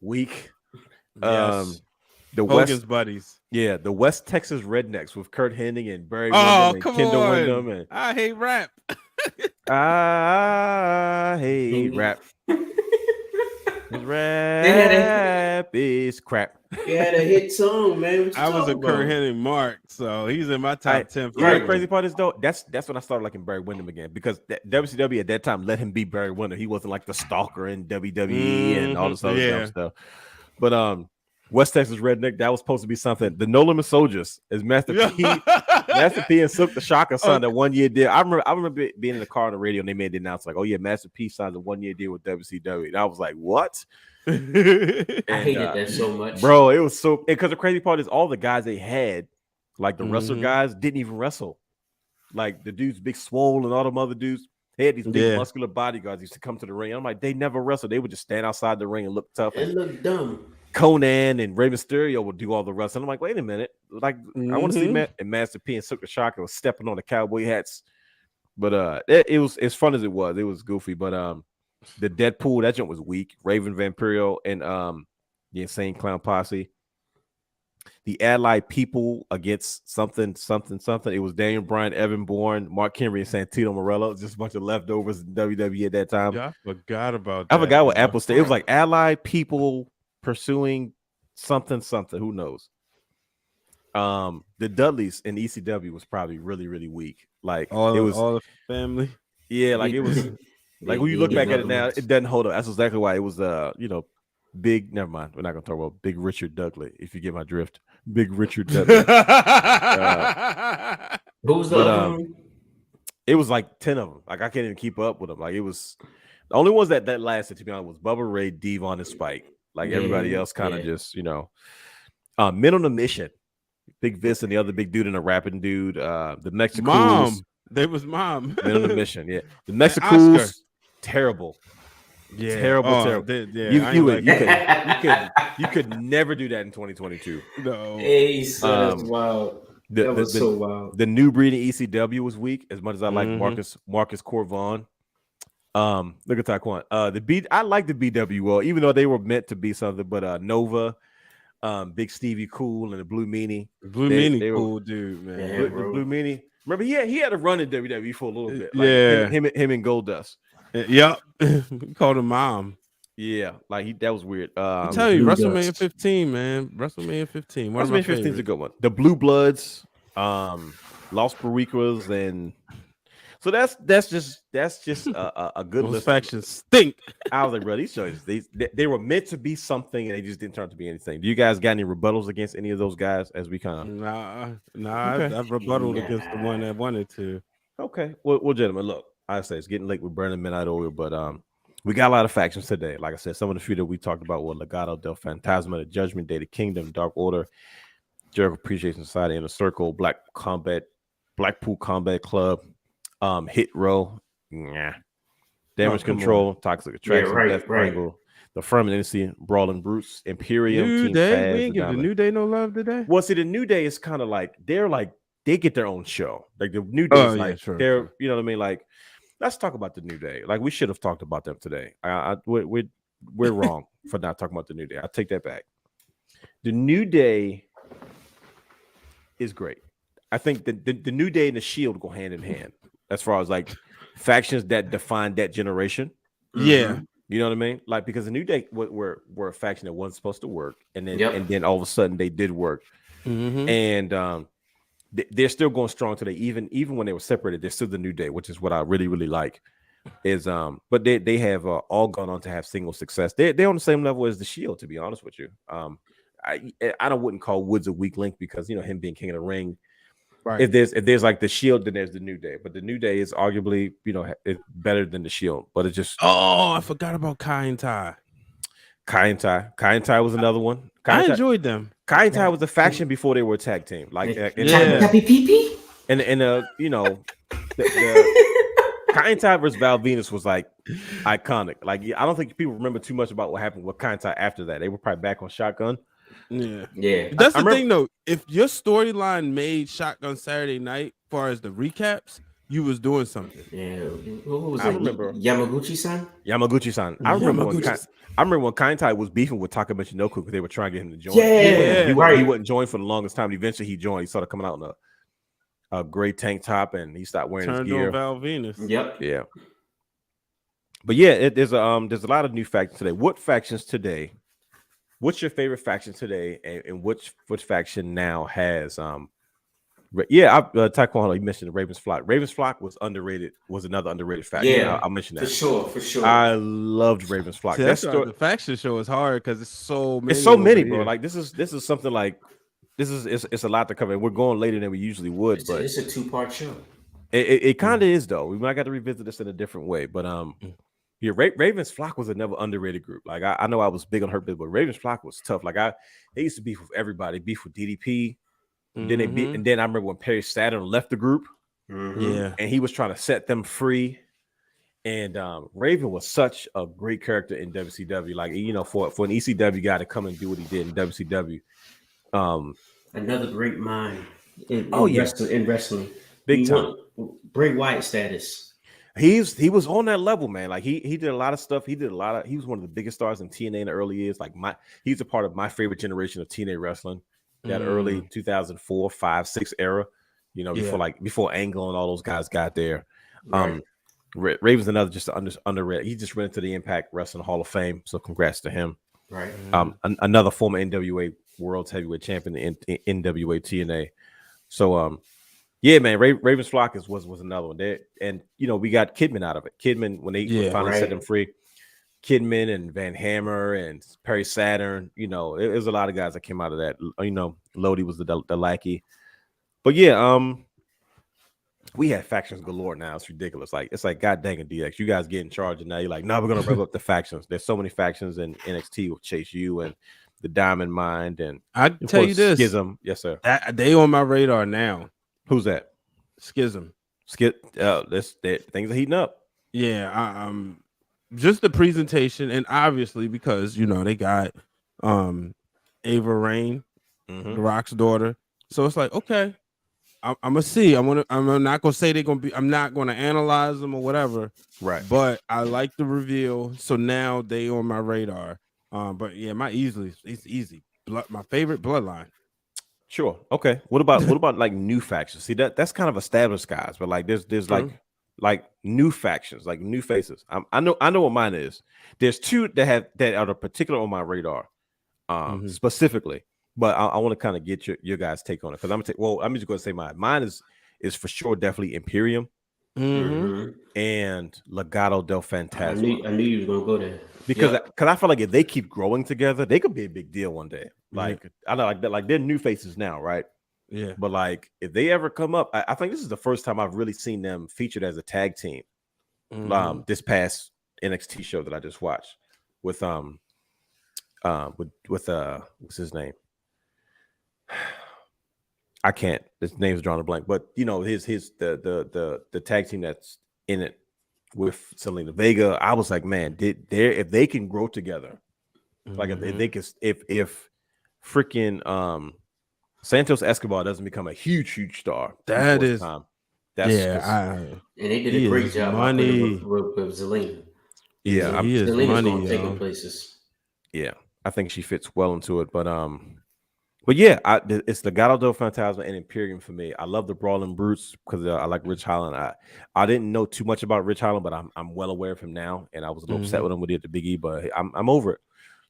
weak. Yes. The Hogan's buddies. Yeah, the West Texas Rednecks with Kurt Hennig and Barry Oh, Windham and come Kendall on. Windham. And I hate rap. I hate rap. Rap is crap. He had a hit song, man. I was a Kurt Hennig mark, so he's in my top 10. You know the crazy part is though, that's when I started liking Barry Windham again, because WCW at that time let him be Barry Windham. He wasn't like the stalker in WWE and all this other dumb stuff. But West Texas Redneck, that was supposed to be something. The No Limit Soldiers is Master P. Master P and Silk the Shocker signed a 1-year deal. I remember being in the car on the radio and they made the announcement like, "Oh yeah, Master P signed a 1-year deal with WCW." And I was like, "What?" I hated that so much, bro. It was so, because the crazy part is all the guys they had, like the wrestler guys, didn't even wrestle. Like the dudes, Big Swole and all them other dudes, they had these big muscular bodyguards used to come to the ring. I'm like, they never wrestled. They would just stand outside the ring and look tough. It looked dumb. Conan and Rey Mysterio would do all the wrestling. I'm like, wait a minute, like I want to see Master P and Silk the Shocker was stepping on the cowboy hats. But it was as fun as it was goofy. But the Deadpool, that joint was weak. Raven Vampiro and the Insane Clown Posse. The Allied People against something. It was Daniel Bryan, Evan Bourne, Mark Henry, and Santino Marella. Just a bunch of leftovers in WWE at that time. Yeah, I forgot about that. I forgot what Apple State. It was like Allied People pursuing something. Who knows? The Dudleys in ECW was probably really, really weak. Like all it was all the family. Yeah, like it was like when you look back at it now, it doesn't hold up. That's exactly why it was big. Never mind. We're not gonna talk about Big Richard Dudley, if you get my drift. Big Richard Dudley. Who's the other one? It was like 10 of them. Like I can't even keep up with them. Like it was the only ones that lasted, to be honest, was Bubba Ray, Devon, and Spike. Like everybody else kind of just, Men on a Mission. Big Vince and the other big dude and a rapping dude. The Mexicans. They was Mom. Men on a Mission, yeah. The Mexicans, terrible. Yeah. Terrible. You could never do that in 2022. No. Hey, so that's wild. That was so wild. The New Breed in ECW was weak, as much as I like Marcus Corvon. Look at Taekwon. I like the BWO, even though they were meant to be something, but Nova, Big Stevie Cool, and the Blue Meanie. They cool dude, man. Yeah, the Blue Meanie. Remember, he had a run in WWE for a little bit. Like him and Goldust. Yep. We called him Mom. Yeah, like that was weird. I tell you, WrestleMania 15, man. WrestleMania 15. WrestleMania 15 is a good one. The Blue Bloods, Los Barricas, and so that's just a good list. Factions stink. I was like, bro, these shows they were meant to be something and they just didn't turn out to be anything. Do you guys got any rebuttals against any of those guys? As we kind of okay. I've rebutted against the one that wanted to. Okay, well, gentlemen, look, I say it's getting late with burning midnight oil, but we got a lot of factions today. Like I said, some of the few that we talked about were Legado del Fantasma, the Judgment Day, the Kingdom, Dark Order, Jericho Appreciation Society, Inner Circle, Blackpool Combat Club, Hit Row, Damage Control, Toxic Attraction, Death Triangle, the Firm Entity, Brawling Brutes, Imperium, New Team Day. Taz, We ain't give the New Day no love today. Well, see, the New Day is kind of like they get their own show. Like the New Day is they're you know what I mean. Like, let's talk about the New Day. Like we should have talked about them today. We're wrong for not talking about the New Day. I take that back. The New Day is great. I think the New Day and the Shield go hand in hand as far as like factions that define that generation. Yeah. You know what I mean? Like, because the New Day were a faction that wasn't supposed to work, and then all of a sudden they did work. And they're still going strong today, even when they were separated. They're still the New Day, which is what I really, really like. But they have all gone on to have single success. They're on the same level as the Shield, to be honest with you. I wouldn't call Woods a weak link because him being King of the Ring. Right. If there's like the Shield, then there's the New Day. But the New Day is arguably it's better than the Shield. But it's just I forgot about Kai and Tai. Kai and Tai was another one. I enjoyed them. Kai and Tai was a faction before they were a tag team. Like Happy Pee-Pee? And the Kai and Tai versus Val Venus was like iconic. Like I don't think people remember too much about what happened with Kai and Tai after that. They were probably back on Shotgun. Yeah. That's the thing though. If your storyline made Shotgun Saturday Night, as far as the recaps, you was doing something. Yeah, who was I that? remember Yamaguchi-san. Yamaguchi-san. I remember when Kaintai was beefing with Taka Michinoku because they were trying to get him to join. Yeah, He wouldn't join for the longest time. Eventually, he joined. He started coming out in a gray tank top, and he stopped wearing his gear. Val Venus. Yep. Yeah. But yeah, there's a lot of new factions today. What factions today? What's your favorite faction today, and which faction now has Taekwondo, you mentioned the Ravens Flock. Ravens Flock was underrated, was another underrated faction. Yeah, I'll mention that. For sure. I loved Ravens Flock. See, the faction show is hard because it's so many. It's so many, bro. Like this is something like it's a lot to cover. And we're going later than we usually would, but it's a 2-part show. It kind of is though. We might got to revisit this in a different way. But yeah, Ravens Flock was another underrated group. Like I know I was big on her bit, but Ravens Flock was tough. Like they used to beef with everybody, beef with DDP. Then they beat, and then I remember when Perry Saturn left the group, and he was trying to set them free. And Raven was such a great character in WCW. Like for an ECW guy to come and do what he did in WCW, another great mind in wrestling. Big time. Bray Wyatt status. He was on that level, man. Like he did a lot of stuff. He was one of the biggest stars in TNA in the early years. Like he's a part of my favorite generation of TNA wrestling. That early 2004, 5, 6 era, before Angle and all those guys got there. Right. Raven's another just underrated. He just went into the Impact Wrestling Hall of Fame, so congrats to him. Right. Another former NWA World Heavyweight Champion in NWA TNA. So yeah, man, Ravens Flock was another one there, and we got Kidman out of it. Kidman when they finally set them free. Kidman and Van Hammer and Perry Saturn, it was a lot of guys that came out of that. Lodi was the lackey, but yeah, we had factions galore now. It's ridiculous. It's like God dang it, DX, you guys get in charge, and now you're like, no, we're gonna rev up the factions. There's so many factions in NXT with Chase U and the Diamond Mind, and I tell you this, Schism, yes sir. They on my radar now. Who's that? Schism. Things are heating up. Yeah, just the presentation, and obviously because they got Ava Rain, The Rock's daughter. So it's like, okay, I'm gonna see. I'm not gonna say they're gonna be. I'm not gonna analyze them or whatever. Right. But I like the reveal. So now they on my radar. But yeah, it's easy. My favorite Bloodline. Sure. Okay. What about like new factions? See that's kind of established guys, but like there's like new factions, like new faces. I know what mine is. There's two that are particular on my radar, specifically. But I want to kind of get your guys' take on it because I'm just going to say mine. Mine is for sure definitely Imperium and Legado del Fantasma. I knew you were going to go there because I feel like if they keep growing together, they could be a big deal one day. Like I know like they're new faces now, right? Yeah, but like if they ever come up, I think this is the first time I've really seen them featured as a tag team. This past NXT show that I just watched with what's his name? I can't. His name's drawing a blank, but the tag team that's in it with Selena Vega. I was like, man, if they can grow together, like if they can, if freaking Santos Escobar doesn't become a huge star. And they did a great job with Zelina. Yeah, he is money, taking places. Yeah, I think she fits well into it. But yeah, it's the Legado del Fantasma and Imperium for me. I love the Brawling Brutes because I like Rich Holland. I didn't know too much about Rich Holland, but I'm well aware of him now, and I was a little upset with him when he did the Big E, but I'm over it.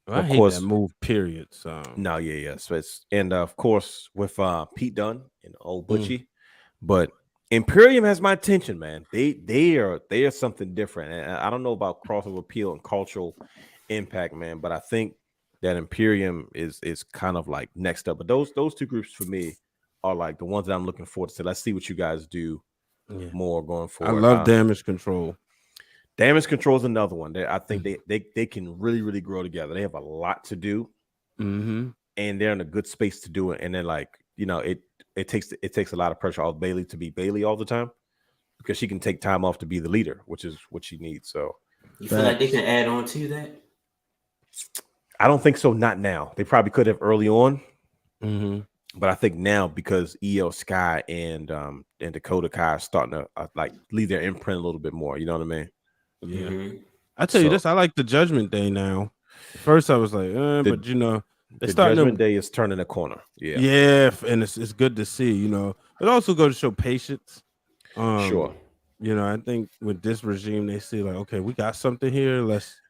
Well, I hate that move, period. So no, yeah. So of course with Pete Dunne and old Butchie, but Imperium has my attention, man. They are something different, and I don't know about crossover appeal and cultural impact, man. But I think that Imperium is kind of like next up. But those two groups for me are like the ones that I'm looking forward to. Let's see what you guys do more going forward. I love Damage Control. Damage Control is another one. I think they can really grow together. They have a lot to do, and they're in a good space to do it. And then it takes a lot of pressure off Bailey to be Bailey all the time because she can take time off to be the leader, which is what she needs. So you feel like they can add on to that? I don't think so. Not now. They probably could have early on. But I think now because EO Sky and Dakota Kai are starting to like leave their imprint a little bit more. You know what I mean? Yeah. Mm-hmm. I tell you this, I like the Judgment Day now. First, I was like, but you know, the Judgment Day is turning the corner. Yeah, yeah, and it's good to see. You know, it also goes to show patience. Sure. You know, I think with this regime, they see like, okay, we got something here. Let's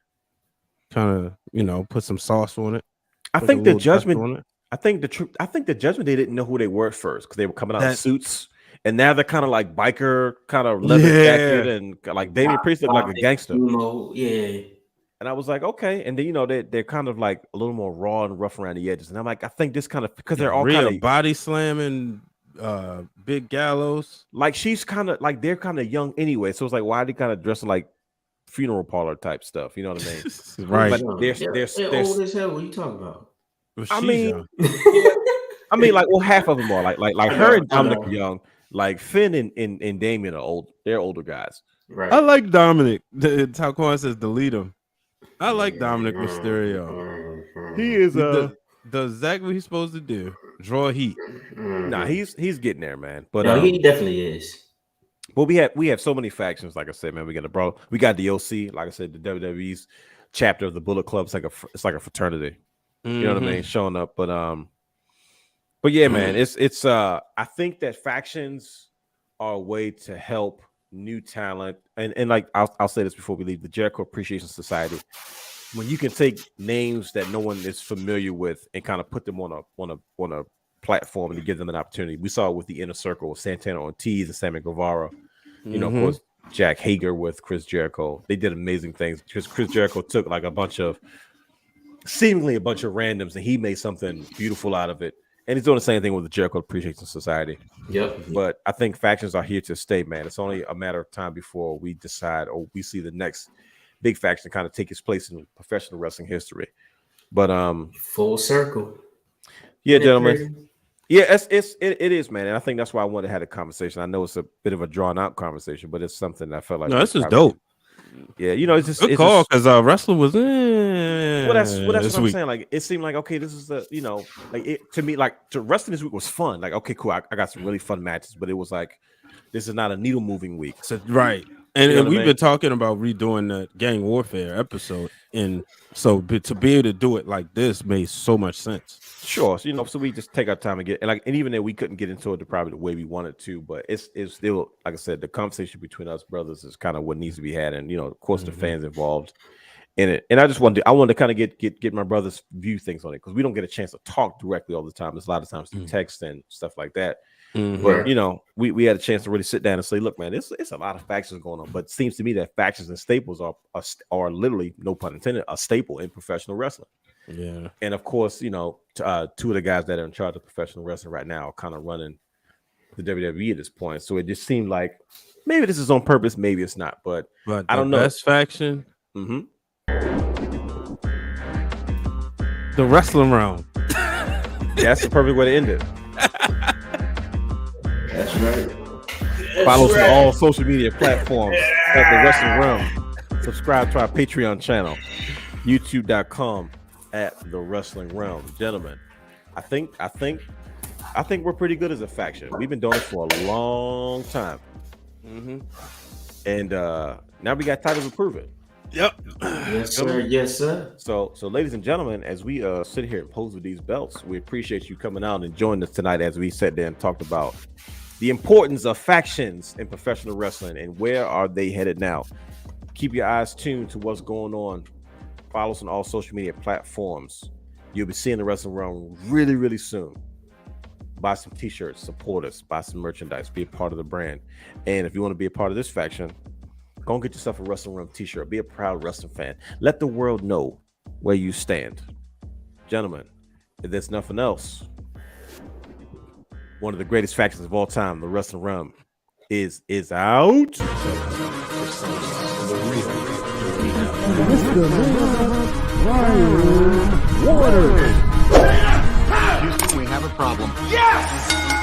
kind of, you know, put some sauce on it. I think the Judgment. I think the Judgment Day didn't know who they were at first because they were coming out in suits, and now they're kind of like biker, kind of leather jacket, and like Damian Priest looked like a gangster. Yeah. And I was like, okay. And then, you know, they're kind of like a little more raw and rough around the edges. And I'm like, I think this kind of, because they're all kind of body slamming, big gallows. Like she's kind of like, they're kind of young anyway. So it's like, why are they kind of dressing like funeral parlor type stuff? You know what I mean? Right. But they're old as hell. What are you talking about? Well, I mean, like, well, half of them are like her and Dominic are young. Like Finn and Damien are old. They're older guys. Right. I like Dominic. Talcon says delete him. I like Dominic Mysterio. He is does exactly what he's supposed to do. Draw heat. Nah, he's getting there, man. But no, he definitely is. Well, we have so many factions. Like I said, man, we got the OC. Like I said, the WWE's chapter of the Bullet Club. It's like a fraternity. You know what I mean? Showing up, but yeah, man, it's I think that factions are a way to help new talent, and like I'll say this before we leave, the Jericho Appreciation Society, when you can take names that no one is familiar with and kind of put them on a platform and to give them an opportunity. We saw it with the Inner Circle with Santana Ortiz and Sammy Guevara. You know, of course, Jack Hager with Chris Jericho. They did amazing things because Chris Jericho took like seemingly a bunch of randoms, and he made something beautiful out of it. And he's doing the same thing with the Jericho Appreciation Society. Yep. But I think factions are here to stay, man. It's only a matter of time before we decide or we see the next big faction kind of take its place in professional wrestling history. But full circle. Yeah, gentlemen. Yeah, it is, man. And I think that's why I wanted to have a conversation. I know it's a bit of a drawn out conversation, but it's something that I felt like this is dope. Yeah, you know, it's just good call because wrestling was well, that's what I'm saying. Like, it seemed like, okay, this is the, you know, like it to me, like to wrestling this week was fun. Like, okay, cool, I got some really fun matches, but it was like, this is not a needle moving week. So, right. And we've been talking about redoing the gang warfare episode, and so to be able to do it like this made so much sense. Sure, so, you know, so we just take our time and and even though we couldn't get into it probably the way we wanted to, but it's still, like I said, the conversation between us brothers is kind of what needs to be had, and you know, of course, the fans involved in it. And I wanted to kind of get my brother's view things on it because we don't get a chance to talk directly all the time. There's a lot of times through text and stuff like that. But you know, we had a chance to really sit down and say, look, man, it's a lot of factions going on, but it seems to me that factions and staples are literally, no pun intended, a staple in professional wrestling. Yeah. And of course, you know, two of the guys that are in charge of professional wrestling right now are kind of running the WWE at this point. So it just seemed like maybe this is on purpose, maybe it's not, but I don't know. Best faction. The Wrestling Realm. That's the perfect way to end it. That's right. Follow us on all social media platforms at the Wrestling Realm. Subscribe to our Patreon channel, youtube.com at the Wrestling Realm. Gentlemen, I think we're pretty good as a faction. We've been doing this for a long time. And now we got titles to prove it. Yep. Yes, sir. Yes, sir. So ladies and gentlemen, as we sit here and pose with these belts, we appreciate you coming out and joining us tonight as we sat there and talked about the importance of factions in professional wrestling and where are they headed now. Keep your eyes tuned to what's going on. Follow us on all social media platforms. You'll be seeing the Wrestling Realm really, really soon. Buy some t-shirts, support us, buy some merchandise, be a part of the brand. And if you want to be a part of this faction, go and get yourself a Wrestling Realm t-shirt. Be a proud wrestling fan. Let the world know where you stand. Gentlemen, if there's nothing else, one of the greatest factions of all time, the Wrestling Realm, is out. Houston, we have a problem. Yes!